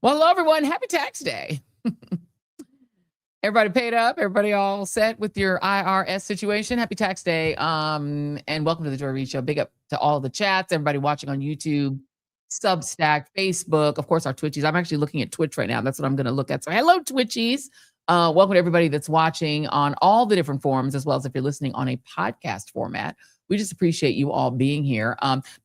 Well, hello, everyone. Happy tax day. Everybody paid up? Everybody all set with your IRS situation? Happy tax day. And welcome to the Joy Reid Show. Big up to all the chats, everybody watching on YouTube, Substack, Facebook, of course, our Twitchies. I'm actually looking at Twitch right now. That's what I'm going to look at. So hello, Twitchies. Welcome to everybody that's watching on all the different forums, as well as if you're listening on a podcast format. We just appreciate you all being here.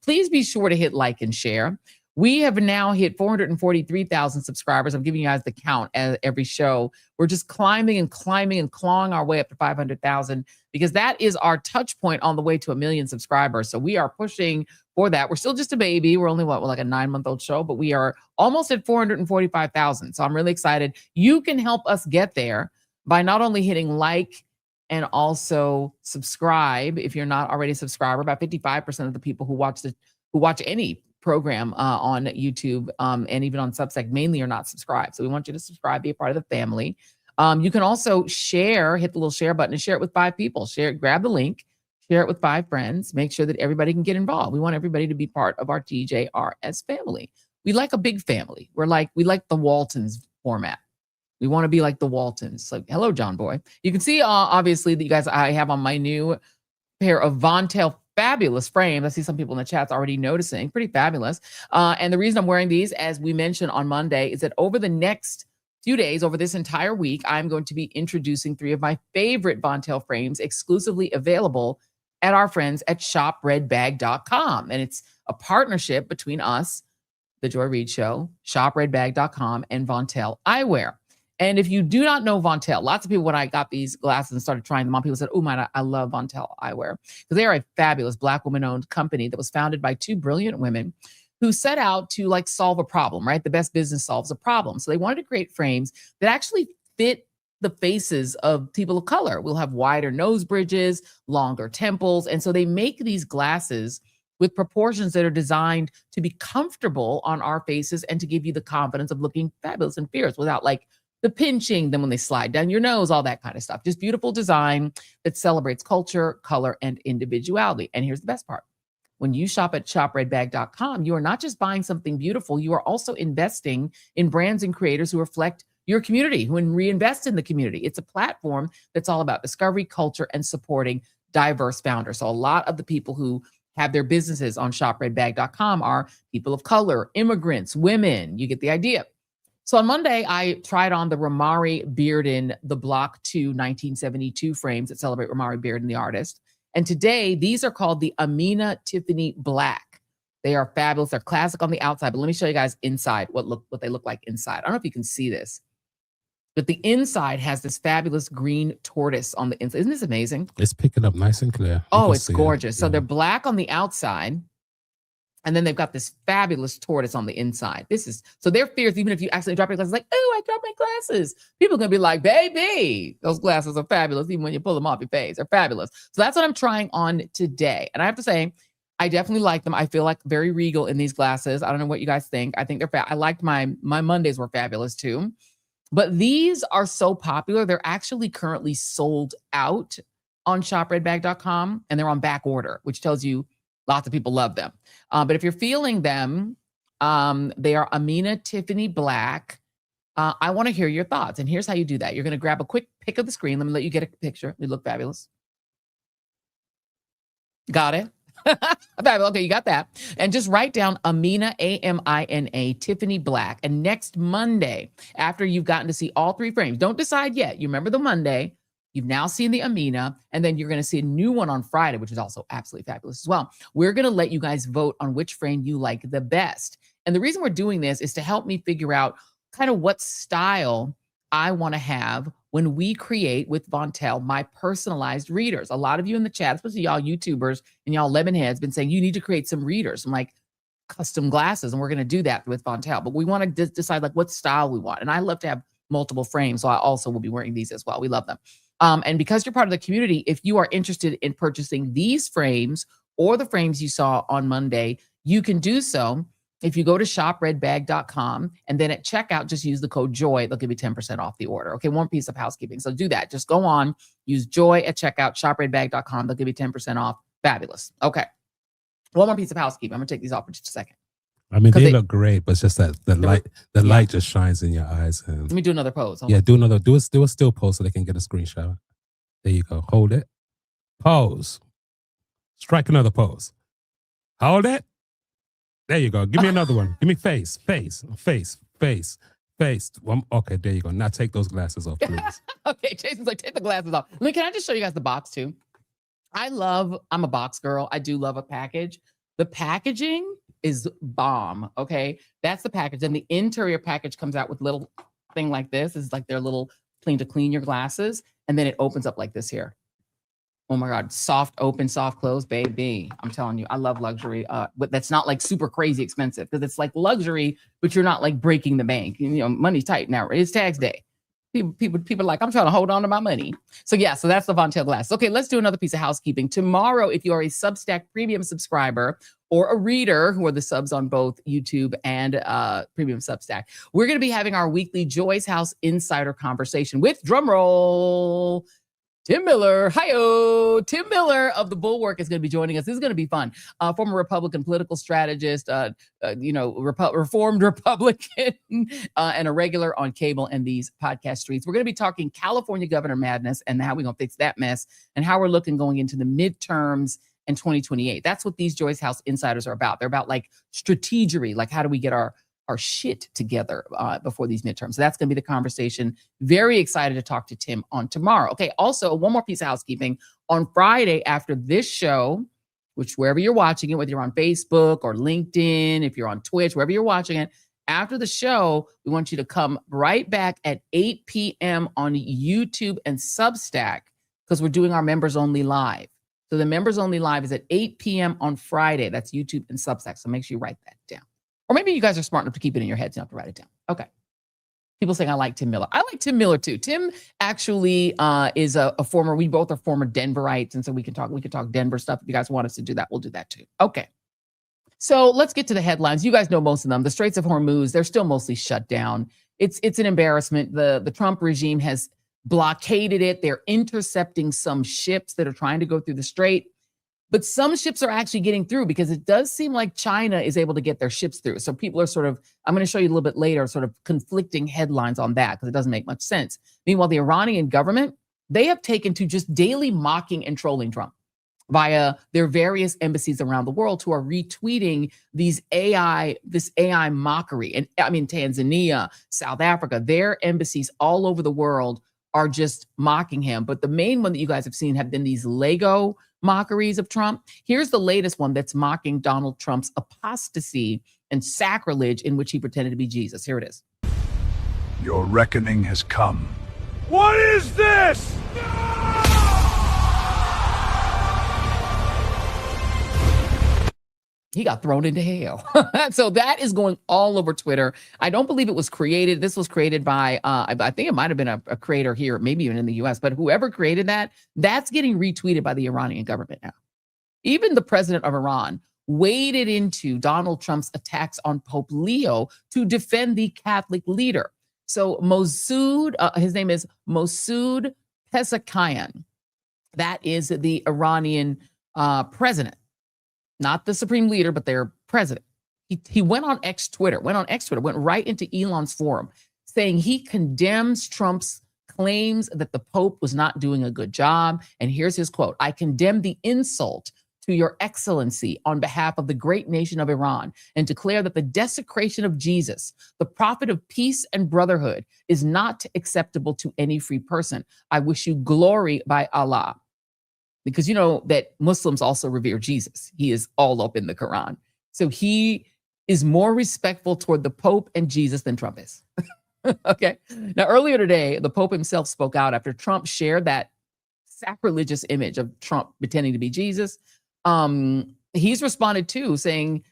Please be sure to hit like and share. We have now hit 443,000 subscribers. I'm giving you guys the count at every show. We're just climbing and clawing our way up to 500,000 because that is our touch point on the way to 1 million subscribers. So we are pushing for that. We're still just a baby. We're only like a 9-month-old show, but we are almost at 445,000. So I'm really excited. You can help us get there by not only hitting like and also subscribe if you're not already a subscriber. About 55% of the people who watch any program on YouTube and even on Substack mainly are not subscribed. So we want you to subscribe, be a part of the family. You can also share, hit the little share button and share it with 5 people. Grab the link, share it with 5 friends. Make sure that everybody can get involved. We want everybody to be part of our TJRS family. We like a big family. We like the Waltons format. We want to be like the Waltons. Like, hello, John Boy. You can see obviously that you guys, I have on my new pair of Von Tail fabulous frames. I see some people in the chat's already noticing. Pretty fabulous. And the reason I'm wearing these, as we mentioned on Monday, is that over the next few days, over this entire week, I'm going to be introducing 3 of my favorite Von Tail frames exclusively available at our friends at shopredbag.com. And it's a partnership between us, the Joy Reid Show, shopredbag.com, and Von Tail Eyewear. And if you do not know Von Tail, lots of people, when I got these glasses and started trying them on, people said, oh man, I love Von Tail Eyewear. Because they are a fabulous Black woman-owned company that was founded by 2 brilliant women who set out to solve a problem, right? The best business solves a problem. So they wanted to create frames that actually fit the faces of people of color. We'll have wider nose bridges, longer temples. And so they make these glasses with proportions that are designed to be comfortable on our faces and to give you the confidence of looking fabulous and fierce without the pinching, then when they slide down your nose, all that kind of stuff. Just beautiful design that celebrates culture, color, and individuality. And here's the best part. When you shop at shopredbag.com, you are not just buying something beautiful, you are also investing in brands and creators who reflect your community, who reinvest in the community. It's a platform that's all about discovery, culture, and supporting diverse founders. So a lot of the people who have their businesses on shopredbag.com are people of color, immigrants, women. You get the idea. So on Monday, I tried on the Romari Bearden, the Block 2 1972 frames that celebrate Romari Bearden, the artist. And today, these are called the Amina Tiffany Black. They are fabulous. They're classic on the outside, but let me show you guys inside what they look like inside. I don't know if you can see this, but the inside has this fabulous green tortoise on the inside. Isn't this amazing? It's picking up nice and clear. Oh, it's gorgeous. So they're black on the outside. And then they've got this fabulous tortoise on the inside. So they're fierce. Even if you accidentally drop your glasses, like, oh, I dropped my glasses. People are going to be like, baby, those glasses are fabulous. Even when you pull them off your face, they're fabulous. So that's what I'm trying on today. And I have to say, I definitely like them. I feel like very regal in these glasses. I don't know what you guys think. I think they're I liked my Mondays were fabulous too. But these are so popular. They're actually currently sold out on shopredbag.com and they're on back order, which tells you lots of people love them. But if you're feeling them, they are Amina Tiffany Black. I want to hear your thoughts. And here's how you do that. You're going to grab a quick pic of the screen. Let me let you get a picture. You look fabulous. Got it? Fabulous. Okay, you got that. And just write down Amina, Amina, Tiffany Black. And next Monday, after you've gotten to see all 3 frames, don't decide yet. You remember the Monday. You've now seen the Amina, and then you're going to see a new one on Friday, which is also absolutely fabulous as well. We're going to let you guys vote on which frame you like the best. And the reason we're doing this is to help me figure out kind of what style I want to have when we create with Von Tail my personalized readers. A lot of you in the chat, especially y'all YouTubers and y'all lemon heads, been saying you need to create some readers, some custom glasses, and we're going to do that with Von Tail. But we want to decide what style we want. And I love to have multiple frames, so I also will be wearing these as well. We love them. And because you're part of the community, if you are interested in purchasing these frames or the frames you saw on Monday, you can do so if you go to shopredbag.com and then at checkout, just use the code JOY. They'll give you 10% off the order. Okay, one piece of housekeeping. So do that. Just go on, use JOY at checkout, shopredbag.com. They'll give you 10% off. Fabulous. Okay. One more piece of housekeeping. I'm going to take these off for just a second. I mean, they look great, but it's just that the light just shines in your eyes. And let me do another pose. Yeah, do a still pose so they can get a screenshot. There you go. Hold it. Pose. Strike another pose. Hold it. There you go. Give me another one. Give me face. Okay, there you go. Now take those glasses off, please. Okay, Jason's like, take the glasses off. Can I just show you guys the box too? I'm a box girl. I do love a package. The packaging is bomb, okay? That's the package. And the interior package comes out with little thing like this. It's like their little thing to clean your glasses. And then it opens up like this here. Oh my God, soft open, soft close, baby. I'm telling you, I love luxury. But that's not like super crazy expensive because it's like luxury, but you're not like breaking the bank. You know, money's tight now. It's tax day. People are like, I'm trying to hold on to my money. So yeah, so that's the Von Tail glass. Okay, let's do another piece of housekeeping. Tomorrow, if you are a Substack premium subscriber or a reader, who are the subs on both YouTube and premium Substack, we're going to be having our weekly Joy's House Insider conversation with, drumroll, Tim Miller. Hi-oh. Tim Miller of The Bulwark is going to be joining us. This is going to be fun. Former Republican political strategist, reformed Republican, and a regular on cable and these podcast streets. We're going to be talking California governor madness and how we're going to fix that mess and how we're looking going into the midterms in 2028. That's what these Joy's House Insiders are about. They're about like strategery, like how do we get our shit together before these midterms. So that's going to be the conversation. Very excited to talk to Tim on tomorrow. Okay, also one more piece of housekeeping. On Friday after this show, which wherever you're watching it, whether you're on Facebook or LinkedIn, if you're on Twitch, wherever you're watching it, after the show, we want you to come right back at 8 p.m. on YouTube and Substack because we're doing our members only live. So the members only live is at 8 p.m. on Friday. That's YouTube and Substack. So make sure you write that down. Or maybe you guys are smart enough to keep it in your heads. You don't have to write it down. Okay. People saying I like Tim Miller. I like Tim Miller too. Tim actually is a former, we both are former Denverites. And so we can talk Denver stuff. If you guys want us to do that, we'll do that too. Okay. So let's get to the headlines. You guys know most of them. The Straits of Hormuz, they're still mostly shut down. It's an embarrassment. The Trump regime has blockaded it. They're intercepting some ships that are trying to go through the strait. But some ships are actually getting through because it does seem like China is able to get their ships through. So people are sort of, I'm going to show you a little bit later, sort of conflicting headlines on that because it doesn't make much sense. Meanwhile, the Iranian government, they have taken to just daily mocking and trolling Trump via their various embassies around the world who are retweeting this AI mockery. And I mean, Tanzania, South Africa, their embassies all over the world are just mocking him. But the main one that you guys have seen have been these Lego mockeries of Trump. Here's the latest one that's mocking Donald Trump's apostasy and sacrilege in which he pretended to be Jesus. Here it is. Your reckoning has come. What is this? He got thrown into hell. So that is going all over Twitter. I don't believe it was created. This was created by, I think it might have been a creator here, maybe even in the US, but whoever created that, that's getting retweeted by the Iranian government now. Even the president of Iran waded into Donald Trump's attacks on Pope Leo to defend the Catholic leader. So Masoud, his name is Masoud Pezeshkian. That is the Iranian president. Not the supreme leader, but their president. He went on Twitter, went right into Elon's forum, saying he condemns Trump's claims that the Pope was not doing a good job. And here's his quote: "I condemn the insult to your excellency on behalf of the great nation of Iran and declare that the desecration of Jesus, the prophet of peace and brotherhood, is not acceptable to any free person. I wish you glory by Allah." Because you know that Muslims also revere Jesus. He is all up in the Quran. So he is more respectful toward the Pope and Jesus than Trump is. Okay. Now, earlier today, the Pope himself spoke out after Trump shared that sacrilegious image of Trump pretending to be Jesus. He's responded too, saying,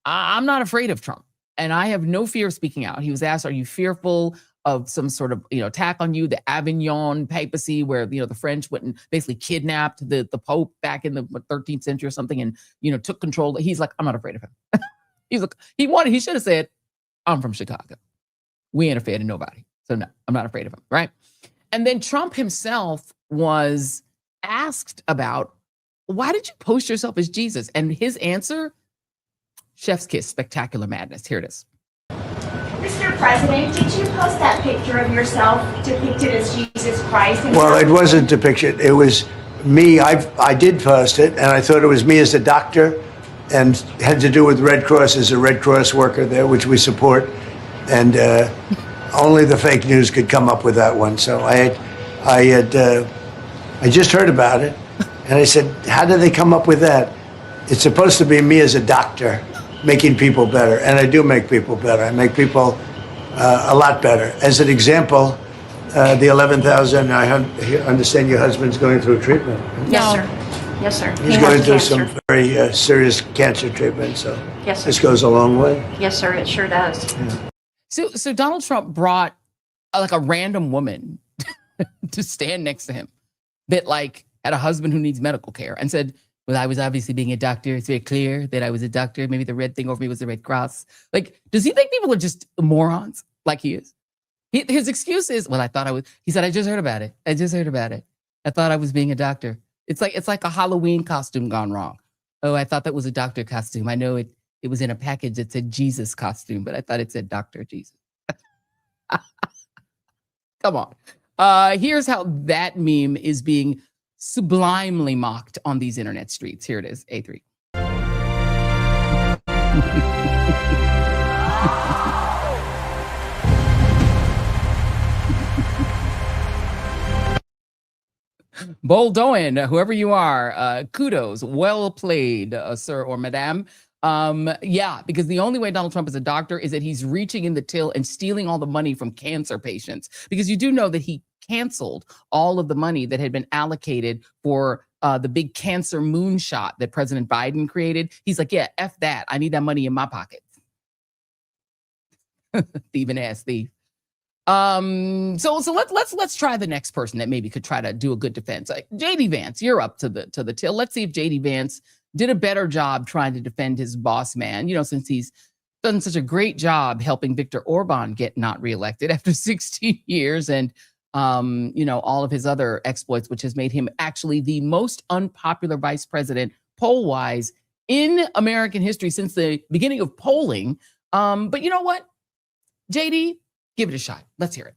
I'm not afraid of Trump and I have no fear of speaking out. He was asked, are you fearful of some sort of, attack on you, the Avignon papacy, where, the French went and basically kidnapped the Pope back in the 13th century or something and, took control. He's like, I'm not afraid of him. He's like, he should have said, I'm from Chicago. We ain't afraid of nobody. So no, I'm not afraid of him, right? And then Trump himself was asked about, why did you post yourself as Jesus? And his answer, Chef's kiss, spectacular madness. Here it is. Mr. President, did you post that picture of yourself depicted as Jesus Christ? Well, it wasn't depicted. It was me. I did post it, and I thought it was me as a doctor, and had to do with Red Cross as a Red Cross worker there, which we support. And only the fake news could come up with that one. So I just heard about it, and I said, "How did they come up with that?" It's supposed to be me as a doctor, making people better, and I do make people better. I make people a lot better. As an example, the 11,000. I understand your husband's going through treatment. Yes, sir. Yes, sir. He's going through some very serious cancer treatment. So yes, sir. This goes a long way. Yes, sir. It sure does. Yeah. So Donald Trump brought like a random woman to stand next to him that like had a husband who needs medical care and said, well, I was obviously being a doctor. It's very clear that I was a doctor. Maybe the red thing over me was the Red Cross. Like, does he think people are just morons like he is? His excuse is, well, I thought I was, he said, I just heard about it. I thought I was being a doctor. It's like a Halloween costume gone wrong. Oh, I thought that was a doctor costume. I know it was in a package that said Jesus costume, but I thought it said Dr. Jesus. Come on. Here's how that meme is being sublimely mocked on these internet streets. Here it is, A3. Boldoin, whoever you are, kudos, well played, sir or madame. Yeah, because the only way Donald Trump is a doctor is that he's reaching in the till and stealing all the money from cancer patients. Because you do know that he canceled all of the money that had been allocated for the big cancer moonshot that President Biden created. He's like, yeah, F that. I need that money in my pocket. Thieving ass thief. So let's try the next person that maybe could try to do a good defense. Like JD Vance, you're up to the till. Let's see if JD Vance did a better job trying to defend his boss man, since he's done such a great job helping Viktor Orban get not reelected after 16 years and all of his other exploits, which has made him actually the most unpopular vice president poll-wise in American history since the beginning of polling. But you know what? JD, give it a shot. Let's hear it.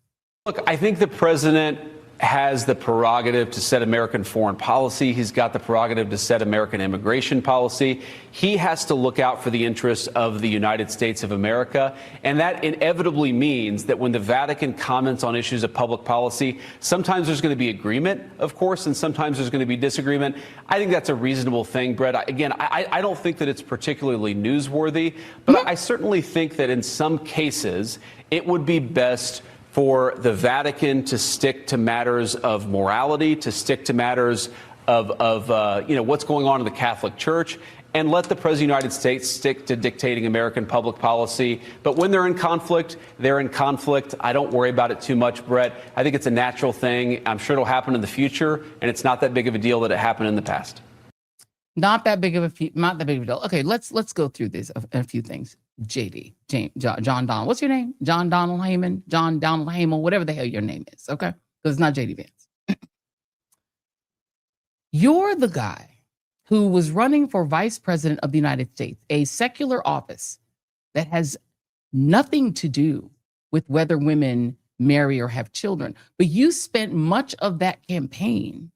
Look, I think the president has the prerogative to set American foreign policy. He's got the prerogative to set American immigration policy. He has to look out for the interests of the United States of America. And that inevitably means that when the Vatican comments on issues of public policy, sometimes there's going to be agreement, of course, and sometimes there's going to be disagreement. I think that's a reasonable thing, Brett. I don't think that it's particularly newsworthy, but I certainly think that in some cases it would be best for the Vatican to stick to matters of morality, to stick to matters of what's going on in the Catholic Church, and let the President of the United States stick to dictating American public policy. But when they're in conflict, they're in conflict. I don't worry about it too much, Brett. I think it's a natural thing. I'm sure it'll happen in the future, and it's not that big of a deal that it happened in the past. Not that big of a deal. Okay, let's go through this a few things. JD, John Donald. What's your name? John Donald Heyman, John Donald Heyman, whatever the hell your name is. Okay, because it's not JD Vance. You're the guy who was running for vice president of the United States, a secular office that has nothing to do with whether women marry or have children. But you spent much of that campaigning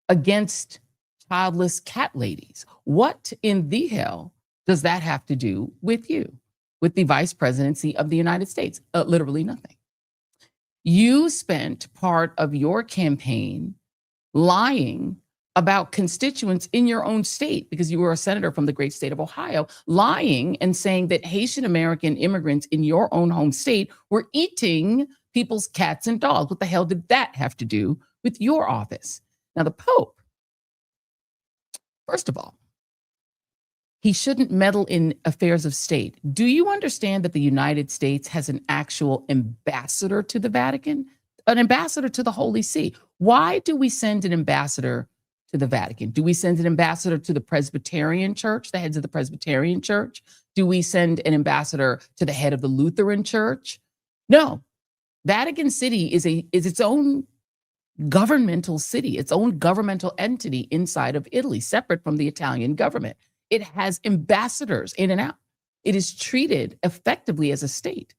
against childless cat ladies. What in the hell does that have to do with you, with the vice presidency of the United States? Literally nothing. You spent part of your campaign lying about constituents in your own state, because you were a senator from the great state of Ohio, lying and saying that Haitian American immigrants in your own home state were eating people's cats and dogs. What the hell did that have to do with your office? Now, the Pope, first of all, he shouldn't meddle in affairs of state. Do you understand that the United States has an actual ambassador to the Vatican, an ambassador to the Holy See? Why do we send an ambassador to the Vatican? Do we send an ambassador to the Presbyterian Church, the heads of the Presbyterian Church? Do we send an ambassador to the head of the Lutheran Church? No. Vatican City is its own governmental city, its own governmental entity inside of Italy, separate from the Italian government. It has ambassadors in and out. It is treated effectively as a state.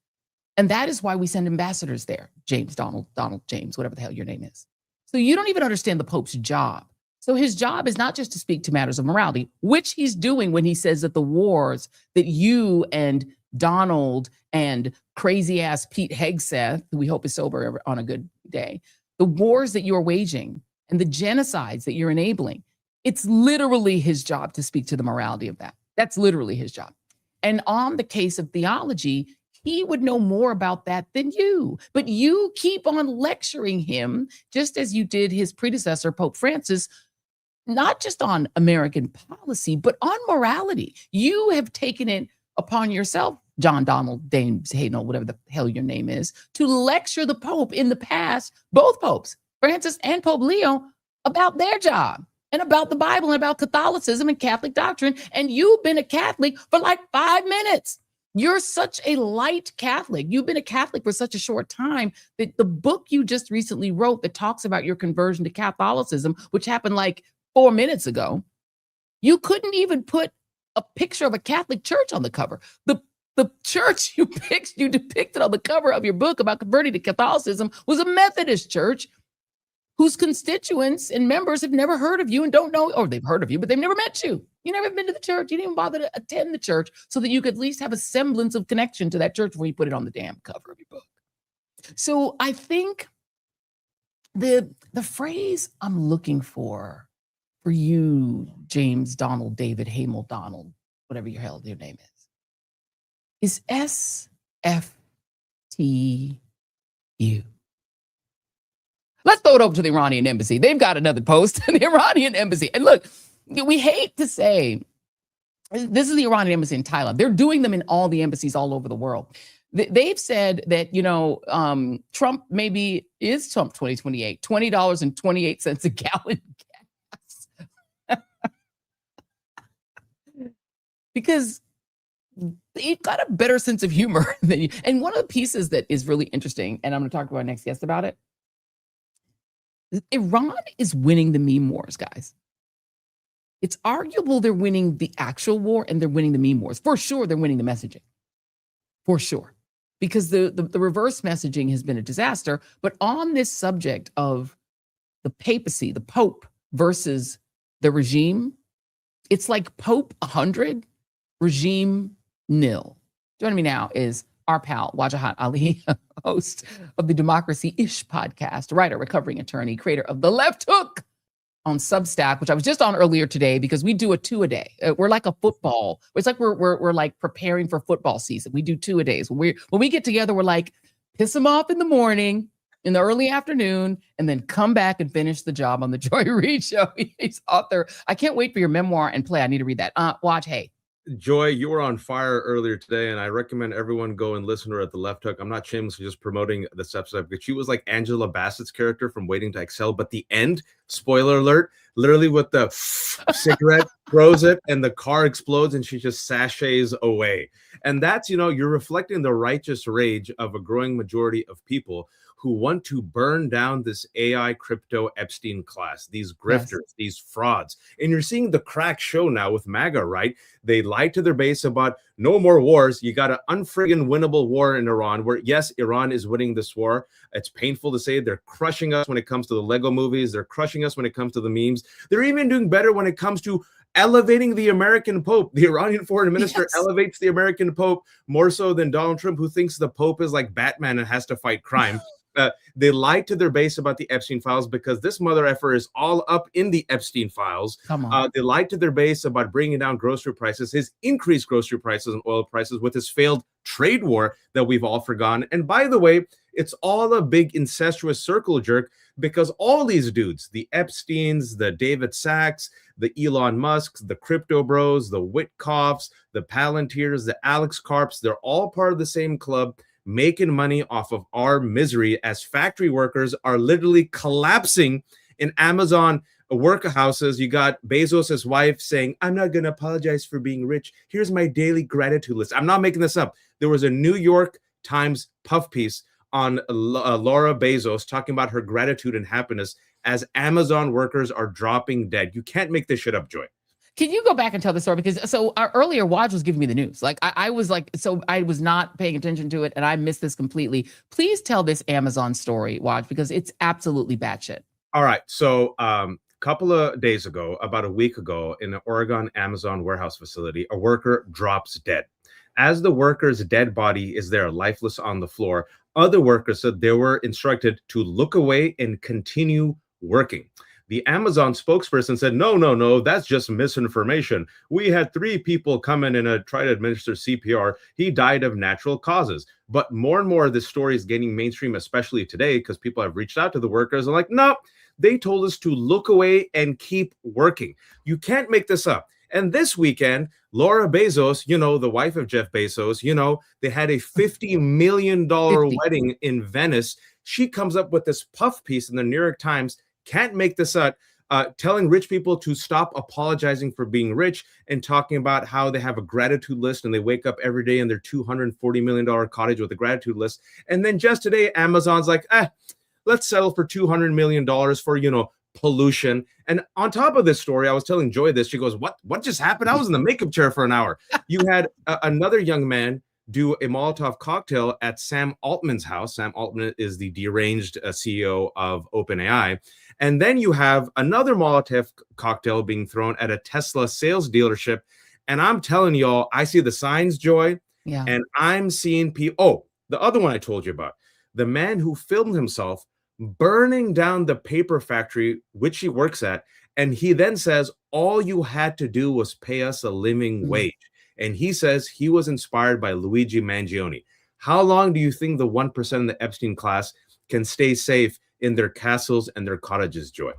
And that is why we send ambassadors there, Donald James, whatever the hell your name is. So you don't even understand the Pope's job. So his job is not just to speak to matters of morality, which he's doing when he says that the wars that you and Donald and crazy ass Pete Hegseth, who we hope is sober on a good day, the wars that you're waging and the genocides that you're enabling, it's literally his job to speak to the morality of that. That's literally his job. And on the case of theology, he would know more about that than you. But you keep on lecturing him, just as you did his predecessor, Pope Francis, not just on American policy, but on morality. You have taken it upon yourself, John Donald James Hayden, whatever the hell your name is, to lecture the Pope in the past, both popes, Francis and Pope Leo, about their job and about the Bible and about Catholicism and Catholic doctrine. And you've been a Catholic for like 5 minutes. You're such a light Catholic. You've been a Catholic for such a short time that the book you just recently wrote that talks about your conversion to Catholicism, which happened like 4 minutes ago, you couldn't even put a picture of a Catholic church on the cover. The church you depicted on the cover of your book about converting to Catholicism was a Methodist church whose constituents and members have never heard of you and don't know, or they've heard of you, but they've never met you. You never been to the church. You didn't even bother to attend the church so that you could at least have a semblance of connection to that church before you put it on the damn cover of your book. So I think the phrase I'm looking for you, James Donald David Hamel Donald, whatever your hell your name is SFTU. Let's throw it over to the Iranian embassy. They've got another post, the Iranian embassy. And look, we hate to say, this is the Iranian embassy in Thailand. They're doing them in all the embassies all over the world. They've said that, Trump maybe is Trump 2028, $20.28 a gallon gas. Because they've got a better sense of humor than you. And one of the pieces that is really interesting, and I'm going to talk to our next guest about it, Iran is winning the meme wars, guys. It's arguable they're winning the actual war and they're winning the meme wars. For sure, they're winning the messaging. For sure. Because the reverse messaging has been a disaster. But on this subject of the papacy, the Pope versus the regime, it's like Pope 100, regime nil. Joining me now is our pal, Wajahat Ali, host of the Democracy-ish podcast, writer, recovering attorney, creator of The Left Hook on Substack, which I was just on earlier today because we do a 2 a day. We're like a football. It's like we're like preparing for football season. We do 2 a days. When we get together, we're like, piss them off in the morning, in the early afternoon, and then come back and finish the job on the Joy Reid Show. He's author. I can't wait for your memoir and play. I need to read that. Watch, hey. Joy, you were on fire earlier today, and I recommend everyone go and listen to her at The Left Hook. I'm not shamelessly just promoting this episode because she was like Angela Bassett's character from Waiting to Exhale, but the end, spoiler alert, literally with the cigarette, throws it, and the car explodes, and she just sachets away. And that's, you're reflecting the righteous rage of a growing majority of people who want to burn down this AI crypto Epstein class, these grifters, yes, these frauds. And you're seeing the crack show now with MAGA, right? They lied to their base about no more wars. You got an unfriggin' winnable war in Iran where, yes, Iran is winning this war. It's painful to say they're crushing us when it comes to the Lego movies. They're crushing us when it comes to the memes. They're even doing better when it comes to elevating the American Pope. The Iranian foreign minister elevates the American Pope more so than Donald Trump, who thinks the Pope is like Batman and has to fight crime. They lied to their base about the Epstein files because this mother effer is all up in the Epstein files. Come on. They lied to their base about bringing down grocery prices, his increased grocery prices and oil prices with his failed trade war that we've all forgotten. And by the way, it's all a big incestuous circle jerk because all these dudes, the Epsteins, the David Sachs, the Elon Musks, the crypto bros, the Witkoffs, the Palantirs, the Alex Karps, they're all part of the same club, making money off of our misery as factory workers are literally collapsing in Amazon workhouses. You got Bezos' wife saying, I'm not going to apologize for being rich. Here's my daily gratitude list. I'm not making this up. There was a New York Times puff piece on Laura Bezos talking about her gratitude and happiness as Amazon workers are dropping dead. You can't make this shit up, Joy. Can you go back and tell the story? Because earlier, Waj was giving me the news. Like I was like, so I was not paying attention to it, and I missed this completely. Please tell this Amazon story, Waj, because it's absolutely batshit. All right. So couple of days ago, about a week ago, in the Oregon Amazon warehouse facility, a worker drops dead. As the worker's dead body is there, lifeless on the floor, other workers said they were instructed to look away and continue working. The Amazon spokesperson said, no, that's just misinformation. We had 3 people come in and try to administer CPR. He died of natural causes. But more and more, this story is gaining mainstream, especially today, because people have reached out to the workers and like, no, they told us to look away and keep working. You can't make this up. And this weekend, Laura Bezos, the wife of Jeff Bezos, they had a $50 million wedding in Venice. She comes up with this puff piece in the New York Times. Can't make this up, telling rich people to stop apologizing for being rich and talking about how they have a gratitude list and they wake up every day in their $240 million cottage with a gratitude list. And then just today, Amazon's like, let's settle for $200 million for, pollution. And on top of this story, I was telling Joy this. She goes, what just happened? I was in the makeup chair for an hour. You had another young man do a Molotov cocktail at Sam Altman's house. Sam Altman is the deranged CEO of OpenAI. And then you have another Molotov cocktail being thrown at a Tesla sales dealership. And I'm telling y'all, I see the signs, Joy. Yeah. And I'm seeing people. Oh, the other one I told you about, the man who filmed himself burning down the paper factory, which he works at. And he then says, all you had to do was pay us a living wage. And he says he was inspired by Luigi Mangione. How long do you think the 1% in the Epstein class can stay safe in their castles and their cottages, Joy?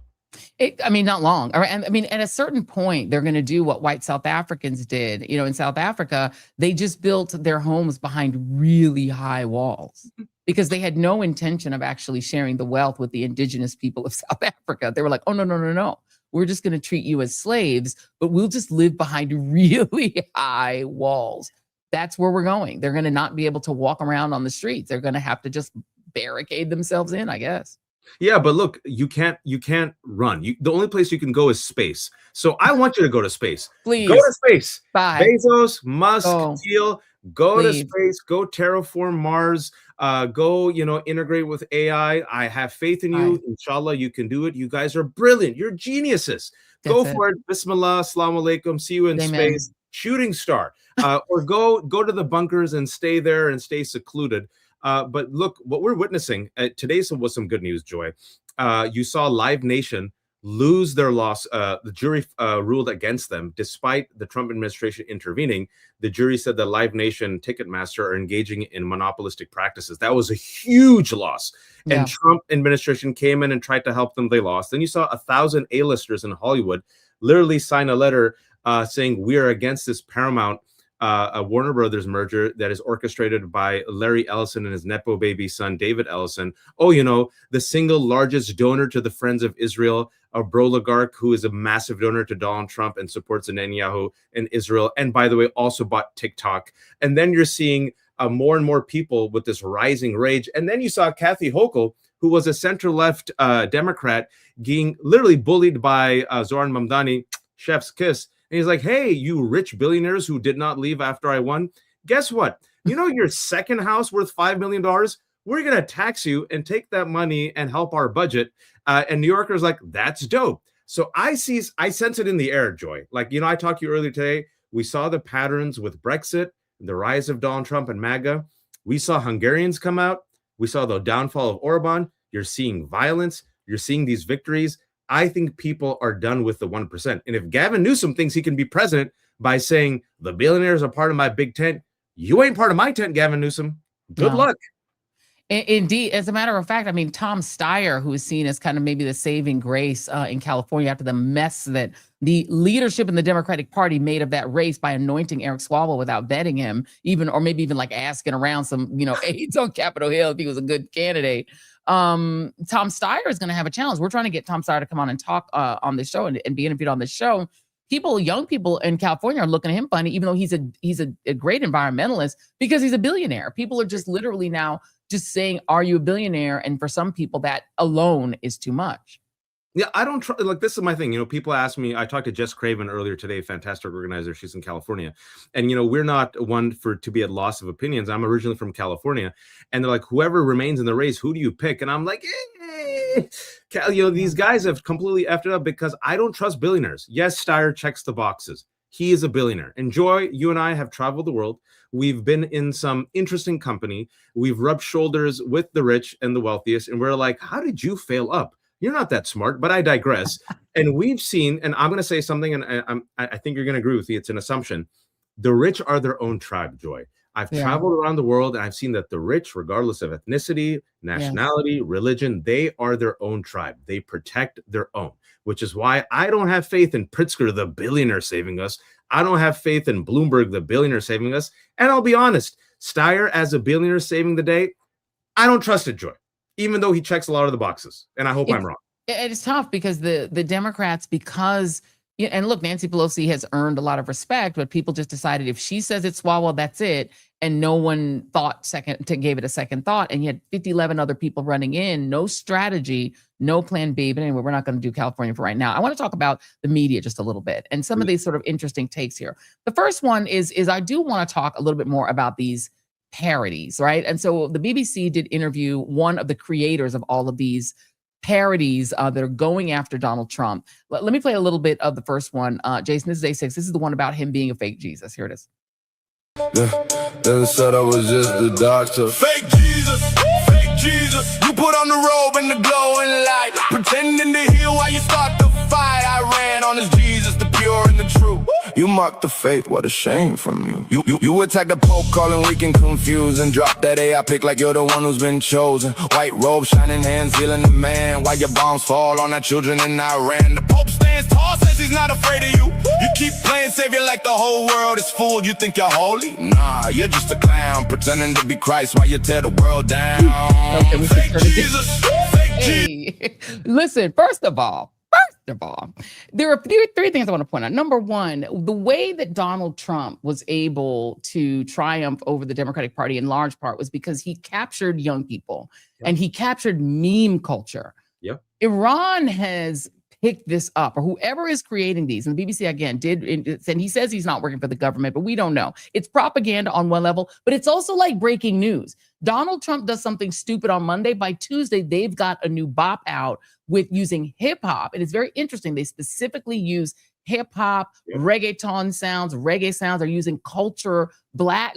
Not long. At a certain point, they're going to do what white South Africans did. In South Africa, they just built their homes behind really high walls because they had no intention of actually sharing the wealth with the indigenous people of South Africa. They were like, oh, no. We're just going to treat you as slaves, but we'll just live behind really high walls. That's where we're going. They're going to not be able to walk around on the streets. They're going to have to just barricade themselves in, I guess. Yeah, but look, you can't run. The only place you can go is space. So I want you to go to space. Please. Go to space. Bye. Bezos, Musk, Thiel, go Please. to space, go terraform Mars, go, integrate with AI. I have faith in you. Inshallah, you can do it. You guys are brilliant. You're geniuses. Go for it. Bismillah, assalamu alaikum. See you in space. Shooting star. Or go to the bunkers and stay there and stay secluded. But look, what we're witnessing today was some good news, Joy. You saw Live Nation lose their loss. The jury ruled against them, despite the Trump administration intervening. The jury said that Live Nation, Ticketmaster are engaging in monopolistic practices. That was a huge loss. Yeah. And Trump administration came in and tried to help them. They lost. Then you saw 1,000 A-listers in Hollywood literally sign a letter saying we are against this Paramount a Warner Brothers merger that is orchestrated by Larry Ellison and his Nepo baby son, David Ellison. Oh, the single largest donor to the Friends of Israel, a Broligarchy, who is a massive donor to Donald Trump and supports Netanyahu in Israel. And by the way, also bought TikTok. And then you're seeing more and more people with this rising rage. And then you saw Kathy Hochul, who was a center-left Democrat, being literally bullied by Zoran Mamdani, chef's kiss. And he's like, hey, you rich billionaires who did not leave after I won. Guess what? Your second house worth $5 million? We're going to tax you and take that money and help our budget. And New Yorkers like, that's dope. So I sense it in the air, Joy. Like, I talked to you earlier today. We saw the patterns with Brexit, the rise of Donald Trump and MAGA. We saw Hungarians come out. We saw the downfall of Orban. You're seeing violence. You're seeing these victories. I think people are done with the 1%. And if Gavin Newsom thinks he can be president by saying the billionaires are part of my big tent, you ain't part of my tent, Gavin Newsom. Good luck. Indeed. As a matter of fact, Tom Steyer, who is seen as kind of maybe the saving grace in California after the mess that the leadership in the Democratic Party made of that race by anointing Eric Swalwell without vetting him, or maybe even like asking around some, aides on Capitol Hill if he was a good candidate. Tom Steyer is going to have a challenge. We're trying to get Tom Steyer to come on and talk on this show and be interviewed on this show. Young people in California are looking at him funny, even though he's a great environmentalist, because he's a billionaire. People are just literally now just saying, are you a billionaire? And for some people, that alone is too much. Yeah, I don't try. Like, this is my thing. People ask me. I talked to Jess Craven earlier today, fantastic organizer. She's in California, and we're not one to be at loss of opinions. I'm originally from California, and they're like, whoever remains in the race, who do you pick? And I'm like, these guys have completely effed it up because I don't trust billionaires. Yes, Steyer checks the boxes. He is a billionaire. And Joy, you and I have traveled the world. We've been in some interesting company. We've rubbed shoulders with the rich and the wealthiest, and we're like, how did you fail up? You're not that smart, but I digress. And we've seen, and I'm going to say something, and I think you're going to agree with me. It's an assumption. The rich are their own tribe, Joy. I've traveled around the world, and I've seen that the rich, regardless of ethnicity, nationality, religion, they are their own tribe. They protect their own, which is why I don't have faith in Pritzker, the billionaire, saving us. I don't have faith in Bloomberg, the billionaire, saving us. And I'll be honest, Steyer as a billionaire saving the day, I don't trust it, Joy, even though he checks a lot of the boxes. And I hope I'm wrong. It's tough because the Democrats, and look, Nancy Pelosi has earned a lot of respect, but people just decided if she says it's Swalwell, that's it. And no one gave it a second thought. And you had 11 other people running in, no strategy, no plan B. But anyway, we're not going to do California for right now. I want to talk about the media just a little bit and some of these sort of interesting takes here. The first one is I do want to talk a little bit more about these parodies, right? And so the BBC did interview one of the creators of all of these parodies that are going after Donald Trump. Let me play a little bit of the first one. Jason, this is A6. This is the one about him being a fake Jesus. Here it is. Then said I was just the doctor. Fake Jesus, fake Jesus. You put on the robe and the glowing light, pretending to heal while you start the fight. I ran on this Jesus, the pure and the true. You mock the faith, what a shame from you. You attack the Pope, calling weak and confused, and drop that AI pick like you're the one who's been chosen. White robe, shining hands, healing the man, while your bombs fall on our children in Iran. The Pope stands tall, says he's not afraid of you. You keep playing savior like the whole world is fooled. You think you're holy? Nah, you're just a clown, pretending to be Christ while you tear the world down. Okay, fake Jesus, fake Jesus. Listen, first of all, there are three things I want to point out. Number one, the way that Donald Trump was able to triumph over the Democratic Party in large part was because he captured young people and he captured meme culture. Yep. Iran has picked this up, or whoever is creating these, and the BBC again and he says he's not working for the government, but we don't know. It's propaganda on one level, but it's also like breaking news. Donald Trump does something stupid on Monday. By Tuesday, they've got a new bop out with using hip hop. And it's very interesting. They specifically use hip hop, reggaeton sounds, reggae sounds. Are using culture,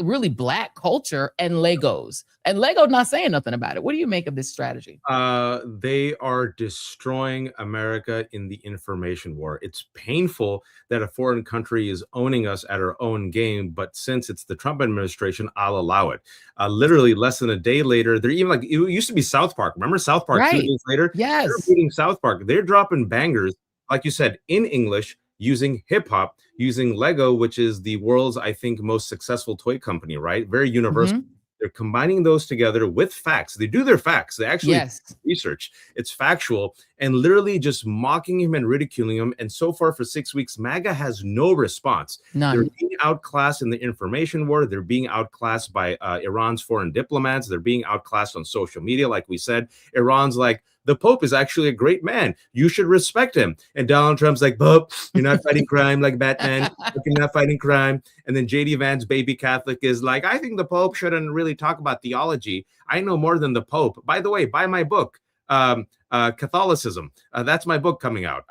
really black culture, and Legos. And Lego not saying nothing about it. What do you make of this strategy? They are destroying America in the information war. It's painful that a foreign country is owning us at our own game, but since it's the Trump administration, I'll allow it. Literally less than a day later, they're even like, it used to be South Park. Remember South Park? Right. 2 days later? Yes. They're beating South Park. They're dropping bangers, like you said, in English, using hip hop, using Lego, which is the world's, I think, most successful toy company, right? Very universal. Mm-hmm. They're combining those together with facts. They do their facts. They actually research. It's factual, and literally just mocking him and ridiculing him. And so far for 6 weeks, MAGA has no response. None. They're being outclassed in the information war. They're being outclassed by Iran's foreign diplomats. They're being outclassed on social media. Like we said, Iran's like, the Pope is actually a great man. You should respect him. And Donald Trump's like, Pope, you're not fighting crime like Batman. You're not fighting crime. And then J.D. Vance, baby Catholic, is like, I think the Pope shouldn't really talk about theology. I know more than the Pope. By the way, buy my book, Catholicism. That's my book coming out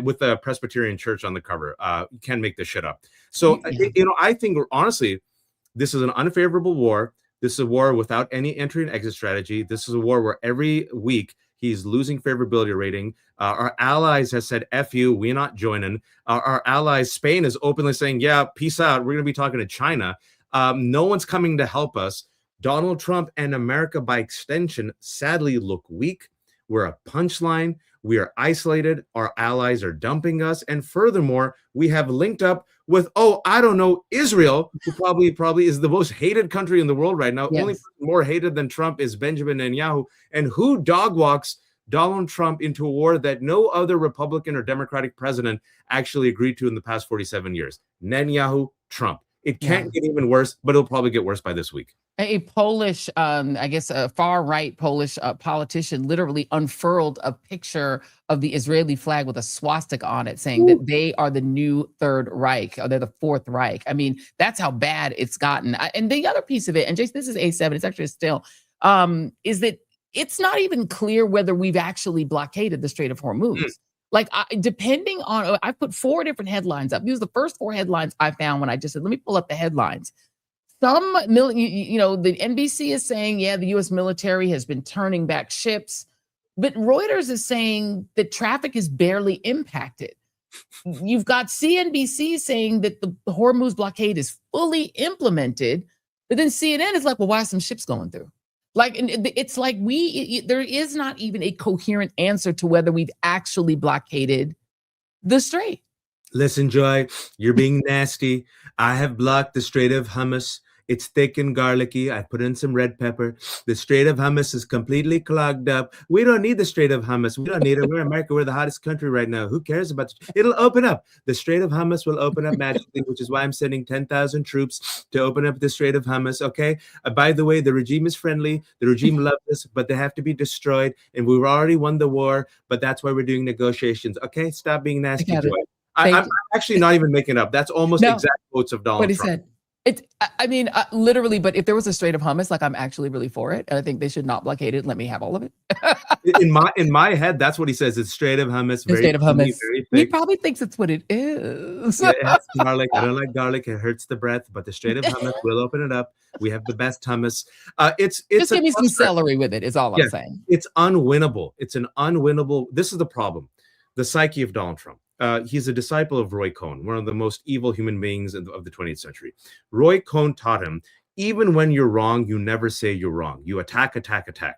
with the Presbyterian Church on the cover. You can't make this shit up. So, I think, honestly, this is an unfavorable war. This is a war without any entry and exit strategy. This is a war where every week he's losing favorability rating. Our allies has said, F you, we're not joining. Our allies, Spain, is openly saying, yeah, peace out. We're going to be talking to China. No one's coming to help us. Donald Trump and America, by extension, sadly look weak. We're a punchline. We are isolated. Our allies are dumping us. And furthermore, we have linked up with, Israel, who probably is the most hated country in the world right now. Yes. Only more hated than Trump is Benjamin Netanyahu. And who dog walks Donald Trump into a war that no other Republican or Democratic president actually agreed to in the past 47 years? Netanyahu, Trump. It can't get even worse, but it'll probably get worse by this week. A Polish, I guess a far-right Polish politician literally unfurled a picture of the Israeli flag with a swastika on it, saying that they are the new Third Reich, or they're the Fourth Reich. I mean, that's how bad it's gotten. And the other piece of it, and Jason, this is A7, it's actually still, is that it's not even clear whether we've actually blockaded the Strait of Hormuz. Like, depending on, I put 4 different headlines up. These are the first 4 headlines I found when I just said, let me pull up the headlines. Some, the NBC is saying, yeah, the U.S. military has been turning back ships, but Reuters is saying that traffic is barely impacted. You've got CNBC saying that the Hormuz blockade is fully implemented, but then CNN is like, well, why are some ships going through? Like, and it's like there is not even a coherent answer to whether we've actually blockaded the strait. Listen, Joy, you're being nasty. I have blocked the Strait of Hummus. It's thick and garlicky. I put in some red pepper. The Strait of Hummus is completely clogged up. We don't need the Strait of Hummus. We don't need it. We're America. We're the hottest country right now. Who cares about it? It'll open up. The Strait of Hummus will open up magically, which is why I'm sending 10,000 troops to open up the Strait of Hummus, okay? By the way, the regime is friendly. The regime loves us, but they have to be destroyed. And we've already won the war, but that's why we're doing negotiations, okay? Stop being nasty, Joy. I'm actually not even making it up. That's almost exact quotes of Donald Trump. Said. I mean, literally, but if there was a Strait of Hummus, like, I'm actually really for it. And I think they should not blockade it. Let me have all of it. in my head, that's what he says. It's Strait of Hummus. Strait of Hummus. He probably thinks it's what it is. Yeah, it has garlic. I don't like garlic. It hurts the breath, but the Strait of Hummus will open it up. We have the best hummus. It's just give me some celery with it, is all I'm saying. It's unwinnable. It's an unwinnable. This is the problem. The psyche of Donald Trump. He's a disciple of Roy Cohn, one of the most evil human beings of the 20th century. Roy Cohn taught him, even when you're wrong, you never say you're wrong. You attack,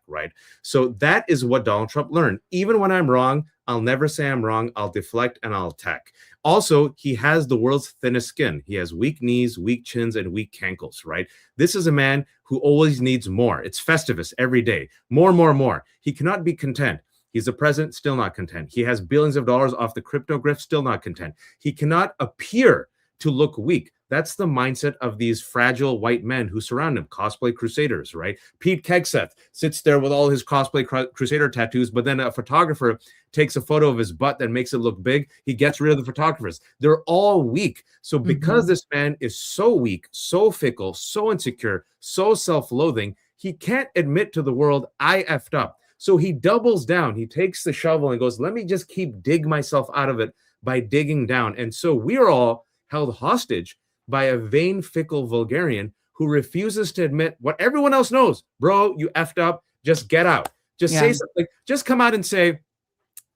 right? So that is what Donald Trump learned. Even when I'm wrong, I'll never say I'm wrong. I'll deflect and I'll attack. Also, he has the world's thinnest skin. He has weak knees, weak chins, and weak cankles, right? This is a man who always needs more. It's Festivus every day. More. He cannot be content. He's a president, still not content. He has billions of dollars off the crypto grift, still not content. He cannot appear to look weak. That's the mindset of these fragile white men who surround him, cosplay crusaders, right? Pete Hegseth sits there with all his cosplay crusader tattoos, but then a photographer takes a photo of his butt that makes it look big. He gets rid of the photographers. They're all weak. So because this man is so weak, so fickle, so insecure, so self-loathing, he can't admit to the world, I effed up. So he doubles down. He takes the shovel and goes, let me just dig myself out of it by digging down. And so we are all held hostage by a vain, fickle vulgarian who refuses to admit what everyone else knows. Bro, you effed up. Just get out. Just say something. Just come out and say,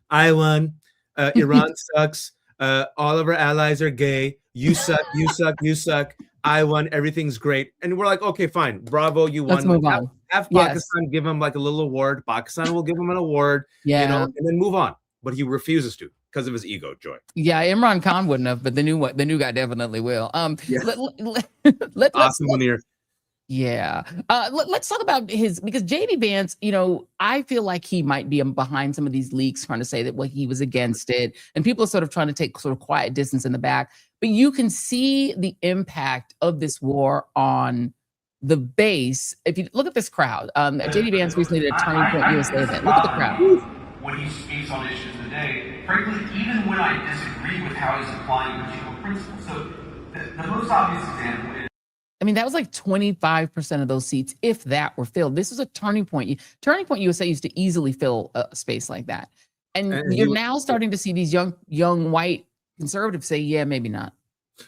I won. Iran sucks. All of our allies are gay. You suck. You suck. You suck. I won. Everything's great. And we're like, okay, fine. Bravo. You won. Let's move on. Have Pakistan give him like a little award. Pakistan will give him an award, and then move on. But he refuses to because of his ego, Joy. Yeah, Imran Khan wouldn't have, but the new guy definitely will. Let's awesome Munir. Yeah. Let's talk about because JD Vance, I feel like he might be behind some of these leaks trying to say that, well, he was against it. And people are sort of trying to take sort of quiet distance in the back. But you can see the impact of this war on the base. If you look at this crowd, JD Vance recently did a Turning Point USA event. Look at the crowd. When he speaks on issues today, frankly, even when I disagree with how he's applying particular principles. So the most obvious example is, I mean, that was like 25% of those seats, if that, were filled. This was a Turning Point. Turning Point USA used to easily fill a space like that. And you're now starting to see these young white conservatives say, yeah, maybe not.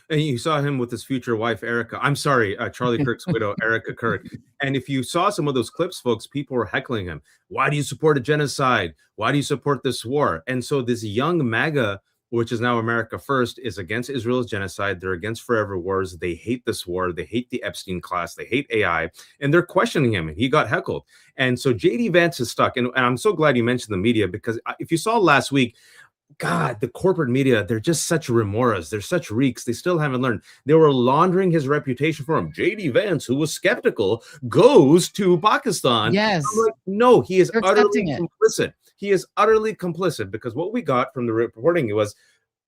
And you saw him with his future wife, Erica. I'm sorry, Charlie Kirk's widow, Erica Kirk. And if you saw some of those clips, folks, people were heckling him. Why do you support a genocide? Why do you support this war? And so this young MAGA, which is now America First, is against Israel's genocide. They're against forever wars. They hate this war. They hate the Epstein class. They hate AI. And they're questioning him. And he got heckled. And so JD Vance is stuck. And I'm so glad you mentioned the media, because if you saw last week, God, the corporate media, they're just such remoras. They're such reeks. They still haven't learned. They were laundering his reputation for him. JD Vance, who was skeptical, goes to Pakistan. Yes. I'm like, no, he is utterly complicit. He is utterly complicit, because what we got from the reporting was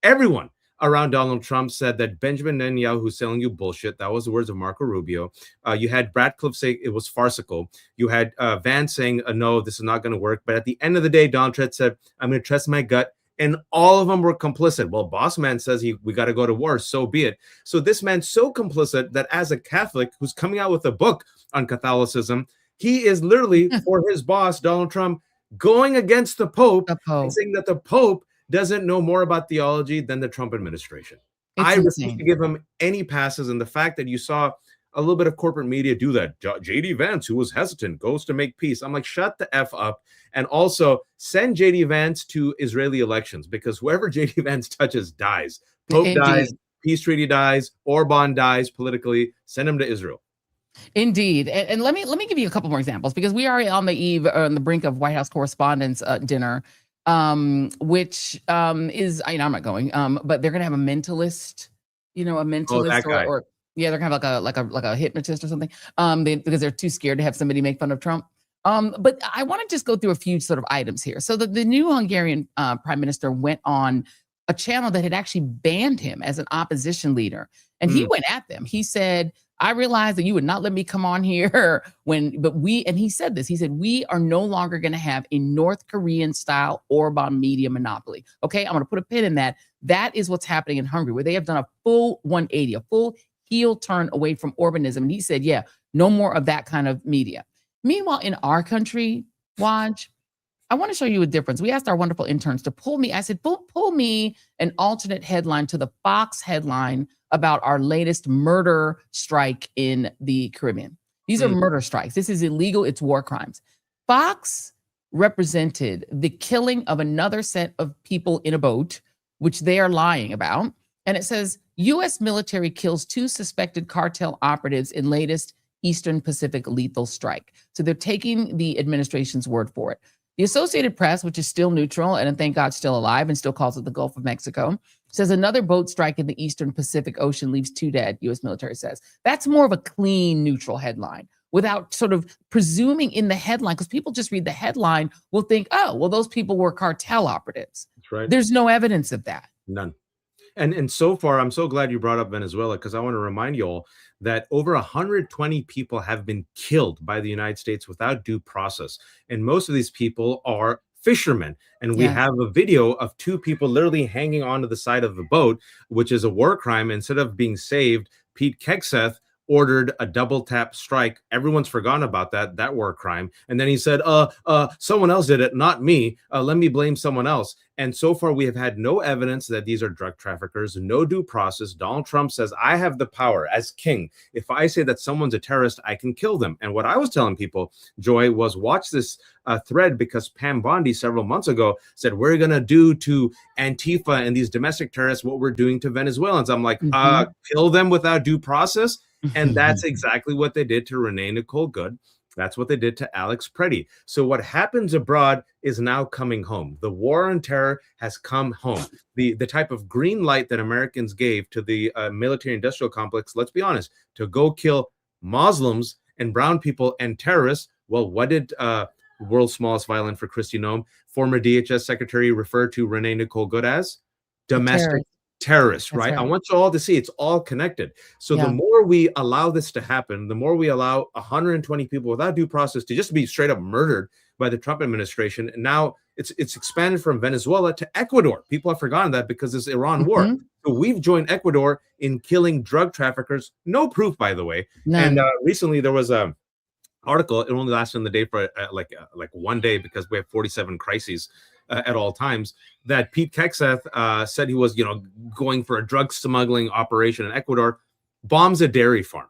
everyone, around Donald Trump said that Benjamin Netanyahu was selling you bullshit. That was the words of Marco Rubio. You had Radcliffe say it was farcical. You had Vance saying, no, this is not going to work. But at the end of the day, Donald Trump said, I'm going to trust my gut. And all of them were complicit. Well, boss man says we got to go to war. So be it. So this man's so complicit that as a Catholic who's coming out with a book on Catholicism, he is literally, for his boss, Donald Trump, going against the Pope, and saying that the Pope doesn't know more about theology than the Trump administration. I refuse to give him any passes. And the fact that you saw a little bit of corporate media do that, JD Vance, who was hesitant, goes to make peace. I'm like, shut the F up. And also send JD Vance to Israeli elections, because whoever JD Vance touches dies. Pope dies, peace treaty dies, Orban dies politically. Send him to Israel. Indeed. And let me give you a couple more examples, because we are on the brink of White House Correspondents' dinner, which is, I'm not going, but they're going to have a mentalist, or yeah, they're kind of like a hypnotist or something, because they're too scared to have somebody make fun of Trump. But I want to just go through a few sort of items here. So the new Hungarian prime minister went on a channel that had actually banned him as an opposition leader, and he went at them. He said, I realized that you would not let me come on here and he said this, he said, we are no longer going to have a North Korean style Orban media monopoly. Okay. I'm going to put a pin in that. That is what's happening in Hungary, where they have done a full 180, a full heel turn away from Orbanism. And he said, yeah, no more of that kind of media. Meanwhile, in our country, Waj, I want to show you a difference. We asked our wonderful interns to pull me. I said, pull me an alternate headline to the Fox headline about our latest murder strike in the Caribbean. These are murder strikes. This is illegal. It's war crimes. Fox represented the killing of another set of people in a boat, which they are lying about. And it says, U.S. military kills 2 suspected cartel operatives in latest Eastern Pacific lethal strike. So they're taking the administration's word for it. The Associated Press, which is still neutral and thank God still alive and still calls it the Gulf of Mexico, says another boat strike in the Eastern Pacific Ocean leaves 2 dead, U.S. military says. That's more of a clean, neutral headline without sort of presuming in the headline, because people just read the headline, will think, oh, well, those people were cartel operatives. That's right. There's no evidence of that. None. And so far, I'm so glad you brought up Venezuela, because I want to remind you all that over 120 people have been killed by the United States without due process. And most of these people are fishermen. And we have a video of 2 people literally hanging onto the side of the boat, which is a war crime. Instead of being saved, Pete Hegseth ordered a double tap strike. Everyone's forgotten about that war crime. And then he said, someone else did it, not me. Let me blame someone else. And so far, we have had no evidence that these are drug traffickers, no due process. Donald Trump says, I have the power as king. If I say that someone's a terrorist, I can kill them. And what I was telling people, Joy, was watch this thread, because Pam Bondi several months ago said, we're going to do to Antifa and these domestic terrorists what we're doing to Venezuelans. I'm like, kill them without due process? And that's exactly what they did to Renee Nicole Good. That's what they did to Alex Preddy. So what happens abroad is now coming home. The war on terror has come home. The type of green light that Americans gave to the military-industrial complex, let's be honest, to go kill Muslims and brown people and terrorists. Well, what did world's smallest violin for Kristi Noem, former DHS secretary, refer to Renee Nicole Good as? Domestic terrorists, right? I want you all to see it's all connected. So the more we allow this to happen, the more we allow 120 people without due process to just be straight up murdered by the Trump administration. And now it's expanded from Venezuela to Ecuador. People have forgotten that because it's Iran war. So we've joined Ecuador in killing drug traffickers. No proof, by the way. And recently there was a article. It only lasted in the day for like 1 day, because we have 47 crises at all times, that Pete Hegseth said he was, going for a drug smuggling operation in Ecuador, bombs a dairy farm.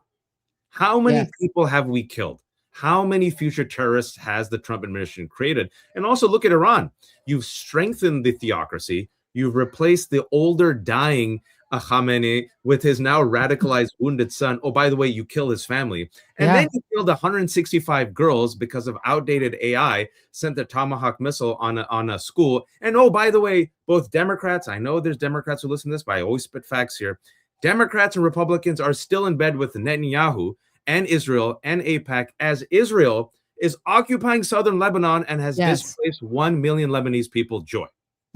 How many people have we killed? How many future terrorists has the Trump administration created? And also look at Iran. You've strengthened the theocracy. You've replaced the older, dying Khamenei with his now radicalized, wounded son. Oh, by the way, you kill his family. And then you killed 165 girls because of outdated AI, sent the Tomahawk missile on a school. And oh, by the way, both Democrats, I know there's Democrats who listen to this, but I always spit facts here. Democrats and Republicans are still in bed with Netanyahu and Israel and AIPAC, as Israel is occupying southern Lebanon and has displaced 1 million Lebanese people. Joy.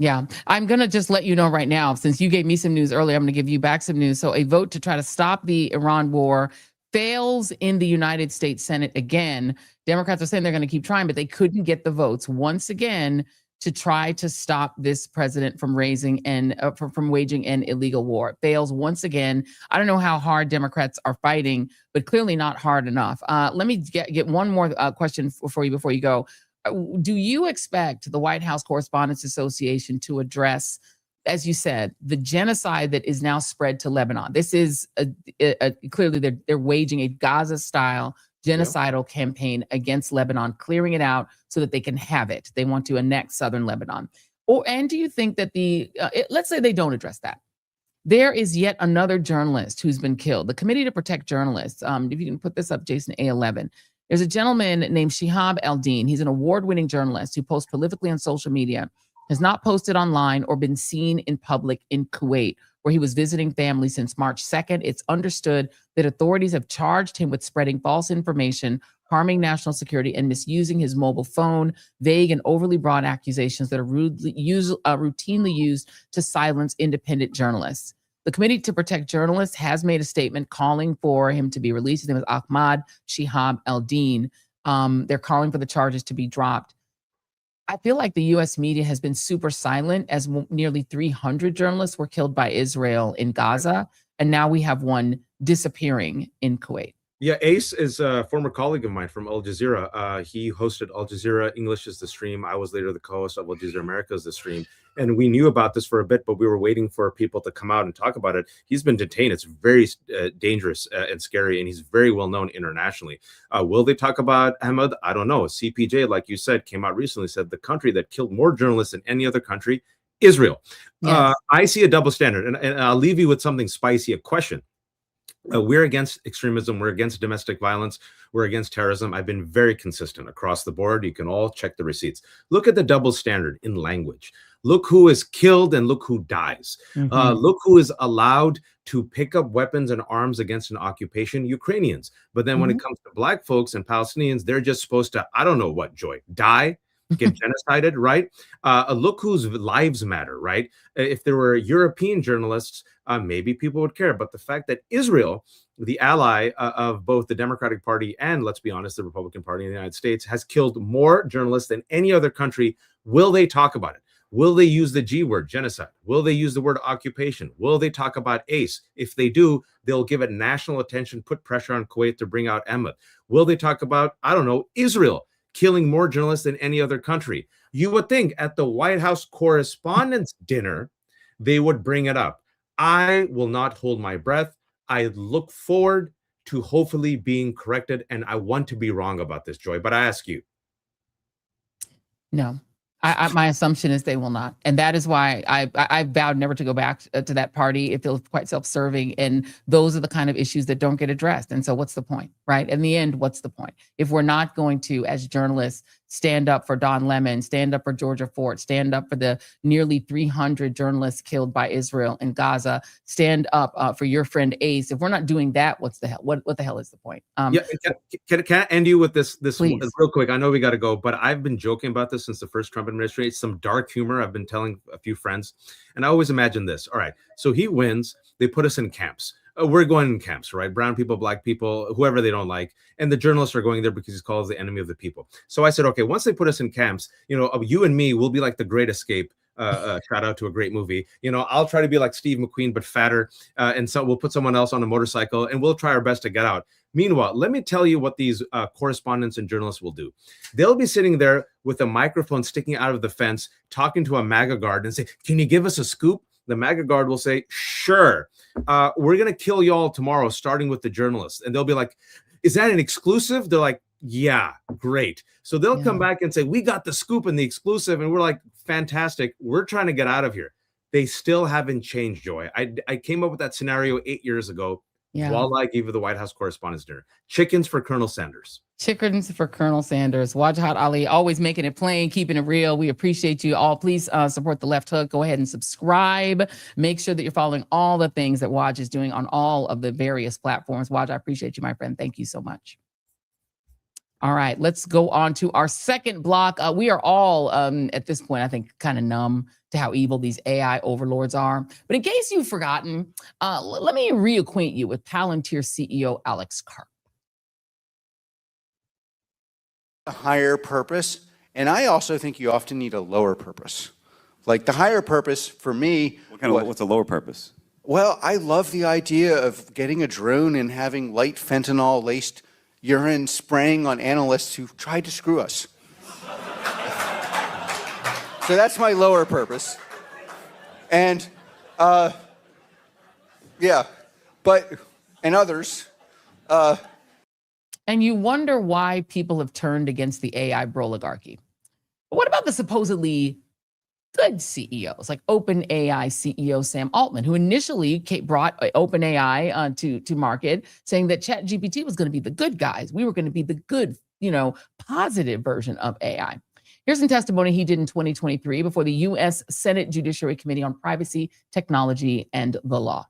Yeah, I'm going to just let you know right now, since you gave me some news earlier, I'm going to give you back some news. So a vote to try to stop the Iran war fails in the United States Senate again. Democrats are saying they're going to keep trying, but they couldn't get the votes once again to try to stop this president from raising and from waging an illegal war. It fails once again. I don't know how hard Democrats are fighting, but clearly not hard enough. Let me get one more question for you before you go. Do you expect the White House Correspondents Association to address, as you said, the genocide that is now spread to Lebanon? This is clearly they're waging a Gaza-style genocidal campaign against Lebanon, clearing it out so that they can have it. They want to annex southern Lebanon. And do you think that let's say they don't address that? There is yet another journalist who's been killed. The Committee to Protect Journalists, if you can put this up, Jason, A11. There's a gentleman named Shihab Eldin. He's an award-winning journalist who posts prolifically on social media, has not posted online or been seen in public in Kuwait, where he was visiting family since March 2nd. It's understood that authorities have charged him with spreading false information, harming national security, and misusing his mobile phone. Vague and overly broad accusations that are routinely used to silence independent journalists. The Committee to Protect Journalists has made a statement calling for him to be released. His name is Ahmad Shihab Eldin. They're calling for the charges to be dropped. I feel like the U.S. media has been super silent as nearly 300 journalists were killed by Israel in Gaza, and now we have one disappearing in Kuwait. Yeah, Ace is a former colleague of mine from Al Jazeera. He hosted Al Jazeera English is the Stream. I was later the co-host of Al Jazeera America is the Stream. And we knew about this for a bit, but we were waiting for people to come out and talk about it. He's been detained. It's very dangerous and scary, and he's very well known internationally. Will they talk about Ahmed? I don't know. CPJ, like you said, came out recently, said the country that killed more journalists than any other country, Israel. Yes. I see a double standard, and I'll leave you with something spicy, a question. We're against extremism. We're against domestic violence. We're against terrorism. I've been very consistent across the board. You can all check the receipts. Look at the double standard in language. Look who is killed and look who dies. Look who is allowed to pick up weapons and arms against an occupation, Ukrainians. But then when it comes to Black folks and Palestinians, they're just supposed to, I don't know what, Joy, die, get genocided, right? Look whose lives matter, right? If there were European journalists, maybe people would care. But the fact that Israel, the ally of both the Democratic Party and, let's be honest, the Republican Party in the United States, has killed more journalists than any other country, will they talk about it? Will they use the G word, genocide? Will they use the word occupation? Will they talk about ACE? If they do, they'll give it national attention, put pressure on Kuwait to bring out Ahmed. Will they talk about, I don't know, Israel killing more journalists than any other country? You would think at the White House Correspondents' Dinner, they would bring it up. I will not hold my breath. I look forward to hopefully being corrected, and I want to be wrong about this, Joy, but I ask you. No. My assumption is they will not. And that is why I vowed never to go back to that party. It feels quite self-serving. And those are the kind of issues that don't get addressed. And so what's the point, right? In the end, what's the point? If we're not going to, as journalists, stand up for Don Lemon, stand up for Georgia Fort, stand up for the nearly 300 journalists killed by Israel in Gaza, stand up for your friend Ace. If we're not doing that, what's the hell? What the hell is the point? Can I end you with this real quick? I know we got to go, but I've been joking about this since the first Trump administration. Some dark humor I've been telling a few friends, and I always imagine this. All right, so he wins. They put us in camps. We're going in camps, right? Brown people, Black people, whoever they don't like. And the journalists are going there because he's called the enemy of the people. So I said, okay, once they put us in camps, you and me will be like The Great Escape. Shout out to a great movie. I'll try to be like Steve McQueen, but fatter. And so we'll put someone else on a motorcycle and we'll try our best to get out. Meanwhile, let me tell you what these correspondents and journalists will do. They'll be sitting there with a microphone sticking out of the fence, talking to a MAGA guard and say, can you give us a scoop? The MAGA guard will say, sure, we're going to kill y'all tomorrow, starting with the journalists. And they'll be like, is that an exclusive? They're like, yeah, great. So they'll come back and say, we got the scoop and the exclusive. And we're like, fantastic. We're trying to get out of here. They still haven't changed, Joy. I came up with that scenario 8 years ago. Yeah. While I gave you the White House Correspondents' Dinner. Chickens for Colonel Sanders. Chickens for Colonel Sanders. Wajahat Ali, always making it plain, keeping it real. We appreciate you all. Please support The Left Hook. Go ahead and subscribe. Make sure that you're following all the things that Waj is doing on all of the various platforms. Waj, I appreciate you, my friend. Thank you so much. All right, let's go on to our second block. We are all, at this point, I think, kind of numb to how evil these AI overlords are. But in case you've forgotten, let me reacquaint you with Palantir CEO Alex Karp. A higher purpose, and I also think you often need a lower purpose. Like the higher purpose for me. What's a lower purpose? Well, I love the idea of getting a drone and having light fentanyl-laced urine spraying on analysts who tried to screw us. So that's my lower purpose. And, yeah, but, and others. And you wonder why people have turned against the AI Broligarchy. But what about the supposedly good CEOs, like OpenAI CEO Sam Altman, who initially brought OpenAI to market, saying that ChatGPT was going to be the good guys. We were going to be the good, positive version of AI. Here's some testimony he did in 2023 before the U.S. Senate Judiciary Committee on Privacy, Technology, and the Law.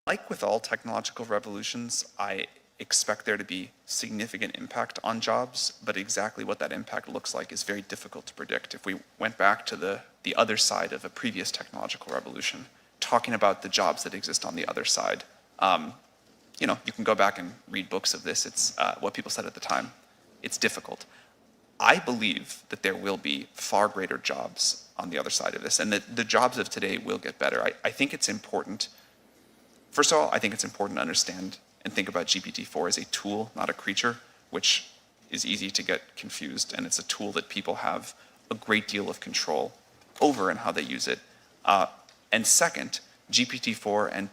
Like with all technological revolutions, I expect there to be significant impact on jobs, but exactly what that impact looks like is very difficult to predict. If we went back to the other side of a previous technological revolution, talking about the jobs that exist on the other side, you can go back and read books of this. It's what people said at the time. It's difficult. I believe that there will be far greater jobs on the other side of this, and that the jobs of today will get better. I think it's important. First of all, I think it's important to understand and think about GPT-4 as a tool, not a creature, which is easy to get confused. And it's a tool that people have a great deal of control over and how they use it. And second, GPT-4 and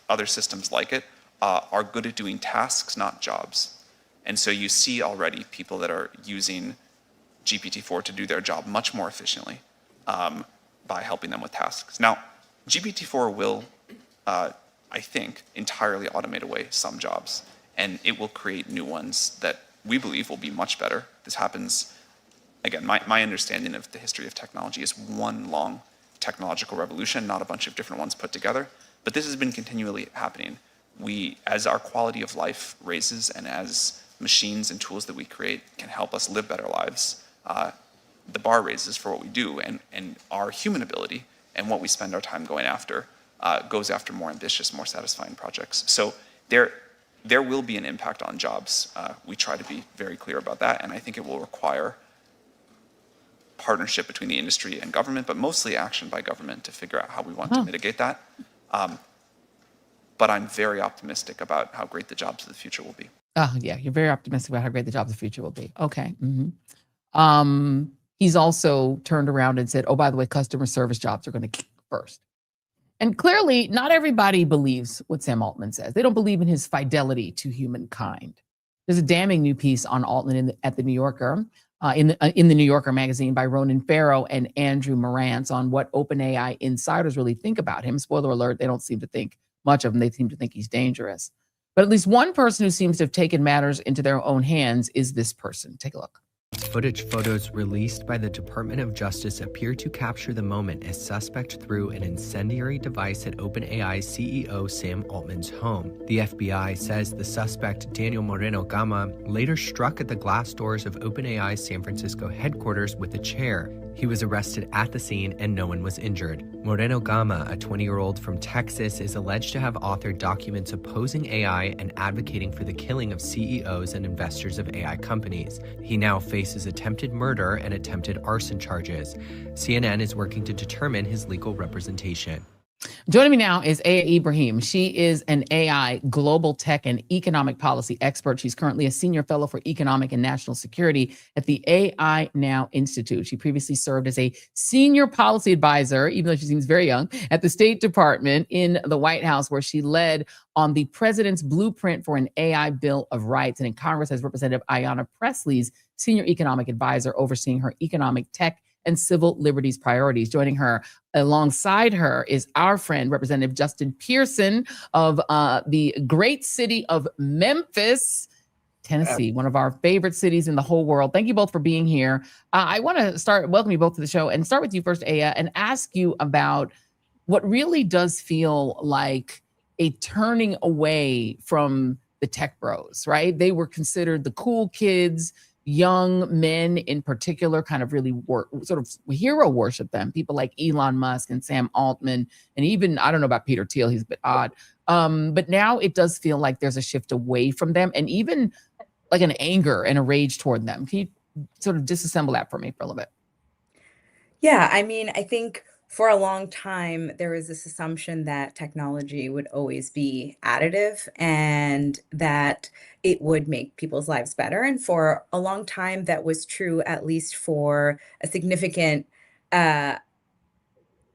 other systems like it, are good at doing tasks, not jobs. And so you see already people that are using GPT-4 to do their job much more efficiently by helping them with tasks. Now, GPT-4 will, I think, entirely automate away some jobs, and it will create new ones that we believe will be much better. This happens, again, my understanding of the history of technology is one long technological revolution, not a bunch of different ones put together, but this has been continually happening. As our quality of life raises and as machines and tools that we create can help us live better lives, the bar raises for what we do, and our human ability and what we spend our time going after goes after more ambitious, more satisfying projects. So there will be an impact on jobs. We try to be very clear about that, and I think it will require partnership between the industry and government, but mostly action by government to figure out how we want to mitigate that. But I'm very optimistic about how great the jobs of the future will be. Oh, yeah, you're very optimistic about how great the jobs of the future will be. Okay. He's also turned around and said, oh, by the way, customer service jobs are going to kick first. And clearly, not everybody believes what Sam Altman says. They don't believe in his fidelity to humankind. There's a damning new piece on Altman at the New Yorker, in the New Yorker magazine by Ronan Farrow and Andrew Marantz on what OpenAI insiders really think about him. Spoiler alert, they don't seem to think much of him. They seem to think he's dangerous. But at least one person who seems to have taken matters into their own hands is this person. Take a look. Photos released by the Department of Justice appear to capture the moment a suspect threw an incendiary device at OpenAI CEO Sam Altman's home. The FBI says the suspect, Daniel Moreno Gama, later struck at the glass doors of OpenAI's San Francisco headquarters with a chair. He was arrested at the scene and no one was injured. Moreno Gama, a 20-year-old from Texas, is alleged to have authored documents opposing AI and advocating for the killing of CEOs and investors of AI companies. He now faces attempted murder and attempted arson charges. CNN is working to determine his legal representation. Joining me now is Aya Ibrahim. She is an AI, global tech, and economic policy expert. She's currently a senior fellow for economic and national security at the AI Now Institute. She previously served as a senior policy advisor, even though she seems very young, at the State Department in the White House, where she led on the president's blueprint for an AI Bill of Rights, and in Congress as Representative Ayanna Pressley's senior economic advisor overseeing her economic, tech, and civil liberties priorities. Joining her alongside her is our friend, Representative Justin Pearson of the great city of Memphis, Tennessee, one of our favorite cities in the whole world. Thank you both for being here. I want to welcome you both to the show and start with you first, Aya, and ask you about what really does feel like a turning away from the tech bros, right? They were considered the cool kids. Young men in particular kind of really sort of hero worship them. People like Elon Musk and Sam Altman, and even, I don't know about Peter Thiel, he's a bit odd. But now it does feel like there's a shift away from them, and even like an anger and a rage toward them. Can you sort of disassemble that for me for a little bit? Yeah, I mean, I think for a long time, there was this assumption that technology would always be additive and that it would make people's lives better. And for a long time, that was true, at least for a significant uh,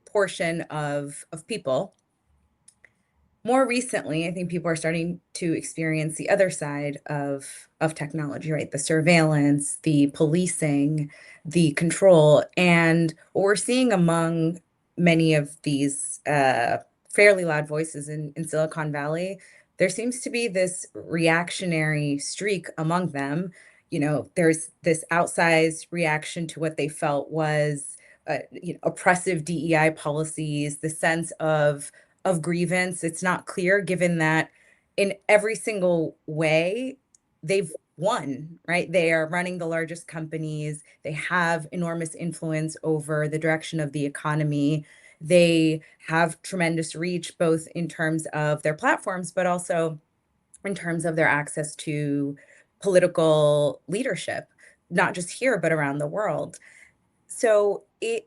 portion of people. More recently, I think people are starting to experience the other side of technology, right? The surveillance, the policing, the control. And what we're seeing among many of these fairly loud voices in Silicon Valley, there seems to be this reactionary streak among them. You know, there's this outsized reaction to what they felt was oppressive DEI policies, the sense of grievance. It's not clear, given that in every single way they've won, right? They are running the largest companies. They have enormous influence over the direction of the economy. They have tremendous reach, both in terms of their platforms, but also in terms of their access to political leadership, not just here, but around the world. So I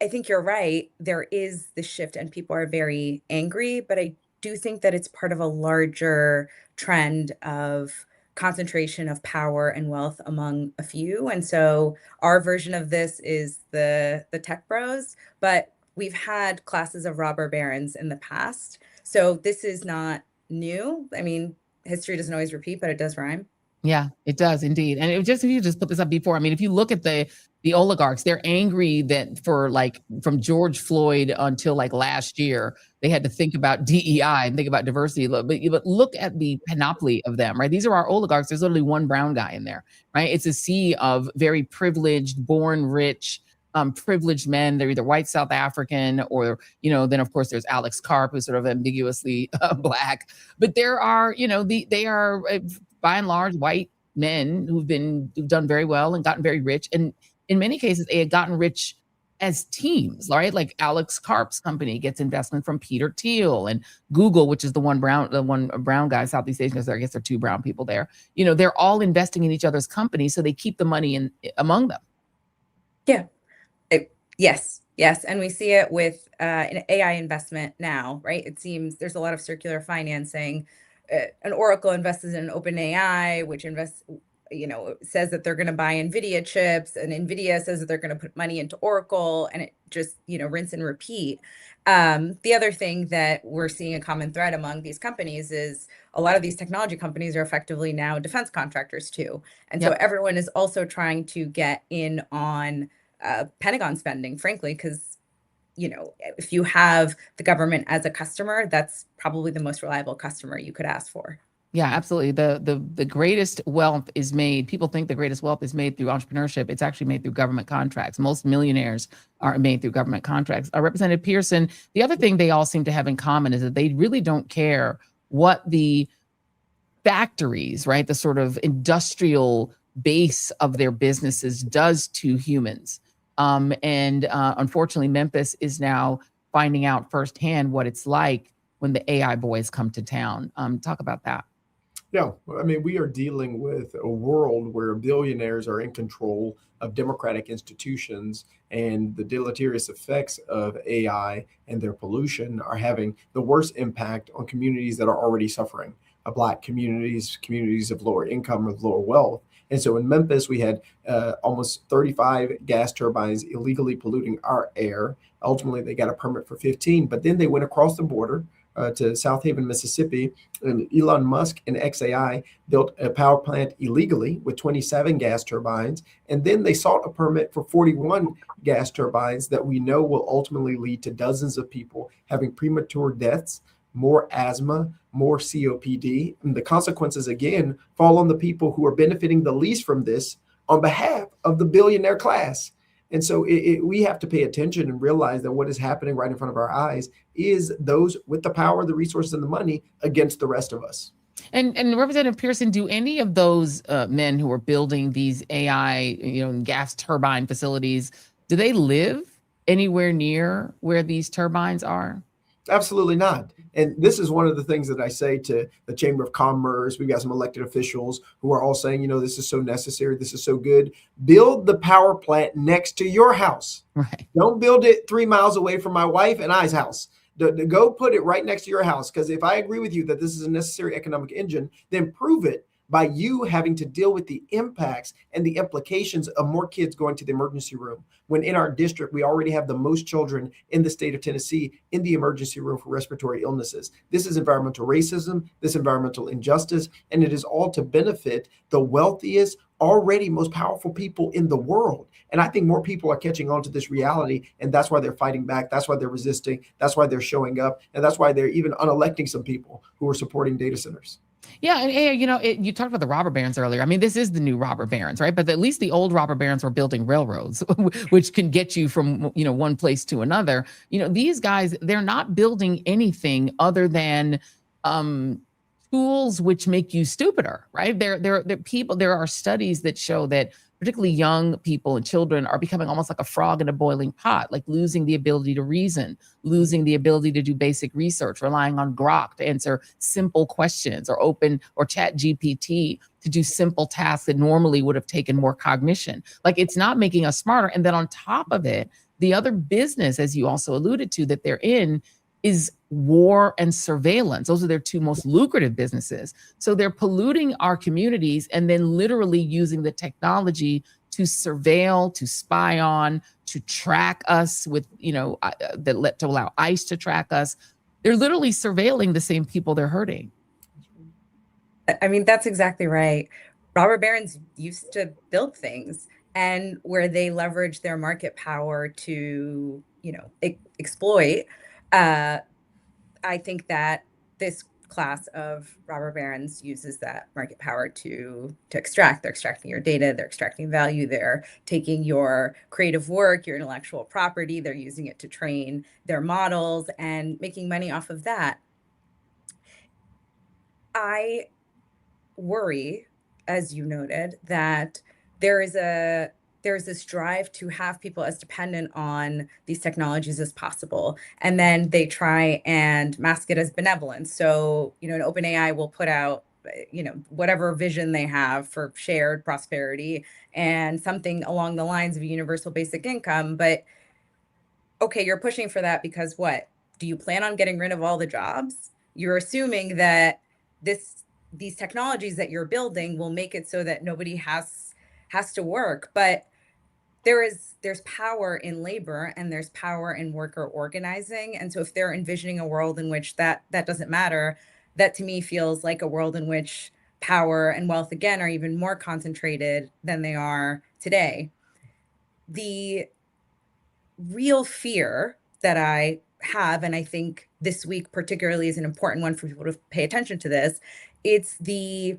think you're right. There is the shift and people are very angry, but I do think that it's part of a larger trend of concentration of power and wealth among a few. And so our version of this is the tech bros, but we've had classes of robber barons in the past. So this is not new. I mean, history doesn't always repeat, but it does rhyme. Yeah, it does indeed. And if you just put this up before, I mean, if you look at the oligarchs, they're angry that for like from George Floyd until like last year, they had to think about DEI and think about diversity. But look at the panoply of them, right? These are our oligarchs. There's literally one brown guy in there, right? It's a sea of very privileged, born rich, privileged men. They're either white South African or, then of course there's Alex Karp, who's sort of ambiguously Black. But there are, they are by and large white men who've done very well and gotten very rich. And in many cases, they had gotten rich as teams, right? Like Alex Karp's company gets investment from Peter Thiel, and Google, which is the one brown guy, Southeast Asian, I guess there are two brown people there. They're all investing in each other's companies, so they keep the money among them. Yeah. Yes. And we see it with an AI investment now, right? It seems there's a lot of circular financing. An Oracle invests in an OpenAI, which says that they're going to buy NVIDIA chips, and NVIDIA says that they're going to put money into Oracle, and it just, rinse and repeat. The other thing that we're seeing a common thread among these companies is a lot of these technology companies are effectively now defense contractors too. And so everyone is also trying to get in on Pentagon spending, frankly, because if you have the government as a customer, that's probably the most reliable customer you could ask for. Yeah, absolutely. The greatest wealth is made. People think the greatest wealth is made through entrepreneurship. It's actually made through government contracts. Most millionaires are made through government contracts. Representative Pearson, the other thing they all seem to have in common is that they really don't care what the factories, right, the sort of industrial base of their businesses does to humans. Unfortunately, Memphis is now finding out firsthand what it's like when the AI boys come to town. Talk about that. Yeah, I mean, we are dealing with a world where billionaires are in control of democratic institutions, and the deleterious effects of AI and their pollution are having the worst impact on communities that are already suffering. Black communities of lower income, with lower wealth. And so in Memphis, we had almost 35 gas turbines illegally polluting our air. Ultimately, they got a permit for 15, but then they went across the border to South Haven, Mississippi, and Elon Musk and XAI built a power plant illegally with 27 gas turbines. And then they sought a permit for 41 gas turbines that we know will ultimately lead to dozens of people having premature deaths, more asthma, more COPD. And the consequences, again, fall on the people who are benefiting the least from this on behalf of the billionaire class. And so we have to pay attention and realize that what is happening right in front of our eyes is those with the power, the resources, and the money against the rest of us. And Representative Pearson, do any of those men who are building these AI, gas turbine facilities, do they live anywhere near where these turbines are? Absolutely not. And this is one of the things that I say to the Chamber of Commerce. We've got some elected officials who are all saying, this is so necessary. This is so good. Build the power plant next to your house. Right. Don't build it 3 miles away from my wife and I's house. Go put it right next to your house. Because if I agree with you that this is a necessary economic engine, then prove it by you having to deal with the impacts and the implications of more kids going to the emergency room. When in our district, we already have the most children in the state of Tennessee in the emergency room for respiratory illnesses. This is environmental racism, this environmental injustice, and it is all to benefit the wealthiest, already most powerful people in the world. And I think more people are catching on to this reality, and that's why they're fighting back. That's why they're resisting. That's why they're showing up. And that's why they're even unelecting some people who are supporting data centers. Yeah, and you talked about the robber barons earlier. I mean, this is the new robber barons, right? But at least the old robber barons were building railroads, which can get you from one place to another. These guys, they're not building anything other than tools which make you stupider, right? There are studies that show that particularly young people and children are becoming almost like a frog in a boiling pot, like losing the ability to reason, losing the ability to do basic research, relying on Grok to answer simple questions, or Chat GPT to do simple tasks that normally would have taken more cognition. Like, it's not making us smarter. And then on top of it, the other business, as you also alluded to, that they're in is war and surveillance. Those are their two most lucrative businesses. So they're polluting our communities and then literally using the technology to surveil, to spy on, to track us with, to allow ICE to track us. They're literally surveilling the same people they're hurting. I mean, that's exactly right. Robber barons used to build things, and where they leverage their market power to, exploit. I think that this class of robber barons uses that market power to extract. They're extracting your data, they're extracting value, they're taking your creative work, your intellectual property, they're using it to train their models and making money off of that. I worry, as you noted, that there's this drive to have people as dependent on these technologies as possible. And then they try and mask it as benevolence. So, an OpenAI will put out, whatever vision they have for shared prosperity and something along the lines of a universal basic income. But okay, you're pushing for that because what? Do you plan on getting rid of all the jobs? You're assuming that these technologies that you're building will make it so that nobody has to work. But there's power in labor, and there's power in worker organizing. And so if they're envisioning a world in which that doesn't matter, that to me feels like a world in which power and wealth, again, are even more concentrated than they are today. The real fear that I have, and I think this week particularly is an important one for people to pay attention to this, it's the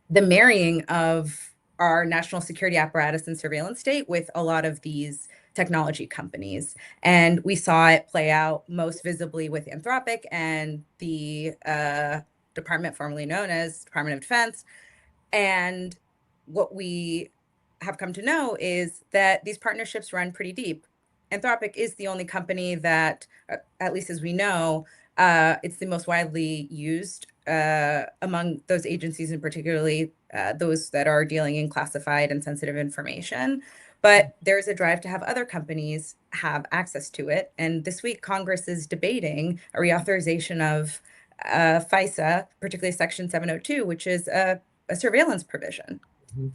marrying of our national security apparatus and surveillance state with a lot of these technology companies. And we saw it play out most visibly with Anthropic and the department formerly known as Department of Defense. And what we have come to know is that these partnerships run pretty deep. Anthropic is the only company that, at least as we know, it's the most widely used among those agencies, and particularly those that are dealing in classified and sensitive information. But there's a drive to have other companies have access to it. And this week, Congress is debating a reauthorization of FISA, particularly Section 702, which is a surveillance provision. Mm-hmm.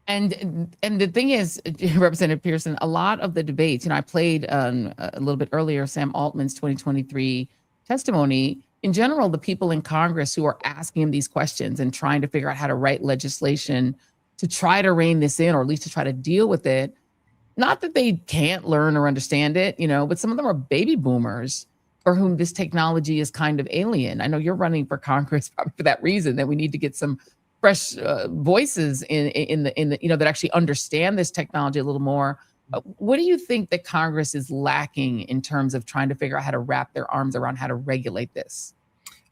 And the thing is, Representative Pearson, a lot of the debates, I played a little bit earlier Sam Altman's 2023 testimony. In general, the people in Congress who are asking him these questions and trying to figure out how to write legislation to try to rein this in, or at least to try to deal with it, not that they can't learn or understand it, but some of them are baby boomers for whom this technology is kind of alien. I know you're running for Congress probably for that reason, that we need to get some fresh voices in the that actually understand this technology a little more. What do you think that Congress is lacking in terms of trying to figure out how to wrap their arms around how to regulate this?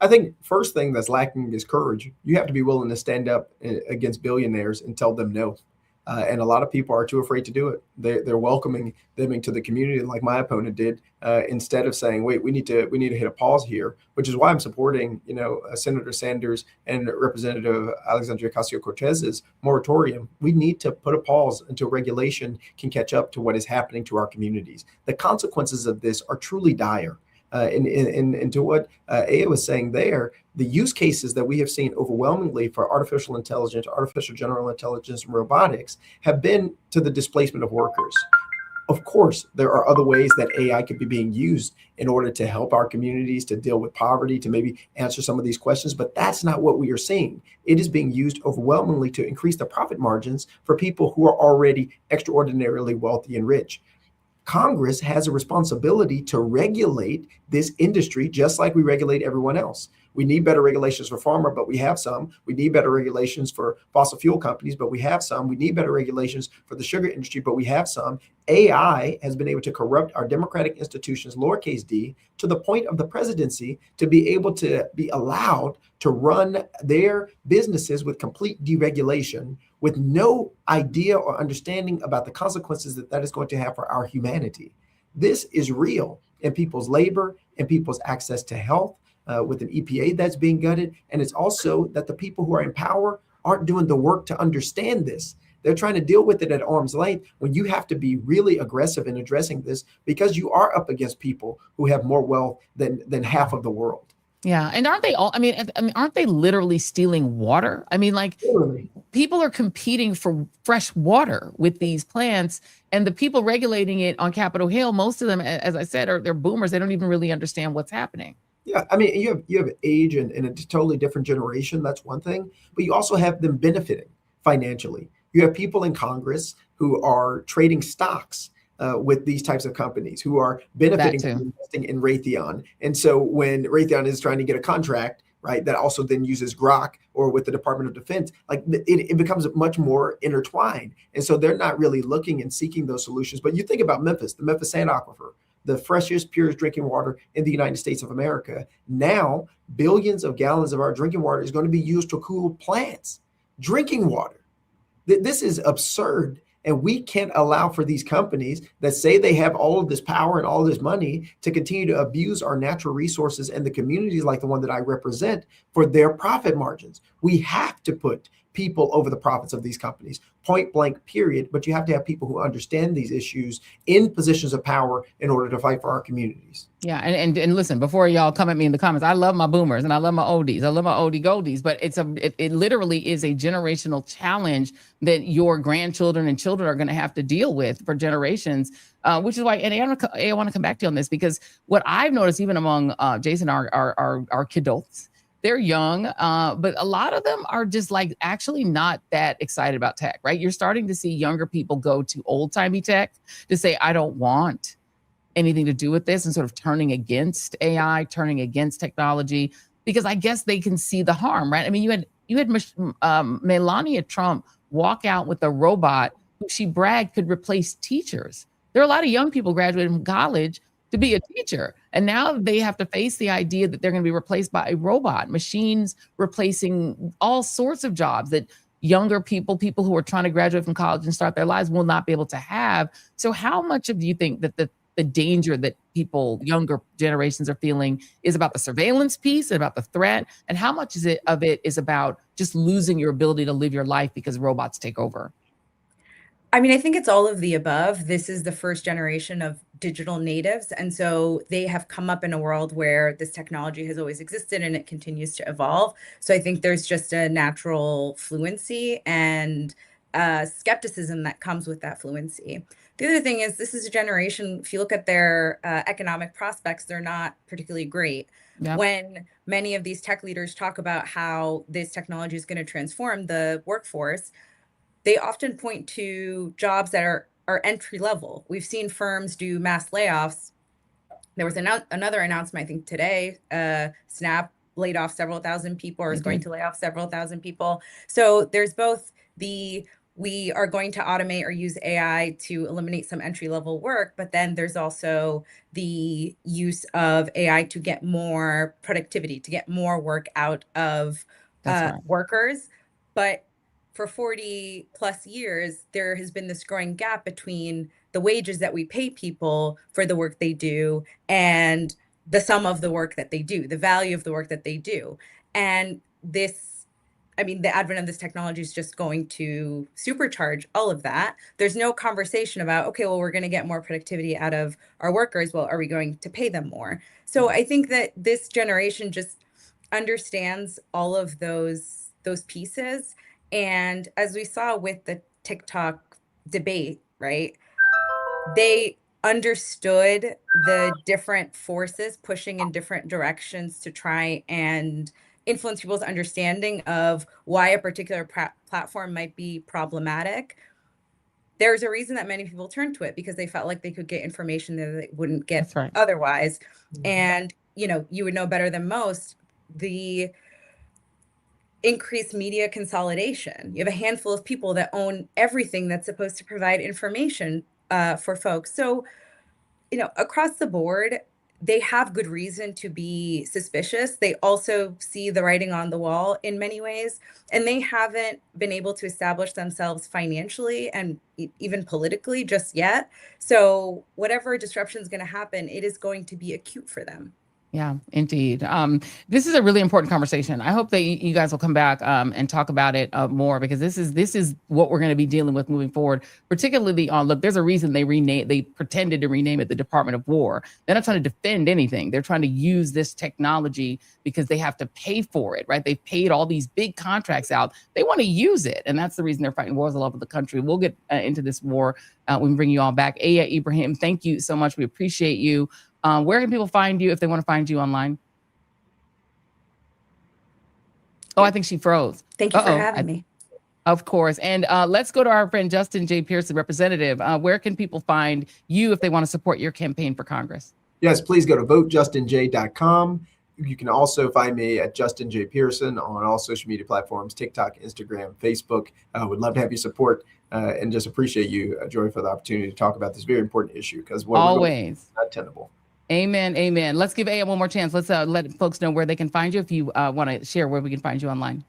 I think first thing that's lacking is courage. You have to be willing to stand up against billionaires and tell them no. And a lot of people are too afraid to do it. They're welcoming them into the community, like my opponent did, instead of saying, "Wait, we need to hit a pause here." Which is why I'm supporting, Senator Sanders and Representative Alexandria Ocasio-Cortez's moratorium. We need to put a pause until regulation can catch up to what is happening to our communities. The consequences of this are truly dire. And to what Aya was saying there, the use cases that we have seen overwhelmingly for artificial intelligence, artificial general intelligence, and robotics have been to the displacement of workers. Of course, there are other ways that AI could be being used in order to help our communities to deal with poverty, to maybe answer some of these questions, but that's not what we are seeing. It is being used overwhelmingly to increase the profit margins for people who are already extraordinarily wealthy and rich. Congress has a responsibility to regulate this industry just like we regulate everyone else. We need better regulations for pharma, but we have some. We need better regulations for fossil fuel companies, but we have some. We need better regulations for the sugar industry, but we have some. AI has been able to corrupt our democratic institutions, lowercase d, to the point of the presidency to be able to be allowed to run their businesses with complete deregulation, with no idea or understanding about the consequences that is going to have for our humanity. This is real in people's labor and people's access to health, with an EPA that's being gutted. And it's also that the people who are in power aren't doing the work to understand this. They're trying to deal with it at arm's length when you have to be really aggressive in addressing this, because you are up against people who have more wealth than half of the world. Yeah. And aren't they all, aren't they literally stealing water? Literally. People are competing for fresh water with these plants, and the people regulating it on Capitol Hill, most of them, as I said, they're boomers. They don't even really understand what's happening. Yeah, you have age and a totally different generation. That's one thing, but you also have them benefiting financially. You have people in Congress who are trading stocks with these types of companies, who are benefiting from investing in Raytheon. And so when Raytheon is trying to get a contract, right, that also then uses Grok or with the Department of Defense, it becomes much more intertwined. And so they're not really looking and seeking those solutions. But you think about Memphis, the Memphis Sand Aquifer, the freshest, purest drinking water in the United States of America. Now, billions of gallons of our drinking water is going to be used to cool plants. Drinking water. This is absurd. And we can't allow for these companies that say they have all of this power and all this money to continue to abuse our natural resources and the communities like the one that I represent for their profit margins. We have to put people over the profits of these companies, point blank, period. But you have to have people who understand these issues in positions of power in order to fight for our communities. Yeah, and listen, before y'all come at me in the comments, I love my boomers and I love my oldies. I love my oldie goldies, but it literally is a generational challenge that your grandchildren and children are going to have to deal with for generations, which is why, and I want to come back to you on this, because what I've noticed even among Jason, our kidults, they're young, but a lot of them are just actually not that excited about tech, right? You're starting to see younger people go to old-timey tech to say, I don't want anything to do with this, and sort of turning against AI, turning against technology, because I guess they can see the harm, right? I mean, you had Melania Trump walk out with a robot who she bragged could replace teachers. There are a lot of young people graduating from college to be a teacher. And now they have to face the idea that they're going to be replaced by a robot, machines replacing all sorts of jobs that younger people who are trying to graduate from college and start their lives will not be able to have. So how much do you think that the danger that younger generations are feeling is about the surveillance piece and about the threat? And how much of it is about just losing your ability to live your life because robots take over? I mean, I think it's all of the above. This is the first generation of digital natives. And so they have come up in a world where this technology has always existed and it continues to evolve. So I think there's just a natural fluency and skepticism that comes with that fluency. The other thing is, this is a generation, if you look at their economic prospects, they're not particularly great. Yep. When many of these tech leaders talk about how this technology is going to transform the workforce, they often point to jobs that are entry level. We've seen firms do mass layoffs. There was another announcement, I think today, Snap laid off several thousand people or is going to lay off several thousand people. So there's both the we are going to automate or use AI to eliminate some entry-level work, but then there's also the use of AI to get more productivity, to get more work out of workers. But for 40 plus years, there has been this growing gap between the wages that we pay people for the work they do and the sum of the work that they do, the value of the work that they do. And the advent of this technology is just going to supercharge all of that. There's no conversation about, okay, well, we're going to get more productivity out of our workers. Well, are we going to pay them more? So I think that this generation just understands all of those pieces. And as we saw with the TikTok debate, right? They understood the different forces pushing in different directions to try and influence people's understanding of why a particular platform might be problematic. There's a reason that many people turn to it, because they felt like they could get information that they wouldn't get otherwise. And, you would know better than most, the increased media consolidation. You have a handful of people that own everything that's supposed to provide information for folks. So, across the board, they have good reason to be suspicious. They also see the writing on the wall in many ways, and they haven't been able to establish themselves financially and even politically just yet. So whatever disruption is going to happen, it is going to be acute for them. Yeah, indeed. This is a really important conversation. I hope that you guys will come back and talk about it more, because this is what we're going to be dealing with moving forward, particularly on, look, there's a reason they pretended to rename it the Department of War. They're not trying to defend anything. They're trying to use this technology because they have to pay for it, right? They've paid all these big contracts out. They want to use it. And that's the reason they're fighting wars all over the country. We'll get into this war when we bring you all back. Ibrahim, thank you so much. We appreciate you. Where can people find you if they want to find you online? Oh, I think she froze. Thank you for having me. Of course. And let's go to our friend Justin J. Pearson, representative. Where can people find you if they want to support your campaign for Congress? Yes, please go to votejustinj.com. You can also find me at Justin J. Pearson on all social media platforms, TikTok, Instagram, Facebook. Would love to have your support and just appreciate you, Joy, for the opportunity to talk about this very important issue, because what we're going is not tenable. Amen. Amen. Let's give Aya one more chance. Let's let folks know where they can find you if you want to share where we can find you online.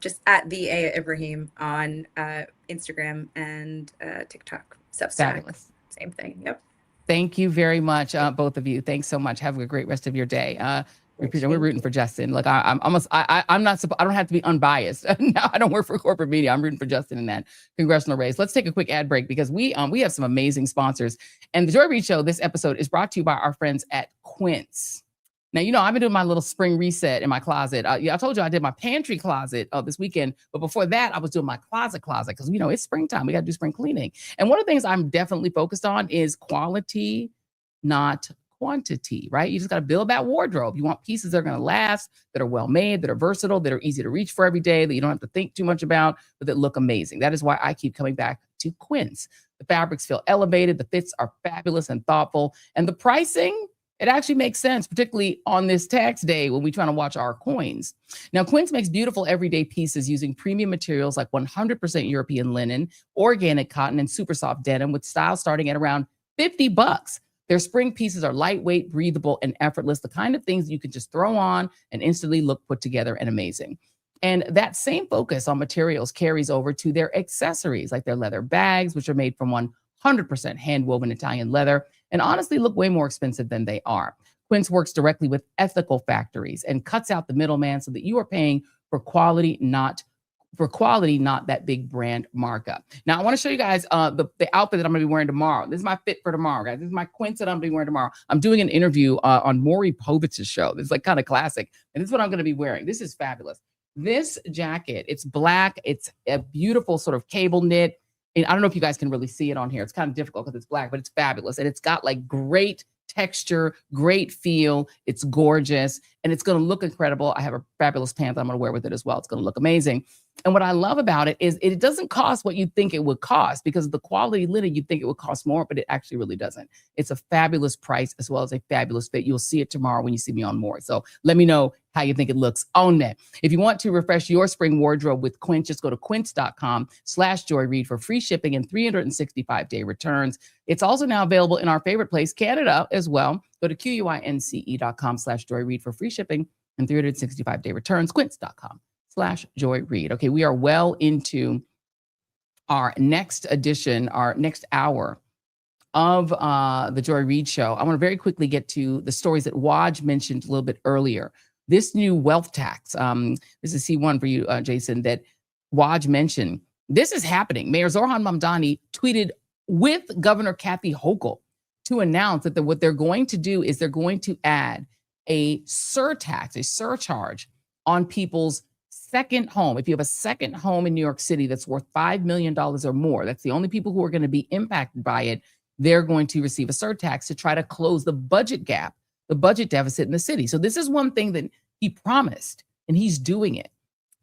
Just at the Aya Ibrahim on Instagram and TikTok. Substack. Fabulous. Same thing. Yep. Thank you very much, both of you. Thanks so much. Have a great rest of your day. We're rooting for Justin. Look, I don't have to be unbiased. Now I don't work for corporate media. I'm rooting for Justin in that congressional race. Let's take a quick ad break, because we have some amazing sponsors. And the Joy Reid Show, this episode is brought to you by our friends at Quince. Now, I've been doing my little spring reset in my closet. I told you I did my pantry closet this weekend, but before that, I was doing my closet because, it's springtime. We got to do spring cleaning. And one of the things I'm definitely focused on is quality, not quantity, right? You just got to build that wardrobe. You want pieces that are going to last, that are well made, that are versatile, that are easy to reach for every day, that you don't have to think too much about, but that look amazing. That is why I keep coming back to Quince. The fabrics feel elevated, the fits are fabulous and thoughtful, and the pricing, it actually makes sense, particularly on this tax day when we're trying to watch our coins. Now, Quince makes beautiful everyday pieces using premium materials like 100% European linen, organic cotton, and super soft denim, with styles starting at around $50. Their spring pieces are lightweight, breathable, and effortless, the kind of things you can just throw on and instantly look put together and amazing. And that same focus on materials carries over to their accessories, like their leather bags, which are made from 100% hand-woven Italian leather, and honestly look way more expensive than they are. Quince works directly with ethical factories and cuts out the middleman so that you are paying for quality, not that big brand markup. Now, I want to show you guys the outfit that I'm going to be wearing tomorrow. This is my fit for tomorrow, guys. This is my Quince that I'm going to be wearing tomorrow. I'm doing an interview on Maury Povitz's show. This is like kind of classic, and this is what I'm going to be wearing. This is fabulous. This jacket, it's black. It's a beautiful sort of cable knit. And I don't know if you guys can really see it on here. It's kind of difficult because it's black, but it's fabulous. And it's got like great texture, great feel. It's gorgeous, and it's going to look incredible. I have a fabulous pant that I'm going to wear with it as well. It's going to look amazing. And what I love about it is it doesn't cost what you think it would cost, because of the quality linen, you think it would cost more, but it actually really doesn't. It's a fabulous price as well as a fabulous fit. You'll see it tomorrow when you see me on More. So let me know how you think it looks on that. If you want to refresh your spring wardrobe with Quince, just go to quince.com/Joy Reid for free shipping and 365-day returns. It's also now available in our favorite place, Canada, as well. Go to quince.com/Joy Reid for free shipping and 365-day returns. Quince.com/Joy Reid. Okay, we are well into our next edition, our next hour of the Joy Reid Show. I want to very quickly get to the stories that Waj mentioned a little bit earlier. This new wealth tax, this is C1 for you, Jason, that Waj mentioned. This is happening. Mayor Zoran Mamdani tweeted with Governor Kathy Hochul to announce that what they're going to do is they're going to add a surtax, a surcharge on people's second home. If you have a second home in New York City that's worth $5 million or more, that's the only people who are going to be impacted by it. They're going to receive a surtax to try to close the budget gap, the budget deficit in the city. So this is one thing that he promised, and he's doing it.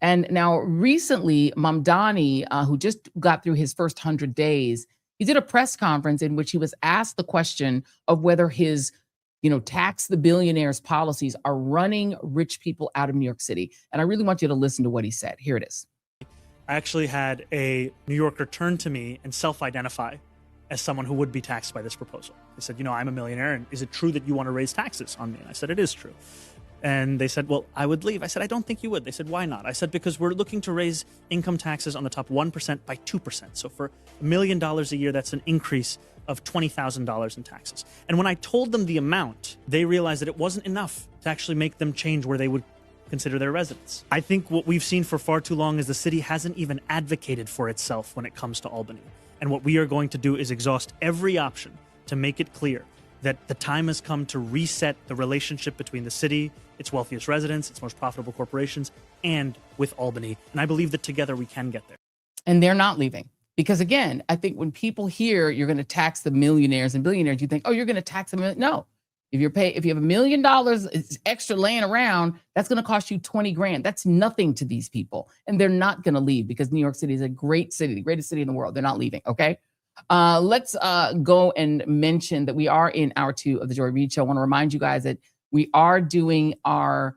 And now recently, Mamdani, who just got through his first 100 days, he did a press conference in which he was asked the question of whether his tax the billionaires policies are running rich people out of New York City. And I really want you to listen to what he said. Here it is. I actually had a New Yorker turn to me and self-identify as someone who would be taxed by this proposal. They said, I'm a millionaire, and is it true that you want to raise taxes on me? And I said, it is true. And they said, well, I would leave. I said, I don't think you would. They said, why not? I said, because we're looking to raise income taxes on the top 1% by 2%. So for $1 million a year, that's an increase of $20,000 in taxes. And when I told them the amount, they realized that it wasn't enough to actually make them change where they would consider their residence. I think what we've seen for far too long is the city hasn't even advocated for itself when it comes to Albany. And what we are going to do is exhaust every option to make it clear that the time has come to reset the relationship between the city, its wealthiest residents, its most profitable corporations, and with Albany. And I believe that together we can get there. And they're not leaving. Because again, I think when people hear you're going to tax the millionaires and billionaires, you think, oh, you're going to tax them. No. If you have $1 million extra laying around, that's going to cost you 20 grand. That's nothing to these people. And they're not going to leave because New York City is a great city, the greatest city in the world. They're not leaving. Okay. Let's go and mention that we are in hour 2 of the Joy Reid Show. I want to remind you guys that we are doing our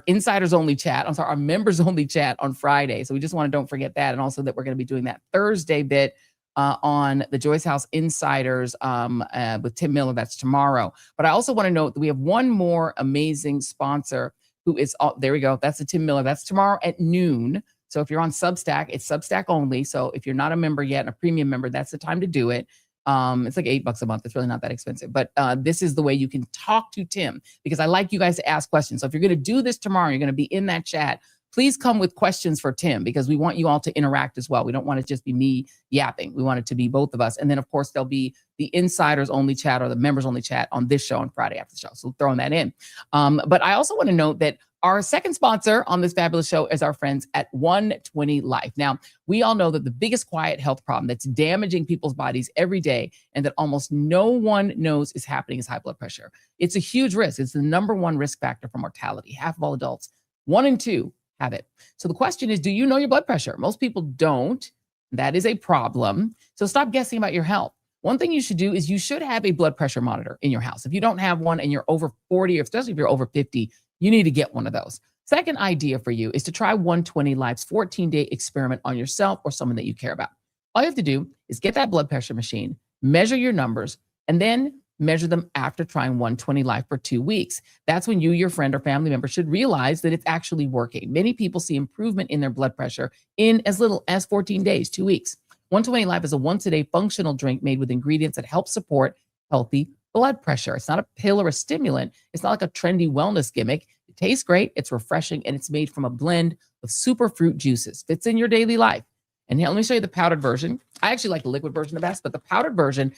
insiders only chat. I'm sorry, our members only chat on Friday. So we just want to don't forget that. And also that we're going to be doing that Thursday bit on the Joyce House Insiders with Tim Miller. That's tomorrow. But I also want to note that we have one more amazing sponsor who is, there we go. That's the Tim Miller. That's tomorrow at noon. So if you're on Substack, it's Substack only. So if you're not a member yet, a premium member, that's the time to do it. It's like $8 a month. It's really not that expensive, but this is the way you can talk to Tim, because I like you guys to ask questions. So if you're going to do this tomorrow, you're going to be in that chat. Please come with questions for Tim, because we want you all to interact as well. We don't want it to just be me yapping. We want it to be both of us. And then of course there'll be the insiders only chat or the members only chat on this show on Friday after the show. So throwing that in. But I also want to note that our second sponsor on this fabulous show is our friends at 120 Life. Now, we all know that the biggest quiet health problem that's damaging people's bodies every day and that almost no one knows is happening is high blood pressure. It's a huge risk. It's the number one risk factor for mortality. Half of all adults, 1 in 2 have it. So the question is, do you know your blood pressure? Most people don't. That is a problem. So stop guessing about your health. One thing you should do is you should have a blood pressure monitor in your house. If you don't have one and you're over 40, or especially if you're over 50, you need to get one of those. Second idea for you is to try 120 Life's 14-day experiment on yourself or someone that you care about. All you have to do is get that blood pressure machine, measure your numbers, and then measure them after trying 120 Life for 2 weeks. That's when you, your friend, or family member should realize that it's actually working. Many people see improvement in their blood pressure in as little as 14 days, 2 weeks. 120 Life is a once-a-day functional drink made with ingredients that help support healthy blood pressure. It's not a pill or a stimulant. It's not like a trendy wellness gimmick. It tastes great, it's refreshing, and it's made from a blend of super fruit juices. Fits in your daily life. And here, let me show you the powdered version. I actually like the liquid version the best, but the powdered version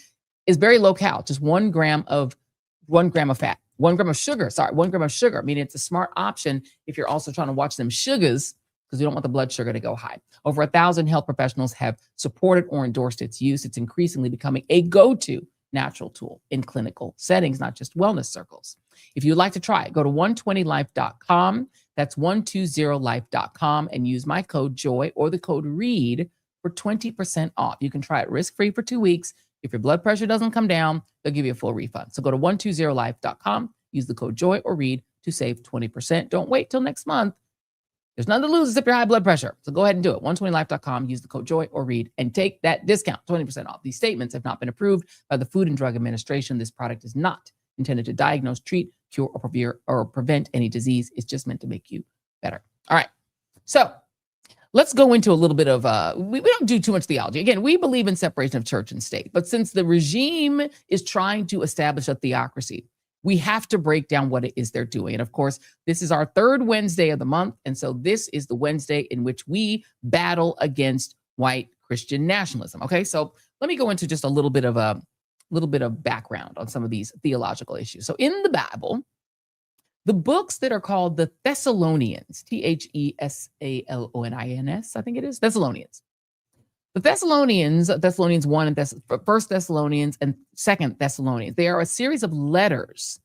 is very low cal, just 1 gram of fat, 1 gram of sugar. 1 gram of sugar, meaning it's a smart option if you're also trying to watch them sugars, because you don't want the blood sugar to go high. Over 1,000 health professionals have supported or endorsed its use. It's increasingly becoming a go-to natural tool in clinical settings, not just wellness circles. If you'd like to try it, go to 120life.com. That's 120life.com and use my code JOY or the code REID for 20% off. You can try it risk-free for 2 weeks. If your blood pressure doesn't come down, they'll give you a full refund. So go to 120life.com, use the code JOY or REID to save 20%. Don't wait till next month. There's nothing to lose except your high blood pressure. So go ahead and do it. 120life.com, use the code JOY or REID and take that discount, 20% off. These statements have not been approved by the Food and Drug Administration. This product is not intended to diagnose, treat, cure, or prevent any disease. It's just meant to make you better. All right. So let's go into a little bit of, we don't do too much theology. Again, we believe in separation of church and state. But since the regime is trying to establish a theocracy, we have to break down what it is they're doing. And of course, this is our third Wednesday of the month. And so this is the Wednesday in which we battle against white Christian nationalism. Okay, so let me go into just a little bit of background on some of these theological issues. So in the Bible, the books that are called the Thessalonians, Thessalonians, I think it is, Thessalonians. The Thessalonians 1 and 1 Thessalonians and 2 Thessalonians, they are a series of letters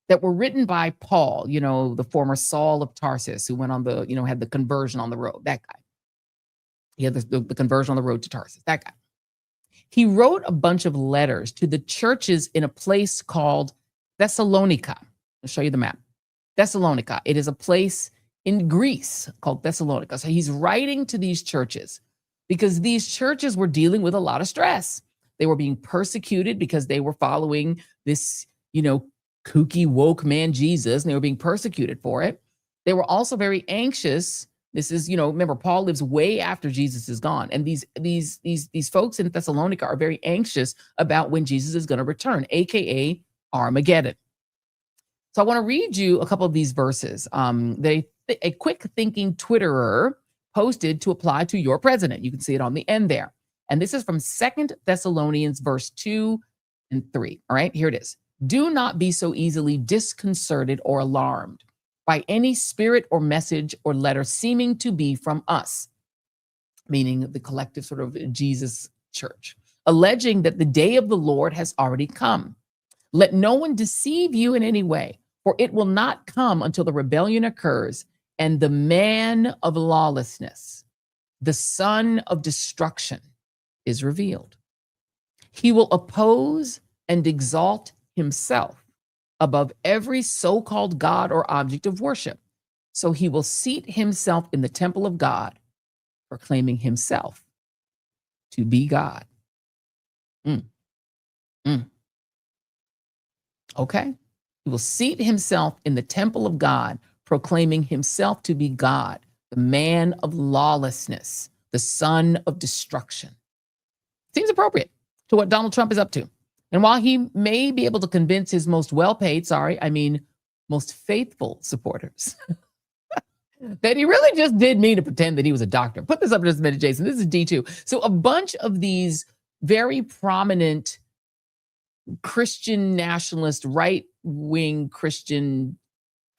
that were written by Paul, the former Saul of Tarsus, who went on had the conversion on the road, that guy. He had the conversion on the road to Tarsus, that guy. He wrote a bunch of letters to the churches in a place called Thessalonica. I'll show you the map. Thessalonica. It is a place in Greece called Thessalonica. So he's writing to these churches because these churches were dealing with a lot of stress. They were being persecuted because they were following this, kooky woke man Jesus, and they were being persecuted for it. They were also very anxious. This is, remember, Paul lives way after Jesus is gone. And these folks in Thessalonica are very anxious about when Jesus is going to return, AKA Armageddon. So I want to read you a couple of these verses. A quick thinking Twitterer posted to apply to your president. You can see it on the end there. And this is from 2 Thessalonians verse 2 and 3. All right, here it is. Do not be so easily disconcerted or alarmed by any spirit or message or letter seeming to be from us, meaning the collective sort of Jesus church, alleging that the day of the Lord has already come. Let no one deceive you in any way, for it will not come until the rebellion occurs and the man of lawlessness, the son of destruction, is revealed. He will oppose and exalt himself above every so-called God or object of worship. So he will seat himself in the temple of God, proclaiming himself to be God. Okay. He will seat himself in the temple of God, proclaiming himself to be God, the man of lawlessness, the son of destruction. Seems appropriate to what Donald Trump is up to. And while he may be able to convince his most well-paid, most faithful supporters that he really just did mean to pretend that he was a doctor. Put this up in just a minute, Jason. This is D2. So a bunch of these very prominent Christian nationalist, right-wing Christian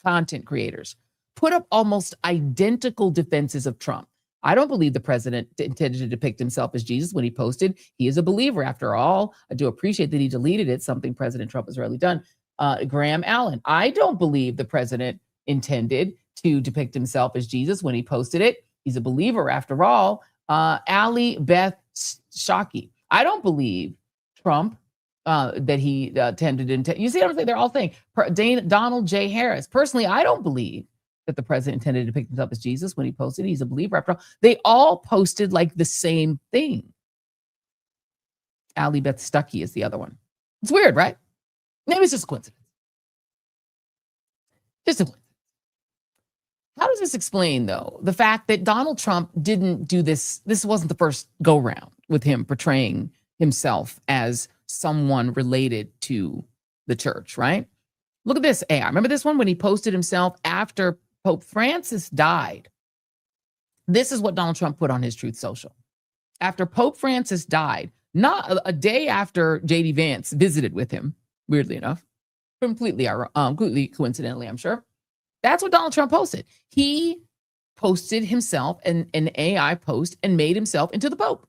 content creators put up almost identical defenses of Trump. I don't believe the president intended to depict himself as Jesus when he posted. He is a believer, after all. I do appreciate that he deleted it, something President Trump has rarely done. Graham Allen, I don't believe the president intended to depict himself as Jesus when he posted it. He's a believer, after all. Ali Beth Shockey, I don't believe Trump that he tended to. You see what I'm saying? They're all saying. Donald J. Harris, personally, I don't believe that the president intended to depict himself as Jesus when he posted. He's a believer, after all. They all posted like the same thing. Ali Beth Stuckey is the other one. It's weird, right? Maybe it's just a coincidence. Just a coincidence. How does this explain, though, the fact that Donald Trump didn't do this? This wasn't the first go-round with him portraying himself as someone related to the church, right? Look at this AI. Remember this one when he posted himself after Pope Francis died? This is what Donald Trump put on his Truth Social. After Pope Francis died, not a day after J.D. Vance visited with him, weirdly enough, completely coincidentally, I'm sure. That's what Donald Trump posted. He posted himself an AI post and made himself into the Pope.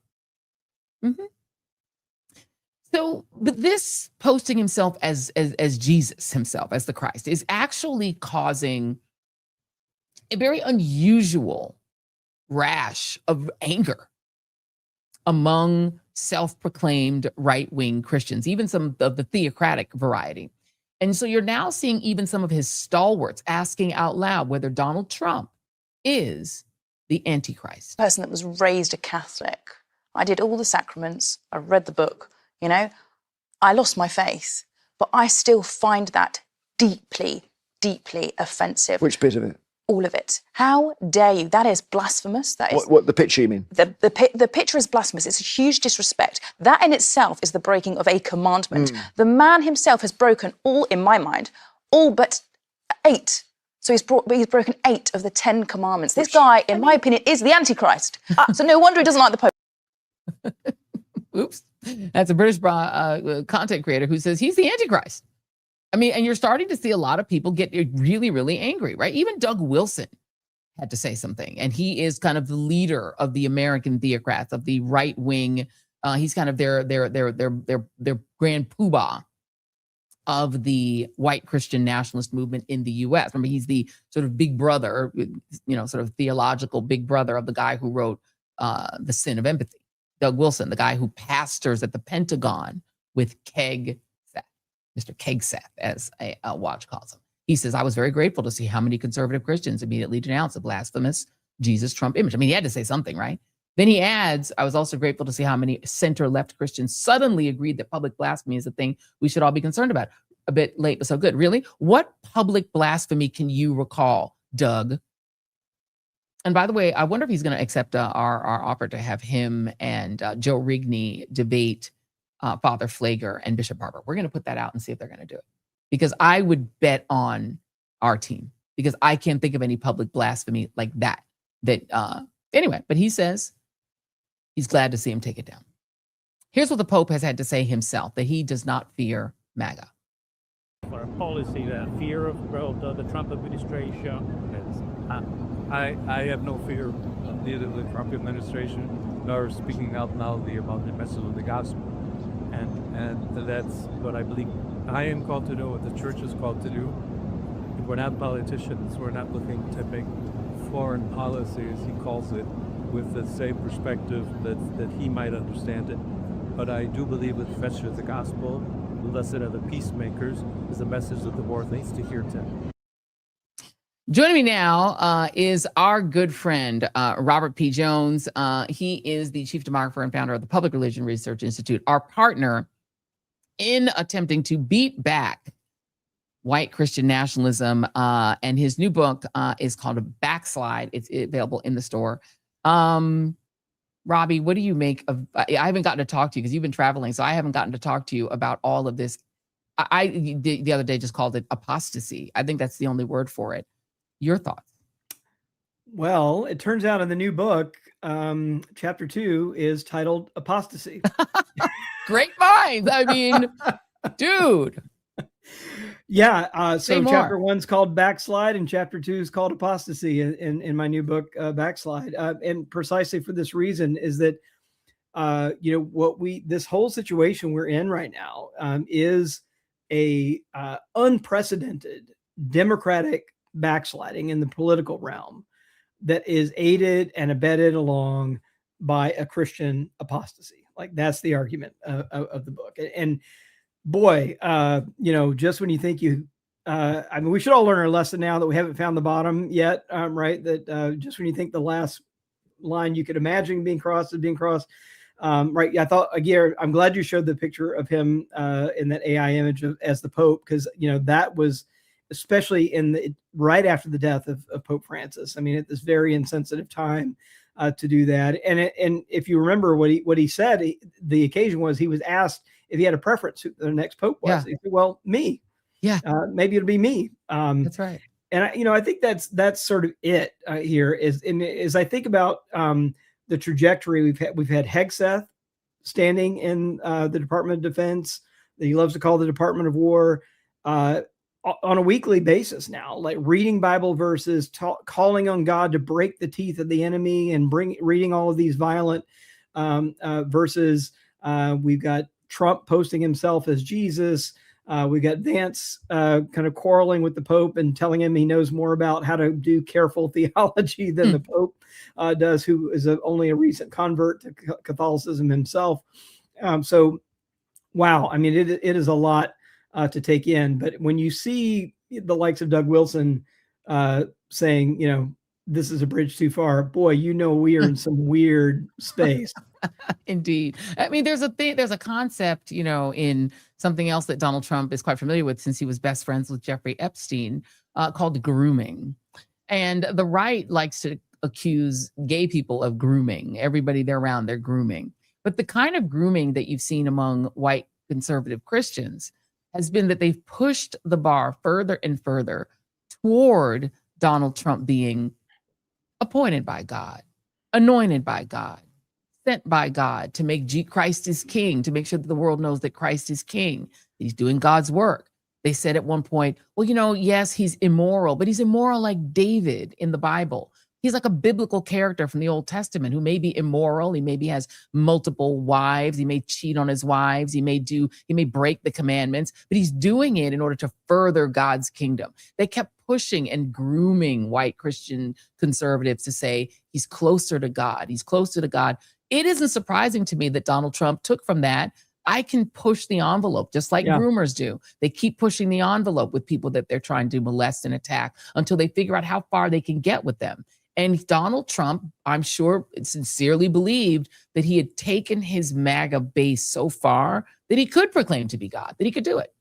So, but this posting himself as Jesus himself, as the Christ, is actually causing a very unusual rash of anger among self-proclaimed right-wing Christians, even some of the theocratic variety. And so you're now seeing even some of his stalwarts asking out loud whether Donald Trump is the Antichrist. Person that was raised a Catholic. I did all the sacraments. I read the book. You know, I lost my faith, but I still find that deeply, deeply offensive. Which bit of it? All of it. How dare you? That is blasphemous. That is What the picture you mean? the picture is blasphemous. It's a huge disrespect. That in itself is the breaking of a commandment. The man himself has broken all, in my mind, all but 8. So he's broken 8 of the 10 commandments. This guy, in my opinion, is the Antichrist. So no wonder he doesn't like the Pope. Oops. That's a British content creator who says he's the Antichrist. I mean, and you're starting to see a lot of people get really, really angry, right? Even Doug Wilson had to say something. And he is kind of the leader of the American theocrats, of the right wing. He's kind of their grand poobah of the white Christian nationalist movement in the US. Remember, he's the sort of big brother, sort of theological big brother of the guy who wrote The Sin of Empathy. Doug Wilson, the guy who pastors at the Pentagon with Keg Seth, Mr. Keg Seth, as a watch calls him. He says, I was very grateful to see how many conservative Christians immediately denounced the blasphemous Jesus Trump image. I mean, he had to say something, right? Then he adds, I was also grateful to see how many center-left Christians suddenly agreed that public blasphemy is a thing we should all be concerned about. A bit late, but so good. Really? What public blasphemy can you recall, Doug? And by the way, I wonder if he's going to accept our offer to have him and Joe Rigney debate Father Flager and Bishop Barber. We're going to put that out and see if they're going to do it. Because I would bet on our team. Because I can't think of any public blasphemy like that. Anyway, but he says he's glad to see him take it down. Here's what the Pope has had to say himself, that he does not fear MAGA. For a policy, the fear of the Trump administration. I have no fear of neither the Trump administration nor speaking out loudly about the message of the gospel. And that's what I believe I am called to do, what the church is called to do. We're not politicians. We're not looking to make foreign policy, as he calls it, with the same perspective that he might understand it. But I do believe with the message of the gospel, blessed are the peacemakers, is a message that the world needs to hear today. Joining me now is our good friend, Robert P. Jones. He is the chief demographer and founder of the Public Religion Research Institute, our partner in attempting to beat back white Christian nationalism. And his new book is called A Backslide. It's available in the store. Robbie, what do you make of, I haven't gotten to talk to you because you've been traveling, so I haven't gotten to talk to you about all of this. The other day just called it apostasy. I think that's the only word for it. Your thoughts? Well, it turns out in the new book, chapter 2 is titled Apostasy. Great minds. I mean, dude. Yeah. So chapter 1's called Backslide and chapter 2 is called Apostasy in my new book, Backslide. And precisely for this reason is that, this whole situation we're in right now is a unprecedented democratic backsliding in the political realm that is aided and abetted along by a Christian apostasy. Like that's the argument of the book. And boy, just when you think we should all learn our lesson now that we haven't found the bottom yet, right? That just when you think the last line you could imagine being crossed is being crossed, right? I thought, again, I'm glad you showed the picture of him in that AI image as the Pope, because, that was especially right after the death of Pope Francis. I mean, at this very insensitive time to do that. And if you remember what he said, the occasion was he was asked if he had a preference who the next Pope was. Yeah. He said, well, me. Yeah. Maybe it'll be me. That's right. And I think that's sort of it here is I think about the trajectory we've had Hegseth standing in the Department of Defense that he loves to call the Department of War on a weekly basis now, like reading Bible verses, calling on God to break the teeth of the enemy and reading all of these violent verses. We've got Trump posting himself as Jesus. We got Vance kind of quarreling with the Pope and telling him he knows more about how to do careful theology than the Pope does, who is only a recent convert to Catholicism himself. So, wow, I mean, it is a lot to take in. But when you see the likes of Doug Wilson saying, you know, this is a bridge too far, boy, you know, we are in some weird space. Indeed. I mean, there's a concept, you know, in something else that Donald Trump is quite familiar with since he was best friends with Jeffrey Epstein, called grooming. And the right likes to accuse gay people of grooming. Everybody they're around, they're grooming. But the kind of grooming that you've seen among white conservative Christians has been that they've pushed the bar further and further toward Donald Trump being appointed by God, anointed by God, sent by God to make Christ is king, to make sure that the world knows that Christ is king. He's doing God's work. They said at one point, well, you know, yes, he's immoral, but he's immoral like David in the Bible. He's like a biblical character from the Old Testament who may be immoral. He maybe has multiple wives. He may cheat on his wives. He may break the commandments, but he's doing it in order to further God's kingdom. They kept pushing and grooming white Christian conservatives to say he's closer to God. He's closer to God. It isn't surprising to me that Donald Trump took from that. I can push the envelope just like groomers do. They keep pushing the envelope with people that they're trying to molest and attack until they figure out how far they can get with them. And Donald Trump, I'm sure, sincerely believed that he had taken his MAGA base so far that he could proclaim to be God, that he could do it.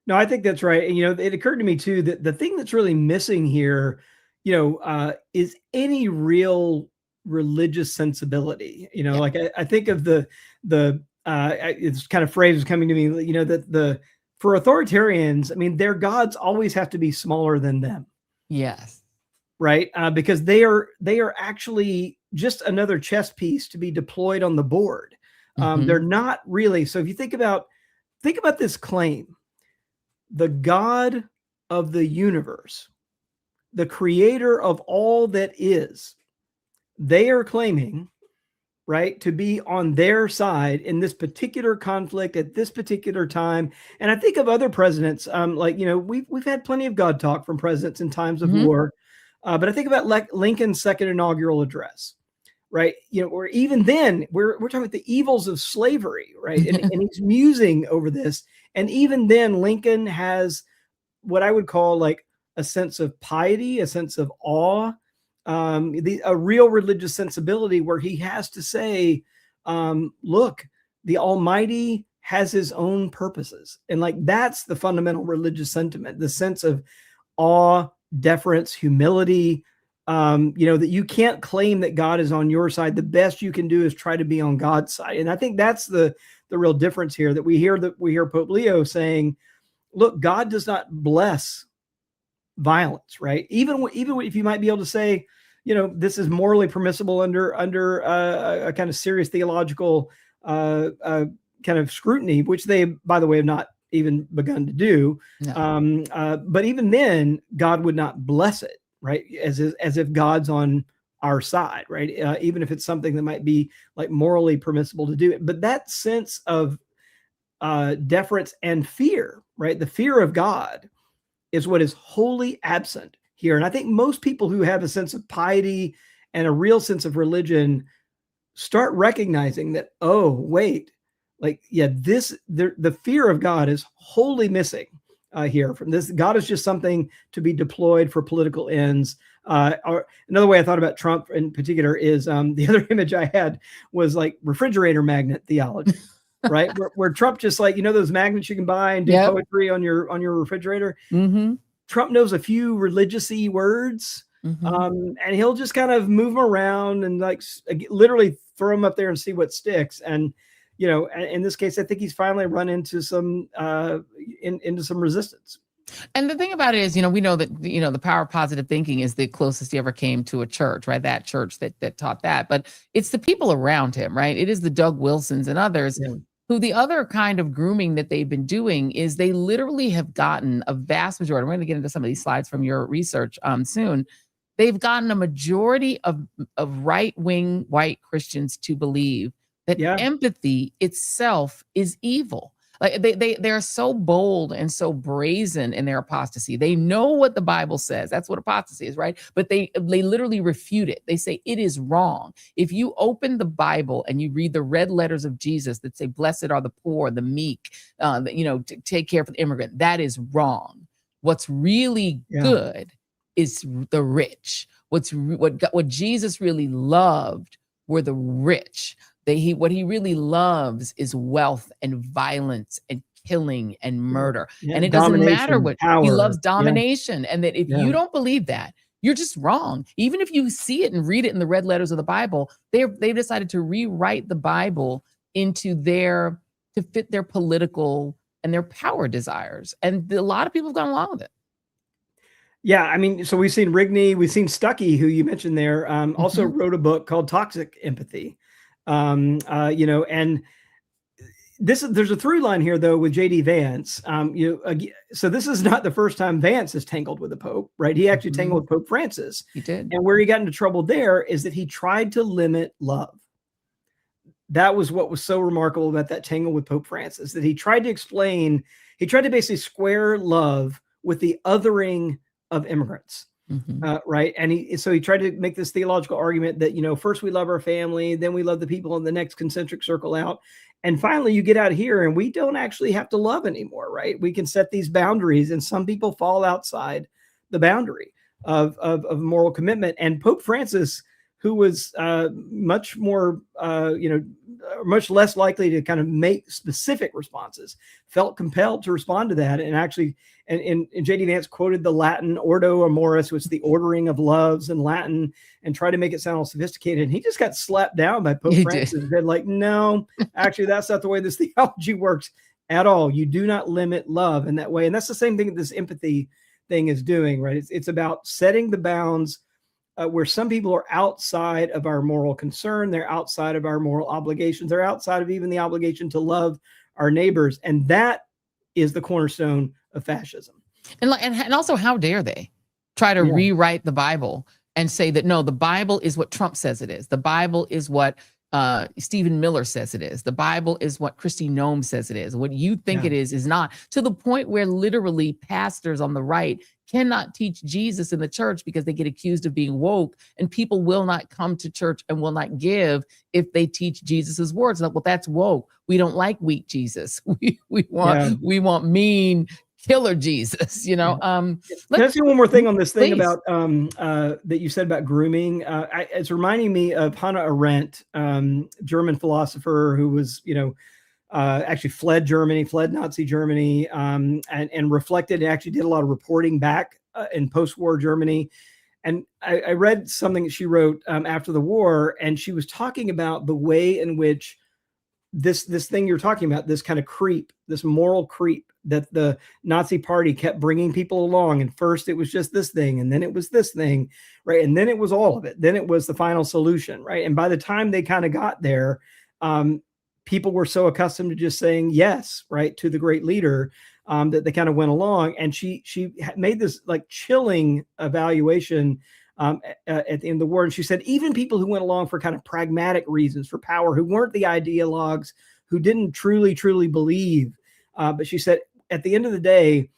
No, I think that's right. And, you know, it occurred to me, too, that the thing that's really missing here, you know, is any real religious sensibility. You know, like I think of it's kind of phrase was coming to me, you know, that for authoritarians, I mean, their gods always have to be smaller than them. Yes. Right. Because they are actually just another chess piece to be deployed on the board. They're not really. So if you think about this claim, the God of the universe, the creator of all that is, they are claiming, right, to be on their side in this particular conflict at this particular time. And I think of other presidents, like, you know, we've had plenty of God talk from presidents in times of war. But I think about Lincoln's second inaugural address, right? You know, or even then we're talking about the evils of slavery, right? And he's musing over this. And even then Lincoln has what I would call like a sense of piety, a sense of awe, a real religious sensibility where he has to say, look, the Almighty has his own purposes. And like, that's the fundamental religious sentiment, the sense of awe, deference, humility, you know, that you can't claim that God is on your side. The best you can do is try to be on God's side. And I think that's the real difference here, that we hear Pope Leo saying, look, God does not bless violence, right? Even if you might be able to say, you know, this is morally permissible under a kind of serious theological kind of scrutiny, which they, by the way, have not even begun to do. No. But even then, God would not bless it, right? As if God's on our side, right? Even if it's something that might be like morally permissible to do it. But that sense of deference and fear, right? The fear of God is what is wholly absent here. And I think most people who have a sense of piety and a real sense of religion start recognizing that, oh, wait, like, yeah, the fear of God is wholly missing here from this. God is just something to be deployed for political ends. Or another way I thought about Trump in particular is the other image I had was like refrigerator magnet theology, right? Where Trump just like, you know, those magnets you can buy and do poetry on your refrigerator. Mm-hmm. Trump knows a few religious-y words, and he'll just kind of move them around and like literally throw them up there and see what sticks. And you know, in this case, I think he's finally run into some into some resistance. And the thing about it is, you know, we know that, you know, the power of positive thinking is the closest he ever came to a church, right? That church that taught that. But it's the people around him, right? It is the Doug Wilsons and others who the other kind of grooming that they've been doing is they literally have gotten a vast majority. We're going to get into some of these slides from your research soon. They've gotten a majority of right-wing white Christians to believe that empathy itself is evil. Like they're so bold and so brazen in their apostasy. They know what the Bible says. That's what apostasy is, right? But they literally refute it. They say it is wrong. If you open the Bible and you read the red letters of Jesus that say, "Blessed are the poor, the meek, take care for the immigrant," that is wrong. What's really good is the rich. What Jesus really loved were the rich. What he really loves is wealth and violence and killing and murder. And it doesn't matter what he loves, domination. And that if you don't believe that, you're just wrong. Even if you see it and read it in the red letters of the Bible, they've decided to rewrite the Bible to fit their political and their power desires. And a lot of people have gone along with it. Yeah, I mean, so we've seen Rigney, we've seen Stuckey, who you mentioned there, also wrote a book called Toxic Empathy. And there's a through line here though with JD Vance. So this is not the first time Vance has tangled with the Pope, right? He actually tangled with Pope Francis. He did. And where he got into trouble there is that he tried to limit love. That was what was so remarkable about that tangle with Pope Francis, that he tried to basically square love with the othering of immigrants. Right. And he tried to make this theological argument that, first we love our family, then we love the people in the next concentric circle out. And finally, you get out here and we don't actually have to love anymore. Right. We can set these boundaries, and some people fall outside the boundary of moral commitment. And Pope Francis, who was much more, much less likely to kind of make specific responses, felt compelled to respond to that. And actually, and J.D. Vance quoted the Latin Ordo Amoris, which is the ordering of loves in Latin, and tried to make it sound all sophisticated. And he just got slapped down by Pope Francis. They're like, no, actually, that's not the way this theology works at all. You do not limit love in that way. And that's the same thing that this empathy thing is doing, right? It's about setting the bounds where some people are outside of our moral concern. They're outside of our moral obligations. They're outside of even the obligation to love our neighbors. And that is the cornerstone of fascism. And also, how dare they try to rewrite the Bible and say that, no, the Bible is what Trump says it is. The Bible is what Stephen Miller says it is. The Bible is what Kristi Noem says it is. What you think it is not, to the point where literally pastors on the right cannot teach Jesus in the church because they get accused of being woke, and people will not come to church and will not give if they teach Jesus's words. Like, well, that's woke. We don't like weak Jesus. We want mean killer Jesus, Can I say one more thing on this thing about that you said about grooming? It's reminding me of Hannah Arendt, German philosopher who was, actually fled Nazi Germany, and reflected and actually did a lot of reporting back in post-war Germany. And I read something that she wrote after the war, and she was talking about the way in which this thing you're talking about, this kind of creep, this moral creep that the Nazi party kept bringing people along. And first it was just this thing, and then it was this thing, right? And then it was all of it. Then it was the final solution, right? And by the time they kind of got there, people were so accustomed to just saying yes, right, to the great leader, that they kind of went along. And she made this like chilling evaluation at the end of the war. And she said, even people who went along for kind of pragmatic reasons, for power, who weren't the ideologues, who didn't truly believe, but she said, at the end of the day,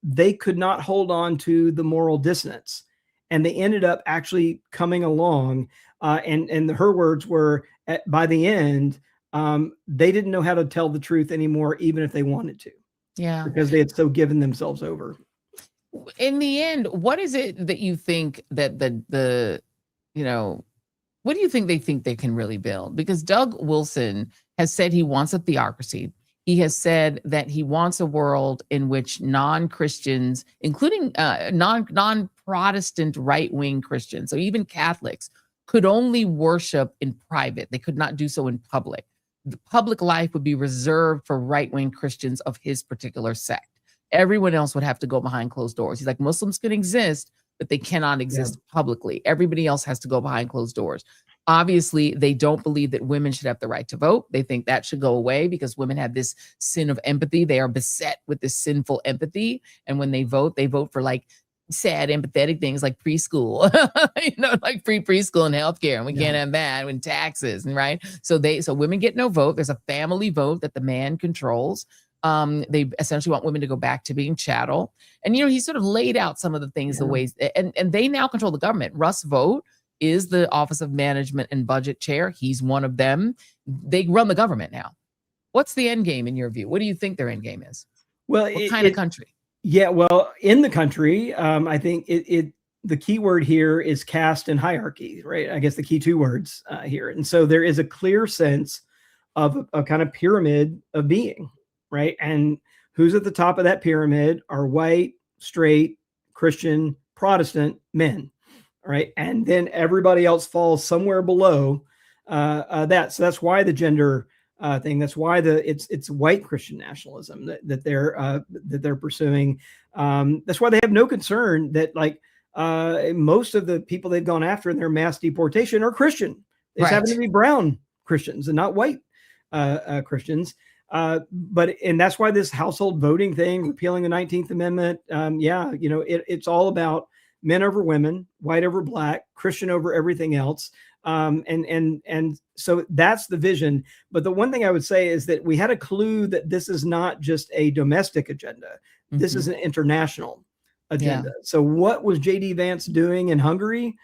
they could not hold on to the moral dissonance. And they ended up actually coming along. And her words were, by the end, they didn't know how to tell the truth anymore, even if they wanted to. Yeah. Because they had so given themselves over. In the end, what is it that you think that what do you think they can really build? Because Doug Wilson has said he wants a theocracy. He has said that he wants a world in which non-Christians, including non-Protestant right-wing Christians, so even Catholics, could only worship in private. They could not do so in public. The public life would be reserved for right-wing Christians of his particular sect. Everyone else would have to go behind closed doors. He's like, Muslims can exist, but they cannot exist publicly. Everybody else has to go behind closed doors. Obviously, they don't believe that women should have the right to vote. They think that should go away because women have this sin of empathy. They are beset with this sinful empathy. And when they vote for like sad, empathetic things like preschool, like free preschool and healthcare, and we can't have that when taxes, and right. So women get no vote. There's a family vote that the man controls. They essentially want women to go back to being chattel. And he sort of laid out some of the things, the ways, and they now control the government. Russ Vought is the Office of Management and Budget chair. He's one of them. They run the government now. What's the end game in your view? What do you think their end game is? Well, what kind of country? Yeah, well, in the country, I think the key word here is caste and hierarchy, right? I guess the key two words here. And so there is a clear sense of a kind of pyramid of being, right? And who's at the top of that pyramid are white, straight, Christian, Protestant men, right? And then everybody else falls somewhere below that. So that's why the gender thing. That's why it's white Christian nationalism that they're pursuing. That's why they have no concern that most of the people they've gone after in their mass deportation are Christian. They just happen to be brown Christians and not white Christians. And that's why this household voting thing, repealing the 19th Amendment, it's all about men over women, white over black, Christian over everything else. And so that's the vision. But the one thing I would say is that we had a clue that this is not just a domestic agenda. This is an international agenda. So what was JD Vance doing in Hungary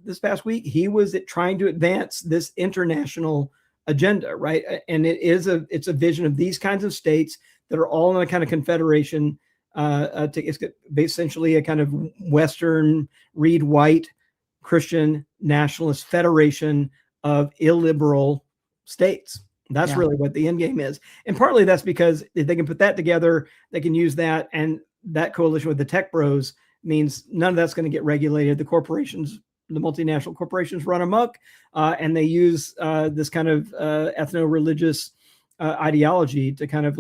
this past week? He was trying to advance this international agenda, right? And it's a vision of these kinds of states that are all in a kind of confederation. It's essentially a kind of Western, Reid white Christian nationalist federation of illiberal states. That's really what the end game is. And partly that's because if they can put that together, they can use that. And that coalition with the tech bros means none of that's going to get regulated. The corporations, the multinational corporations run amok, and they use this kind of ethno-religious ideology to kind of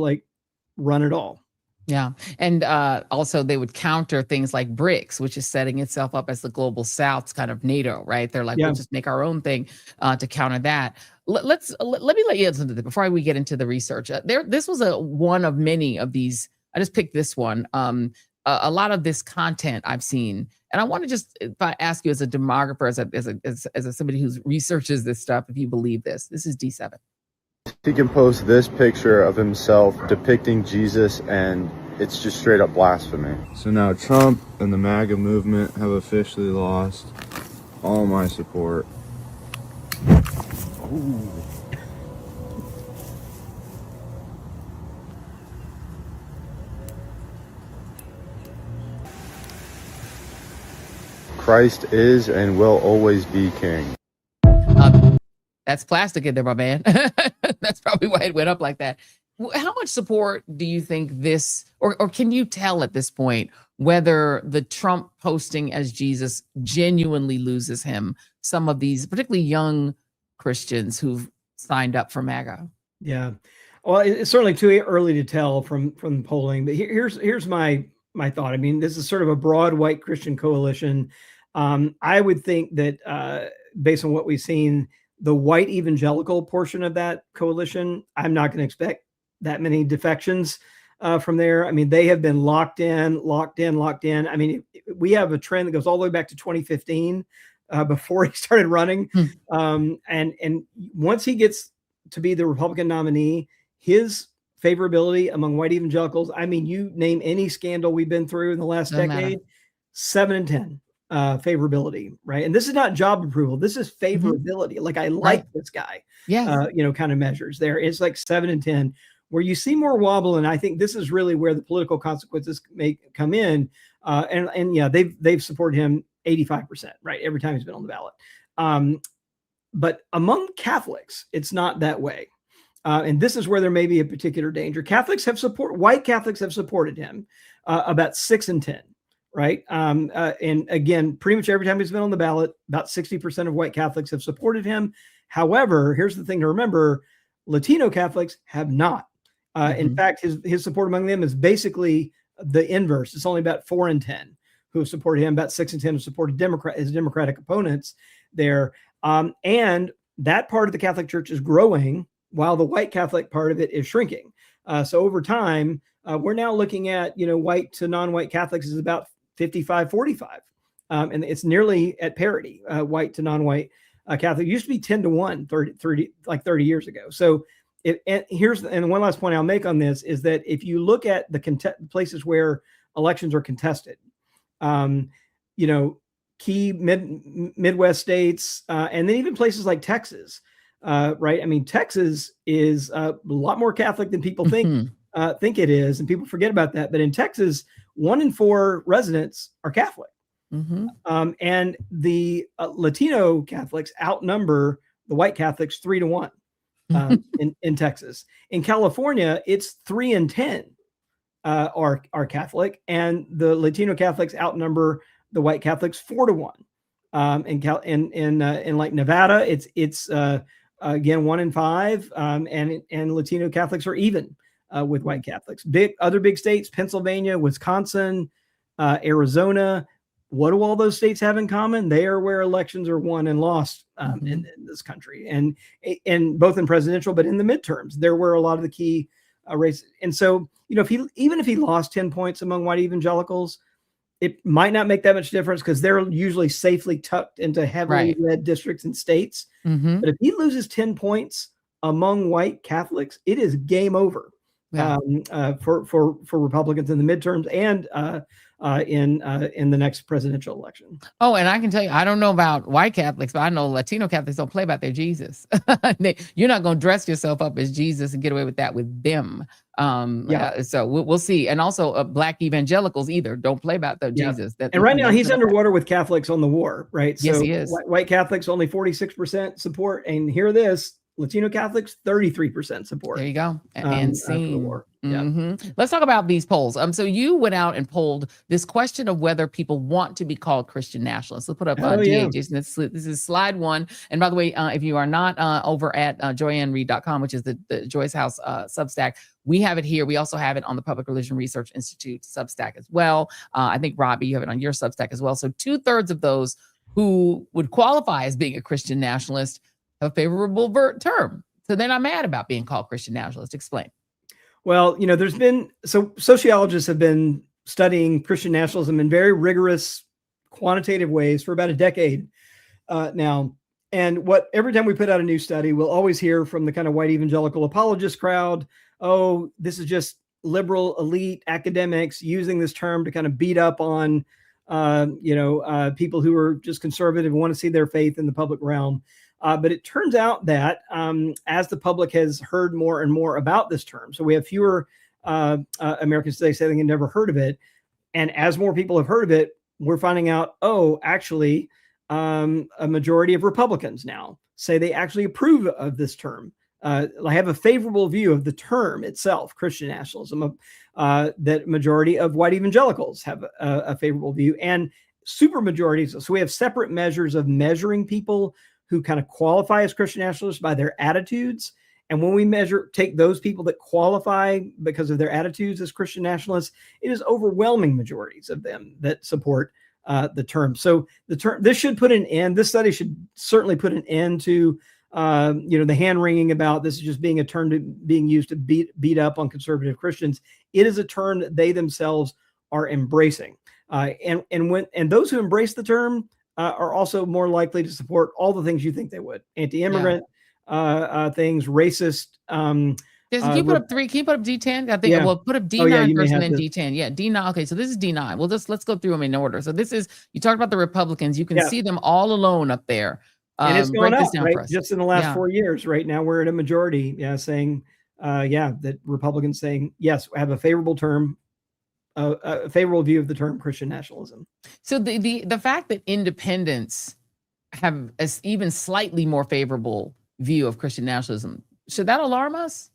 run it all. Yeah. And also they would counter things like BRICS, which is setting itself up as the global South's kind of NATO, right? They're like, we'll just make our own thing to counter that. Let me let you listen to this before we get into the research. This was one of many of these. I just picked this one. A lot of this content I've seen, and I want to just ask you as a demographer, as somebody who researches this stuff, if you believe this. This is D7. He can post this picture of himself depicting Jesus, and it's just straight up blasphemy. So now Trump and the MAGA movement have officially lost all my support. Ooh. Christ is and will always be king. That's plastic in there, my man. That's probably why it went up like that. How much support do you think this, or can you tell at this point whether the Trump posting as Jesus genuinely loses him some of these, particularly young Christians who've signed up for MAGA? Yeah. Well, it's certainly too early to tell from polling, but here's my thought. I mean, this is sort of a broad white Christian coalition. I would think that based on what we've seen, the white evangelical portion of that coalition, I'm not going to expect that many defections from there. I mean, they have been locked in. I mean, we have a trend that goes all the way back to 2015 before he started running. And once he gets to be the Republican nominee, his favorability among white evangelicals, I mean, you name any scandal we've been through in the last decade, 7 and 10. Favorability, right? And this is not job approval. This is favorability. Like, I like this guy. Kind of measures there. It's like 7 and 10. Where you see more wobble, and I think this is really where the political consequences may come in. They've supported him 85%, right? Every time he's been on the ballot. But among Catholics, it's not that way. And this is where there may be a particular danger. White Catholics have supported him about 6 and 10. Right. And again, pretty much every time he's been on the ballot, about 60% of white Catholics have supported him. However, here's the thing to remember: Latino Catholics have not. In fact, his support among them is basically the inverse. It's only about 4 and 10 who have supported him. About 6 and 10 have supported his Democratic opponents there. And that part of the Catholic Church is growing while the white Catholic part of it is shrinking. So over time, we're now looking at, white to non-white Catholics is about 55-45. And it's nearly at parity, white to non-white Catholic. It used to be 10-1 30 years ago. So and one last point I'll make on this is that if you look at the places where elections are contested, key Midwest states, and then even places like Texas, right? I mean, Texas is a lot more Catholic than people think it is, and people forget about that. But in Texas, 1 in 4 residents are Catholic. And the Latino Catholics outnumber the white Catholics 3-1 in Texas. In California, it's 3 in 10 are Catholic, and the Latino Catholics outnumber the white Catholics 4-1. In like Nevada, it's again 1 in 5, and Latino Catholics are even with white Catholics. Other big states: Pennsylvania, Wisconsin, Arizona. What do all those states have in common? They are where elections are won and lost in this country, and both in presidential, but in the midterms, they're where a lot of the key races. And so, if he lost 10 points among white evangelicals, it might not make that much difference because they're usually safely tucked into heavily red districts and states. But if he loses 10 points among white Catholics, it is game over for Republicans in the midterms and in the next presidential election. Oh, and I can tell you, I don't know about white Catholics, but I know Latino Catholics don't play about their Jesus. You're not going to dress yourself up as Jesus and get away with that with them. So we'll see. And also Black evangelicals either don't play about their Jesus. And right now he's underwater with Catholics on the war, right? Yes, so he is. White Catholics only 46% support, and hear this: Latino Catholics 33% support. There you go. And seen. War. Let's talk about these polls. So you went out and polled this question of whether people want to be called Christian nationalists. Let's put up Jason. This is slide 1. And by the way, if you are not over at joyannereid.com, which is the Joy's House Substack, we have it here. We also have it on the Public Religion Research Institute Substack as well. I think, Robby, you have it on your Substack as well. So 2/3 of those who would qualify as being a Christian nationalist have a favorable term. So they're not mad about being called Christian nationalist. Explain. Well, there's been, sociologists have been studying Christian nationalism in very rigorous quantitative ways for about a decade now. And every time we put out a new study, we'll always hear from the kind of white evangelical apologist crowd, oh, this is just liberal elite academics using this term to kind of beat up on, people who are just conservative and want to see their faith in the public realm. But it turns out that as the public has heard more and more about this term, so we have fewer Americans today saying they've never heard of it. And as more people have heard of it, we're finding out, actually, a majority of Republicans now say they actually approve of this term. I have a favorable view of the term itself, Christian nationalism, that majority of white evangelicals have a favorable view, and super majorities. So we have separate measures of measuring people who kind of qualify as Christian nationalists by their attitudes. And when we take those people that qualify because of their attitudes as Christian nationalists, it is overwhelming majorities of them that support the term. So this should put an end. This study should certainly put an end to the hand wringing about this is just being a term being used to beat up on conservative Christians. It is a term that they themselves are embracing, and those who embrace the term are also more likely to support all the things you think they would: anti-immigrant things, racist. Can you put up three? Can you put up D10? I think we'll put up D9 first and then D10. Yeah, D9. Okay, so this is D9. Well, let's go through them in order. So this is, you talked about the Republicans. You can see them all alone up there. And it's going up, right? Just in the last 4 years. Right now, we're at a majority, saying, that Republicans saying, yes, have a favorable term, a favorable view of the term Christian nationalism. So the fact that independents have an even slightly more favorable view of Christian nationalism, should that alarm us?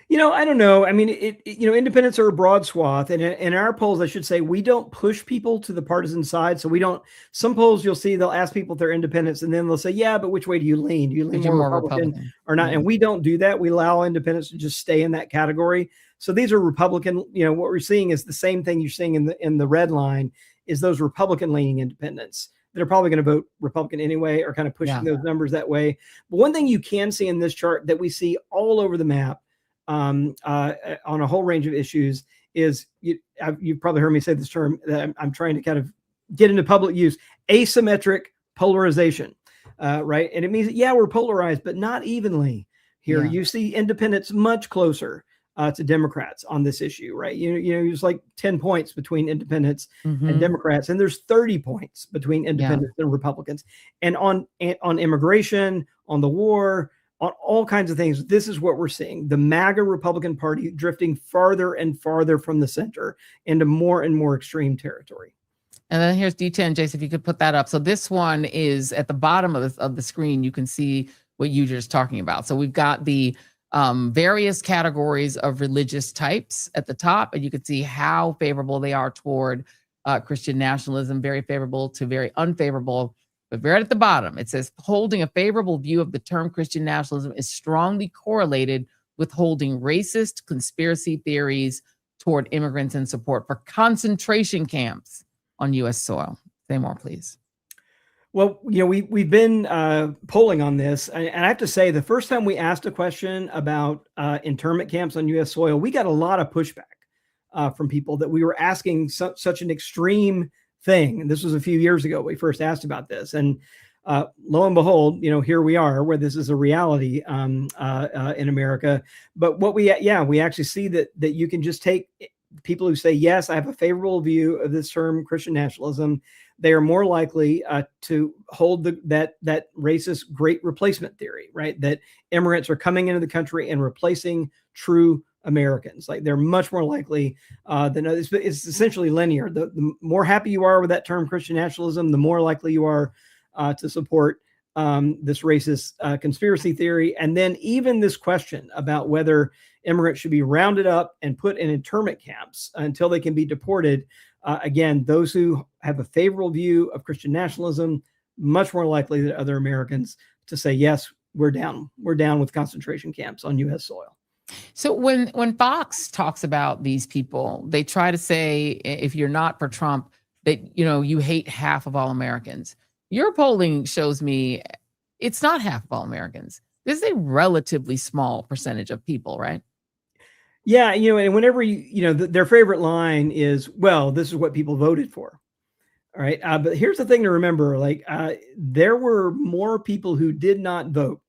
I don't know. I mean, independents are a broad swath, and in our polls, I should say, we don't push people to the partisan side. So we don't. Some polls you'll see, they'll ask people if they're independents, and then they'll say, "Yeah, but which way do you lean? Do you lean more Republican or not?" And we don't do that. We allow independents to just stay in that category. So these are Republican. What we're seeing is the same thing you're seeing in the red line, is those Republican-leaning independents that are probably going to vote Republican anyway, or kind of pushing those numbers that way. But one thing you can see in this chart that we see all over the map, on a whole range of issues, is you've probably heard me say this term that I'm trying to kind of get into public use. Asymmetric polarization, right? And it means that, yeah, we're polarized, but not evenly here. Yeah. You see independents much closer to Democrats on this issue, right? You know, there's like 10 points between independents and Democrats, and there's 30 points between independents and Republicans. And on immigration, on the war, on all kinds of things, this is what we're seeing. The MAGA Republican Party drifting farther and farther from the center into more and more extreme territory. And then here's D10, Jason, if you could put that up. So this one is at the bottom of the screen. You can see what you just talking about. So we've got the various categories of religious types at the top, and you can see how favorable they are toward Christian nationalism, very favorable to very unfavorable. But right at the bottom, it says holding a favorable view of the term Christian nationalism is strongly correlated with holding racist conspiracy theories toward immigrants and support for concentration camps on U.S. soil. Say more, please. Well, you know, we've been polling on this, and I have to say, the first time we asked a question about internment camps on U.S. soil, we got a lot of pushback from people that we were asking such an extreme thing. And this was a few years ago we first asked about this, and lo and behold, you know, here we are, where this is a reality in America. But what we actually see that you can just take people who say, yes, I have a favorable view of this term Christian nationalism. They are more likely to hold that racist great replacement theory, right? That immigrants are coming into the country and replacing true Americans. Like, they're much more likely than others. It's essentially linear. The more happy you are with that term Christian nationalism, the more likely you are to support this racist conspiracy theory. And then even this question about whether immigrants should be rounded up and put in internment camps until they can be deported. Again, those who have a favorable view of Christian nationalism, much more likely than other Americans to say, yes, we're down with concentration camps on U.S. soil. So when Fox talks about these people, they try to say, if you're not for Trump, that, you know, you hate half of all Americans. Your polling shows me it's not half of all Americans. This is a relatively small percentage of people, right? Yeah, you know, and whenever their favorite line is, well, this is what people voted for. All right. But here's the thing to remember, like, there were more people who did not vote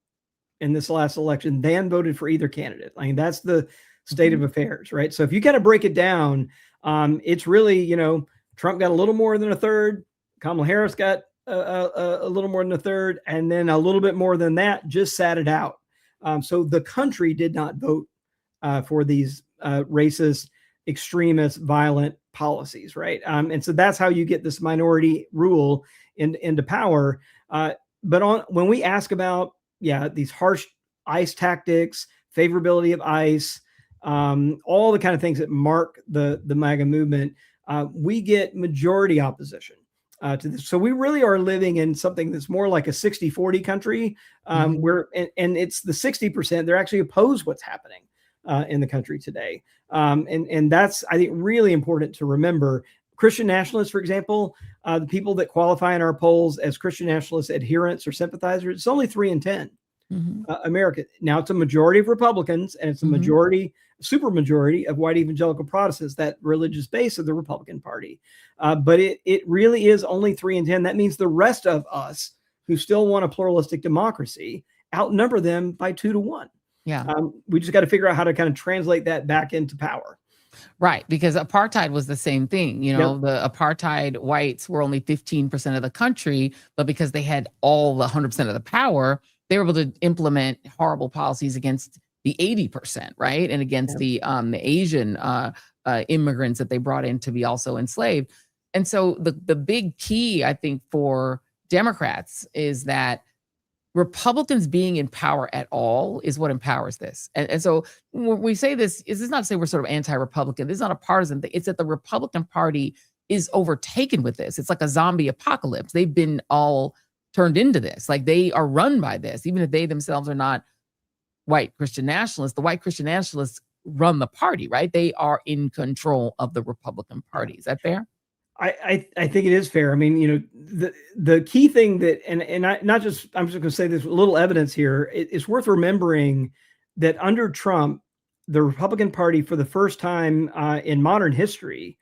in this last election than voted for either candidate. I mean, that's the state of affairs, right? So if you kind of break it down, it's really, you know, Trump got a little more than a third, Kamala Harris got a little more than a third, and then a little bit more than that just sat it out. So the country did not vote for these racist, extremist, violent policies, right? And so that's how you get this minority rule into power. But when we ask about, these harsh ICE tactics, favorability of ICE, all the kind of things that mark the MAGA movement, we get majority opposition to this. So we really are living in something that's more like a 60-40 country, where and it's the 60%, they're actually oppose what's happening in the country today. And that's, I think, really important to remember. Christian nationalists, for example, the people that qualify in our polls as Christian nationalist adherents or sympathizers, it's only 3 in 10 America. Now it's a majority of Republicans, and it's a majority, super majority of white evangelical Protestants, that religious base of the Republican Party. But it really is only 3 in 10. That means the rest of us who still want a pluralistic democracy outnumber them by 2 to 1. Yeah. We just got to figure out how to kind of translate that back into power. Right, because apartheid was the same thing. You know, the apartheid whites were only 15% of the country, but because they had all the 100% of the power, they were able to implement horrible policies against the 80%, right? And against the Asian immigrants that they brought in to be also enslaved. And so the big key, I think, for Democrats is that Republicans being in power at all is what empowers this. And so when we say this, is this not to say we're sort of anti-Republican. This is not a partisan thing. It's that the Republican Party is overtaken with this. It's like a zombie apocalypse. They've been all turned into this. Like, they are run by this, even if they themselves are not white Christian nationalists. The white Christian nationalists run the party, right? They are in control of the Republican Party. Is that fair? I think it is fair. I mean, you know, the key thing that, and I, not just, I'm just going to say this, a little evidence here. It's worth remembering that under Trump, the Republican Party, for the first time in modern history,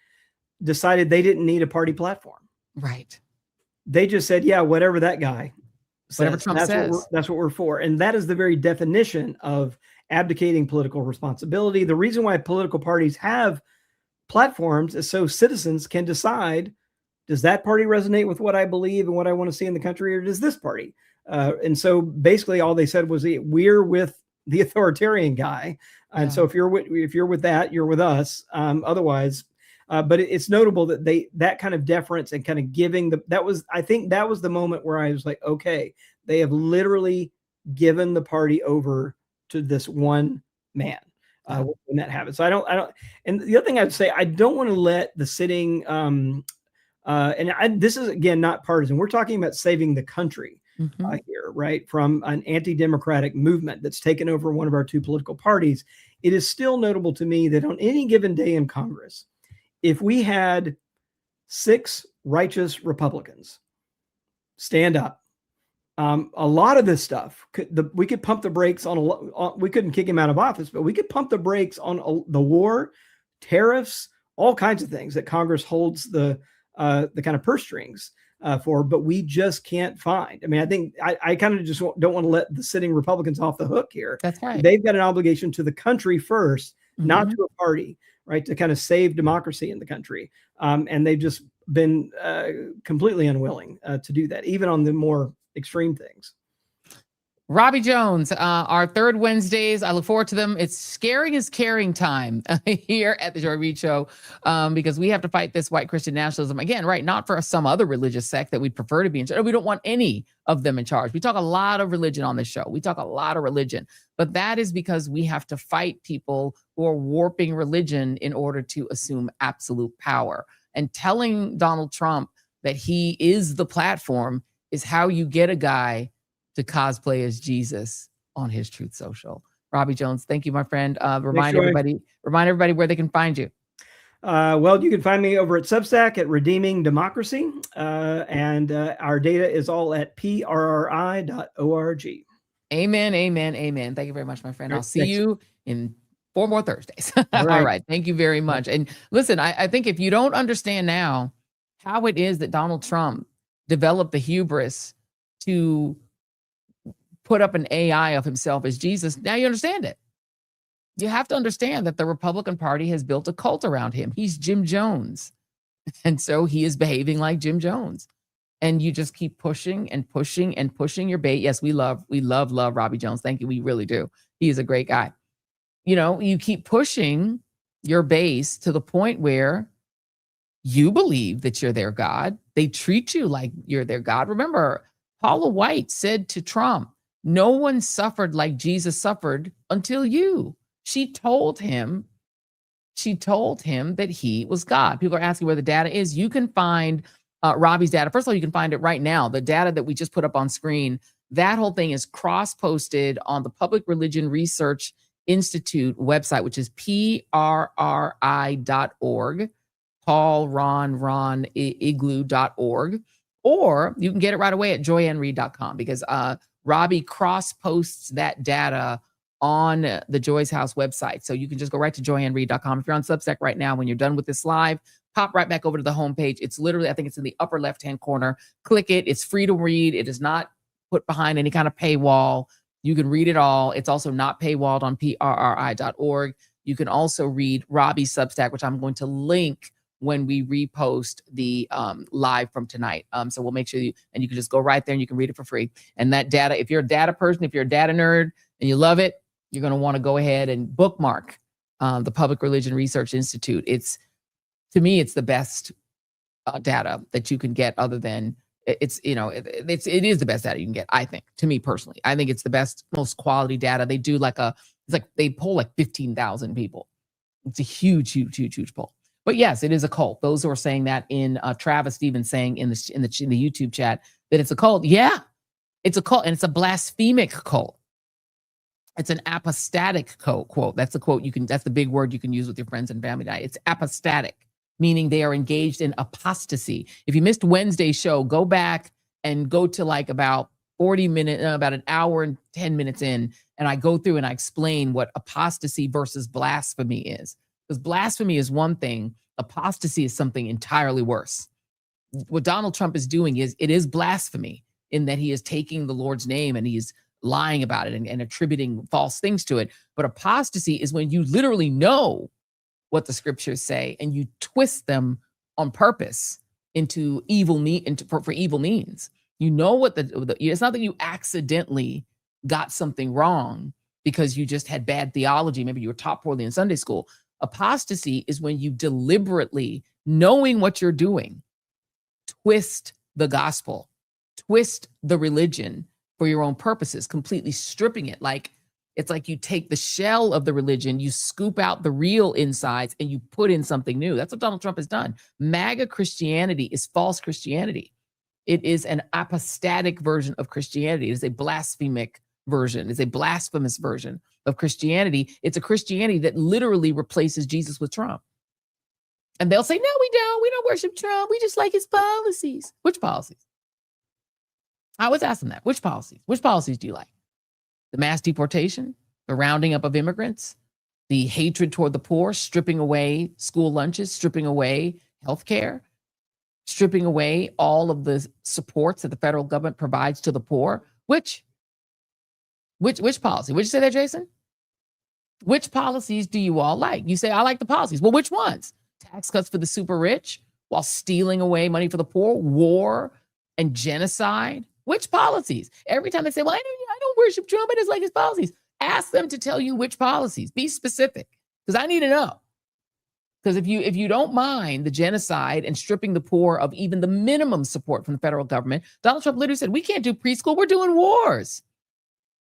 decided they didn't need a party platform. Right. They just said, yeah, whatever that guy Whatever says, Trump says. that's what we're for. And that is the very definition of abdicating political responsibility. The reason why political parties have platforms is so citizens can decide, does that party resonate with what I believe and what I want to see in the country, or does this party? And so basically all they said was, we're with the authoritarian guy. And so if you're with that, you're with us. Otherwise, but it's notable that that kind of deference and kind of giving I think that was the moment where I was like, okay, they have literally given the party over to this one man. When that happens. So I don't, and the other thing I'd say, I don't want to let the sitting, this is again, not partisan. We're talking about saving the country here, right? From an anti-democratic movement that's taken over one of our two political parties. It is still notable to me that on any given day in Congress, if we had 6 righteous Republicans stand up, a lot of this stuff, we could pump the brakes on we couldn't kick him out of office, but we could pump the brakes on the war, tariffs, all kinds of things that Congress holds the kind of purse strings for, but we just can't find. I mean, I think I kind of just don't want to let the sitting Republicans off the hook here. That's right. They've got an obligation to the country first, not to a party, right? To kind of save democracy in the country. And they've just been completely unwilling to do that, even on the more extreme things. Robby Jones, our third Wednesdays. I look forward to them. It's scaring is caring time here at the Joy Reid Show, because we have to fight this white Christian nationalism again, right? Not for some other religious sect that we'd prefer to be in charge. We don't want any of them in charge. We talk a lot of religion on this show. We talk a lot of religion, but that is because we have to fight people who are warping religion in order to assume absolute power. And telling Donald Trump that he is the platform is how you get a guy to cosplay as Jesus on his Truth Social. Robby Jones, thank you, my friend. Remind everybody where they can find you. Well, you can find me over at Substack at Redeeming Democracy, and our data is all at prri.org. Amen, amen, amen. Thank you very much, my friend. I'll see you in 4 more Thursdays. All right. Thank you very much. And listen, I think if you don't understand now how it is that Donald Trump developed the hubris to put up an AI of himself as Jesus, now you understand it. You have to understand that the Republican Party has built a cult around him. He's Jim Jones. And so he is behaving like Jim Jones. And you just keep pushing and pushing and pushing your bait. Yes, we love Robby Jones. Thank you. We really do. He is a great guy. You know, you keep pushing your base to the point where you believe that you're their God. They treat you like you're their God. Remember, Paula White said to Trump, no one suffered like Jesus suffered until you. She told him that he was God. People are asking where the data is. You can find Robby's data. First of all, you can find it right now. The data that we just put up on screen, that whole thing is cross-posted on the Public Religion Research Institute website, which is prri.org, igloo.org, or you can get it right away at joyandreid.com, because Robby cross-posts that data on the Joy's House website. So you can just go right to joyandreid.com. If you're on Substack right now, when you're done with this live, pop right back over to the homepage. It's literally, I think it's in the upper left-hand corner. Click it. It's free to read. It is not put behind any kind of paywall. You can read it all. It's also not paywalled on prri.org. You can also read Robby's Substack, which I'm going to link when we repost the live from tonight. So we'll make sure you can just go right there and you can read it for free. And that data, if you're a data person, if you're a data nerd and you love it, you're going to want to go ahead and bookmark the Public Religion Research Institute. To me, it's the best data that you can get, other than it is the best data you can get, I think, to me personally. I think it's the best, most quality data. They do they poll like 15,000 people. It's a huge poll. But yes, it is a cult. Those who are saying that in Travis Stevens saying in the YouTube chat that it's a cult. Yeah, it's a cult, and it's a blasphemic cult. It's an apostatic quote. That's the quote that's the big word you can use with your friends and family tonight. It's apostatic, meaning they are engaged in apostasy. If you missed Wednesday's show, go back and go to like about 40 minutes, about an hour and 10 minutes in, and I go through and I explain what apostasy versus blasphemy is. Because blasphemy is one thing, apostasy is something entirely worse. what Donald Trump is doing is, it is blasphemy in that he is taking the Lord's name and he is lying about it and attributing false things to it. But apostasy is when you literally know what the scriptures say and you twist them on purpose into evil for evil means. You know what it's not that you accidentally got something wrong because you just had bad theology. Maybe you were taught poorly in Sunday school. Apostasy is when you deliberately, knowing what you're doing, twist the gospel, twist the religion for your own purposes, completely stripping it. It's like you take the shell of the religion, you scoop out the real insides, and you put in something new. That's what Donald Trump has done. MAGA Christianity is false Christianity. It is an apostatic version of Christianity. It is a blasphemic version. It's a blasphemous version of Christianity. It's a Christianity that literally replaces Jesus with Trump. And they'll say, no, we don't. We don't worship Trump. We just like his policies. Which policies? I always ask them that. Which policies? Which policies do you like? The mass deportation, the rounding up of immigrants, the hatred toward the poor, stripping away school lunches, stripping away healthcare, stripping away all of the supports that the federal government provides to the poor. Which policy? Would you say that, Jason? Which policies do you all like? You say, I like the policies. Well, which ones? Tax cuts for the super rich while stealing away money for the poor, war and genocide. Which policies? Every time they say, well, I don't worship Trump, I just like his policies. Ask them to tell you which policies. Be specific, because I need to know. Because if you don't mind the genocide and stripping the poor of even the minimum support from the federal government, Donald Trump literally said, we can't do preschool, we're doing wars.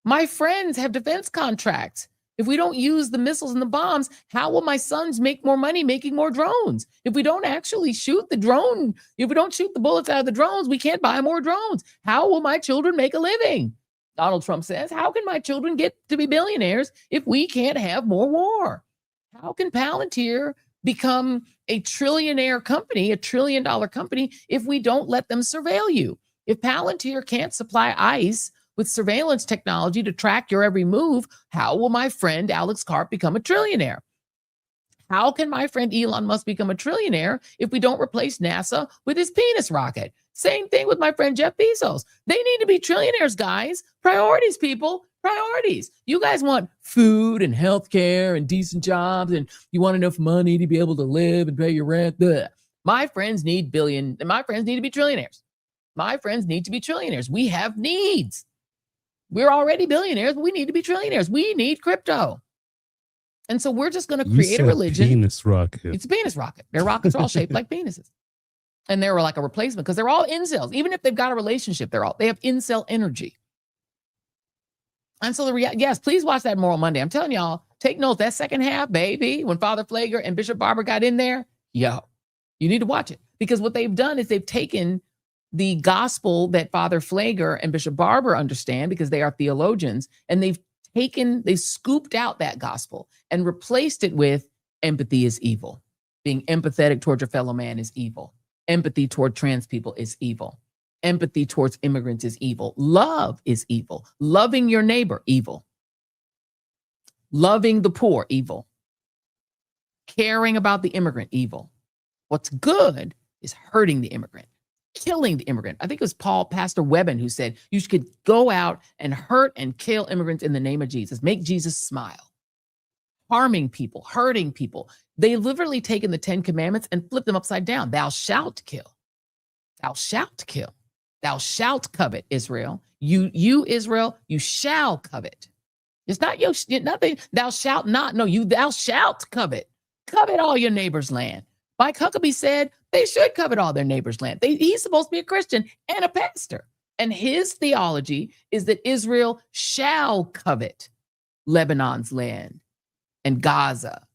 My friends have defense contracts. If we don't use the missiles and the bombs, how will my sons make more money making more drones? If we don't actually shoot the drone, if we don't shoot the bullets out of the drones, we can't buy more drones. How will my children make a living? Donald Trump says, how can my children get to be billionaires if we can't have more war? How can Palantir become a trillionaire company, $1 trillion company, if we don't let them surveil you? If Palantir can't supply ICE with surveillance technology to track your every move, how will my friend Alex Karp become a trillionaire? How can my friend Elon Musk become a trillionaire if we don't replace NASA with his penis rocket? Same thing with my friend Jeff Bezos. They need to be trillionaires, guys. Priorities, people. Priorities. You guys want food and healthcare and decent jobs, and you want enough money to be able to live and pay your rent. Bleh. My friends need to be trillionaires. My friends need to be trillionaires. We have needs. We're already billionaires, but we need to be trillionaires. We need crypto. And so we're just going to create a religion. Penis rocket. It's a penis rocket. Their rockets are all shaped like penises. And they're like a replacement because they're all incels. Even if they've got a relationship, they have incel energy. And so yes, please watch that Moral Monday. I'm telling y'all, take notes. That second half, baby, when Father Pfleger and Bishop Barber got in there, you need to watch it. Because what they've done is they've taken the gospel that Father Pfleger and Bishop Barber understand, because they are theologians, and they've scooped out that gospel and replaced it with empathy is evil. Being empathetic towards your fellow man is evil. Empathy toward trans people is evil. Empathy towards immigrants is evil. Love is evil. Loving your neighbor, evil. Loving the poor, evil. Caring about the immigrant, evil. What's good is hurting the immigrant. Killing the immigrant. I think it was Pastor Webben who said you should go out and hurt and kill immigrants in the name of Jesus. Make Jesus smile. Harming people, hurting people. They literally taken the 10 commandments and flipped them upside down. Thou shalt kill. Thou shalt kill. Thou shalt covet, Israel. You Israel, you shall covet. It's not nothing. Thou shalt not. No, thou shalt covet. Covet all your neighbor's land. Mike Huckabee said they should covet all their neighbor's land. He's supposed to be a Christian and a pastor. And his theology is that Israel shall covet Lebanon's land and Gaza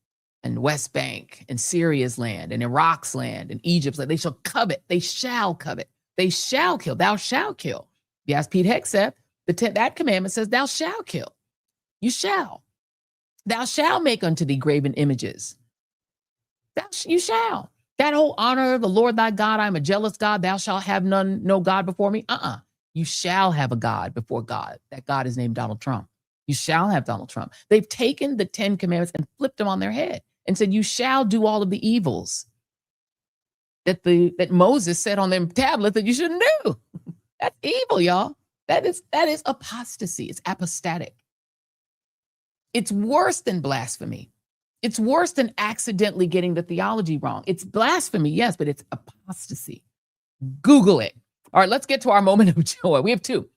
and West Bank and Syria's land and Iraq's land and Egypt's land. They shall covet. They shall covet. They shall kill. Thou shalt kill. If you ask Pete Hegseth, that commandment says thou shalt kill. You shall. Thou shalt make unto thee graven images. You shall. That whole honor the Lord thy God, I'm a jealous God, thou shalt have no God before me. You shall have a God before God. That God is named Donald Trump. You shall have Donald Trump. They've taken the 10 commandments and flipped them on their head and said, you shall do all of the evils. that Moses said on them tablets that you shouldn't do. That's evil, y'all. That is apostasy. It's apostatic. It's worse than blasphemy. It's worse than accidentally getting the theology wrong. It's blasphemy, yes, but it's apostasy. Google it. All right, let's get to our moment of joy. We have two.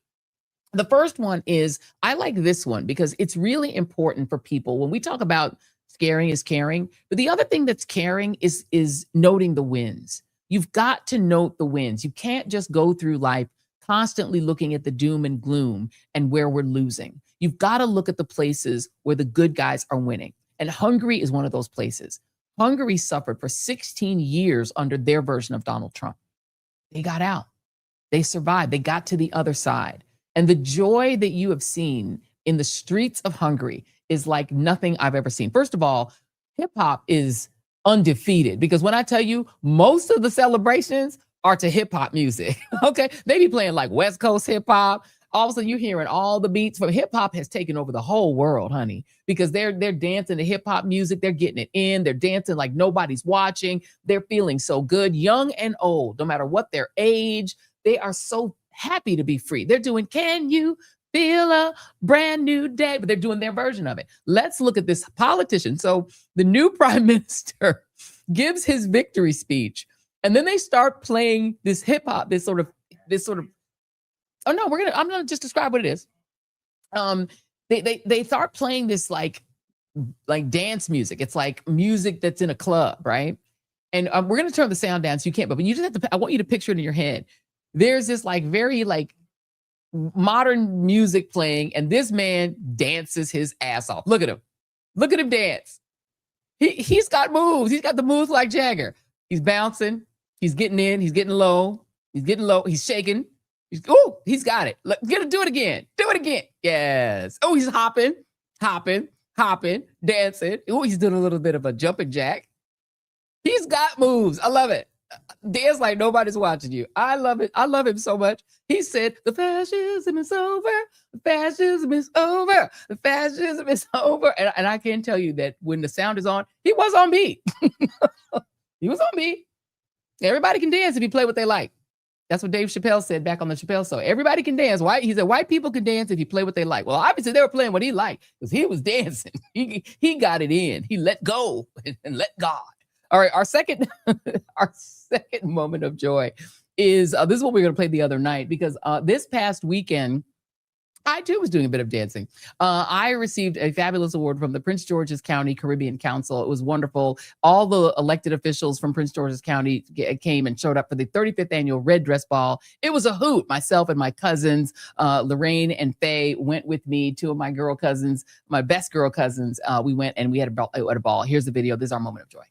The first one is, I like this one because it's really important for people. When we talk about scaring is caring, but the other thing that's caring is noting the wins. You've got to note the wins. You can't just go through life constantly looking at the doom and gloom and where we're losing. You've got to look at the places where the good guys are winning. And Hungary is one of those places. Hungary suffered for 16 years under their version of Donald Trump. They got out. They survived. They got to the other side. And the joy that you have seen in the streets of Hungary is like nothing I've ever seen. First of all, hip hop is undefeated because when I tell you, most of the celebrations are to hip hop music. Okay. They be playing like West Coast hip hop. All of a sudden you're hearing all the beats from hip hop has taken over the whole world, honey, because they're dancing to hip hop music. They're getting it in. They're dancing like nobody's watching. They're feeling so good, young and old, no matter what their age. They are so happy to be free. They're doing, can you feel a brand new day? But they're doing their version of it. Let's look at this politician. So the new prime minister gives his victory speech, and then they start playing this hip hop, this sort of, oh no, I'm gonna just describe what it is. They start playing this like dance music. It's like music that's in a club, right? And we're gonna turn the sound down so you can't, but you just have to, I want you to picture it in your head. There's this like very like modern music playing, and this man dances his ass off. Look at him dance. He's got moves. He's got the moves like Jagger. He's bouncing. He's getting in. He's getting low. He's shaking. He's got it. Look, do it again. Do it again. Yes. Oh, he's hopping, dancing. Oh, he's doing a little bit of a jumping jack. He's got moves. I love it. Dance like nobody's watching you. I love it. I love him so much. He said, the fascism is over. The fascism is over. The fascism is over. And I can tell you that when the sound is on, he was on beat. He was on beat. Everybody can dance if you play what they like. That's what Dave Chappelle said back on the Chappelle Show. Everybody can dance. He said, white people can dance if you play what they like. Well, obviously they were playing what he liked because he was dancing. He got it in. He let go and let God. All right, our second moment of joy is this is what we were going to play the other night because this past weekend, I too was doing a bit of dancing. I received a fabulous award from the Prince George's County Caribbean Council. It was wonderful. All the elected officials from Prince George's County came and showed up for the 35th annual Red Dress Ball. It was a hoot. Myself and my cousins, Lorraine and Faye, went with me. Two of my girl cousins, my best girl cousins. We went and we had a ball. Here's the video. This is our moment of joy.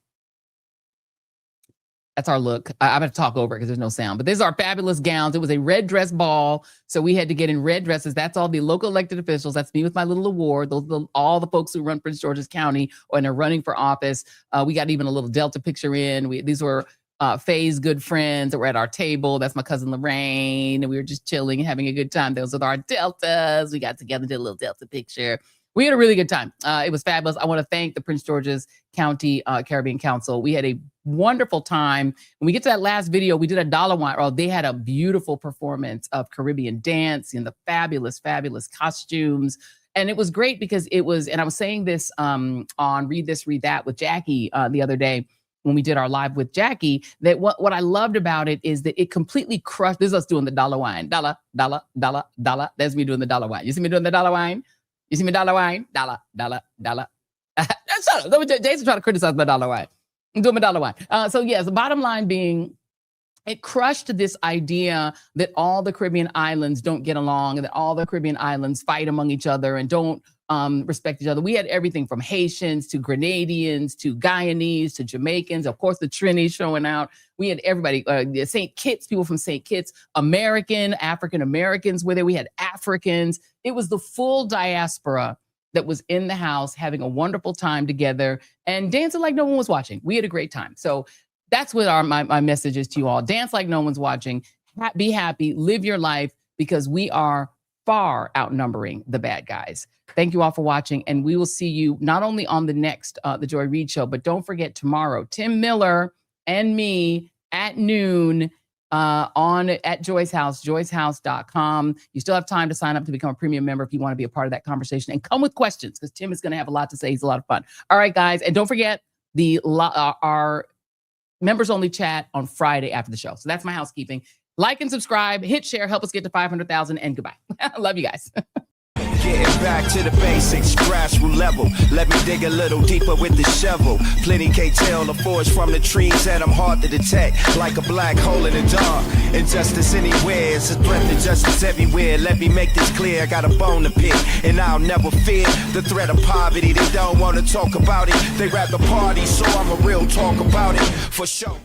That's our look. I'm going to talk over it because there's no sound, but these are our fabulous gowns. It was a red dress ball. So we had to get in red dresses. That's all the local elected officials. That's me with my little award. All the folks who run Prince George's County and are running for office. We got even a little Delta picture in. These were Faye's good friends that were at our table. That's my cousin Lorraine. And we were just chilling and having a good time. Those are our Deltas. We got together, did a little Delta picture. We had a really good time. It was fabulous. I want to thank the Prince George's County Caribbean Council. We had a wonderful time. When we get to that last video, we did a dollar wine. Oh, they had a beautiful performance of Caribbean dance in the fabulous, fabulous costumes. And it was great because it was, and I was saying this on Read This, Read That with Jackie the other day when we did our live with Jackie, that what I loved about it is that it completely crushed. This is us doing the dollar wine. Dollar, dollar, dollar, dollar. That's me doing the dollar wine. You see me doing the dollar wine? You see me dollar wine? Dollar, dollar, dollar. Shut up. Jason trying to criticize my dollar wine. I'm doing my dollar wine. So yes, the bottom line being, it crushed this idea that all the Caribbean islands don't get along and that all the Caribbean islands fight among each other and don't respect each other. We had everything from Haitians to Grenadians to Guyanese to Jamaicans. Of course, the Trini showing out. We had everybody, St. Kitts, people from St. Kitts, African Americans were there. We had Africans. It was the full diaspora that was in the house having a wonderful time together and dancing like no one was watching. We had a great time. So that's what my message is to you all. Dance like no one's watching. Be happy. Live your life because we are far outnumbering the bad guys. Thank you all for watching. And we will see you not only on the next The Joy Reid Show, but don't forget tomorrow, Tim Miller and me at noon at Joy's house, joyshouse.com. You still have time to sign up to become a premium member if you want to be a part of that conversation, and come with questions because Tim is going to have a lot to say. He's a lot of fun. All right, guys. And don't forget our members only chat on Friday after the show. So that's my housekeeping. Like and subscribe, hit share, help us get to 500,000, and goodbye. Love you guys. Getting back to the basics, grassroots level. Let me dig a little deeper with the shovel. Plenty can't tell the forest from the trees, and I'm hard to detect, like a black hole in the dark. Injustice anywhere, it's a threat to justice everywhere. Let me make this clear, I got a bone to pick, and I'll never fear the threat of poverty. They don't want to talk about it, they rather party, so I'm a real talk about it, for sure.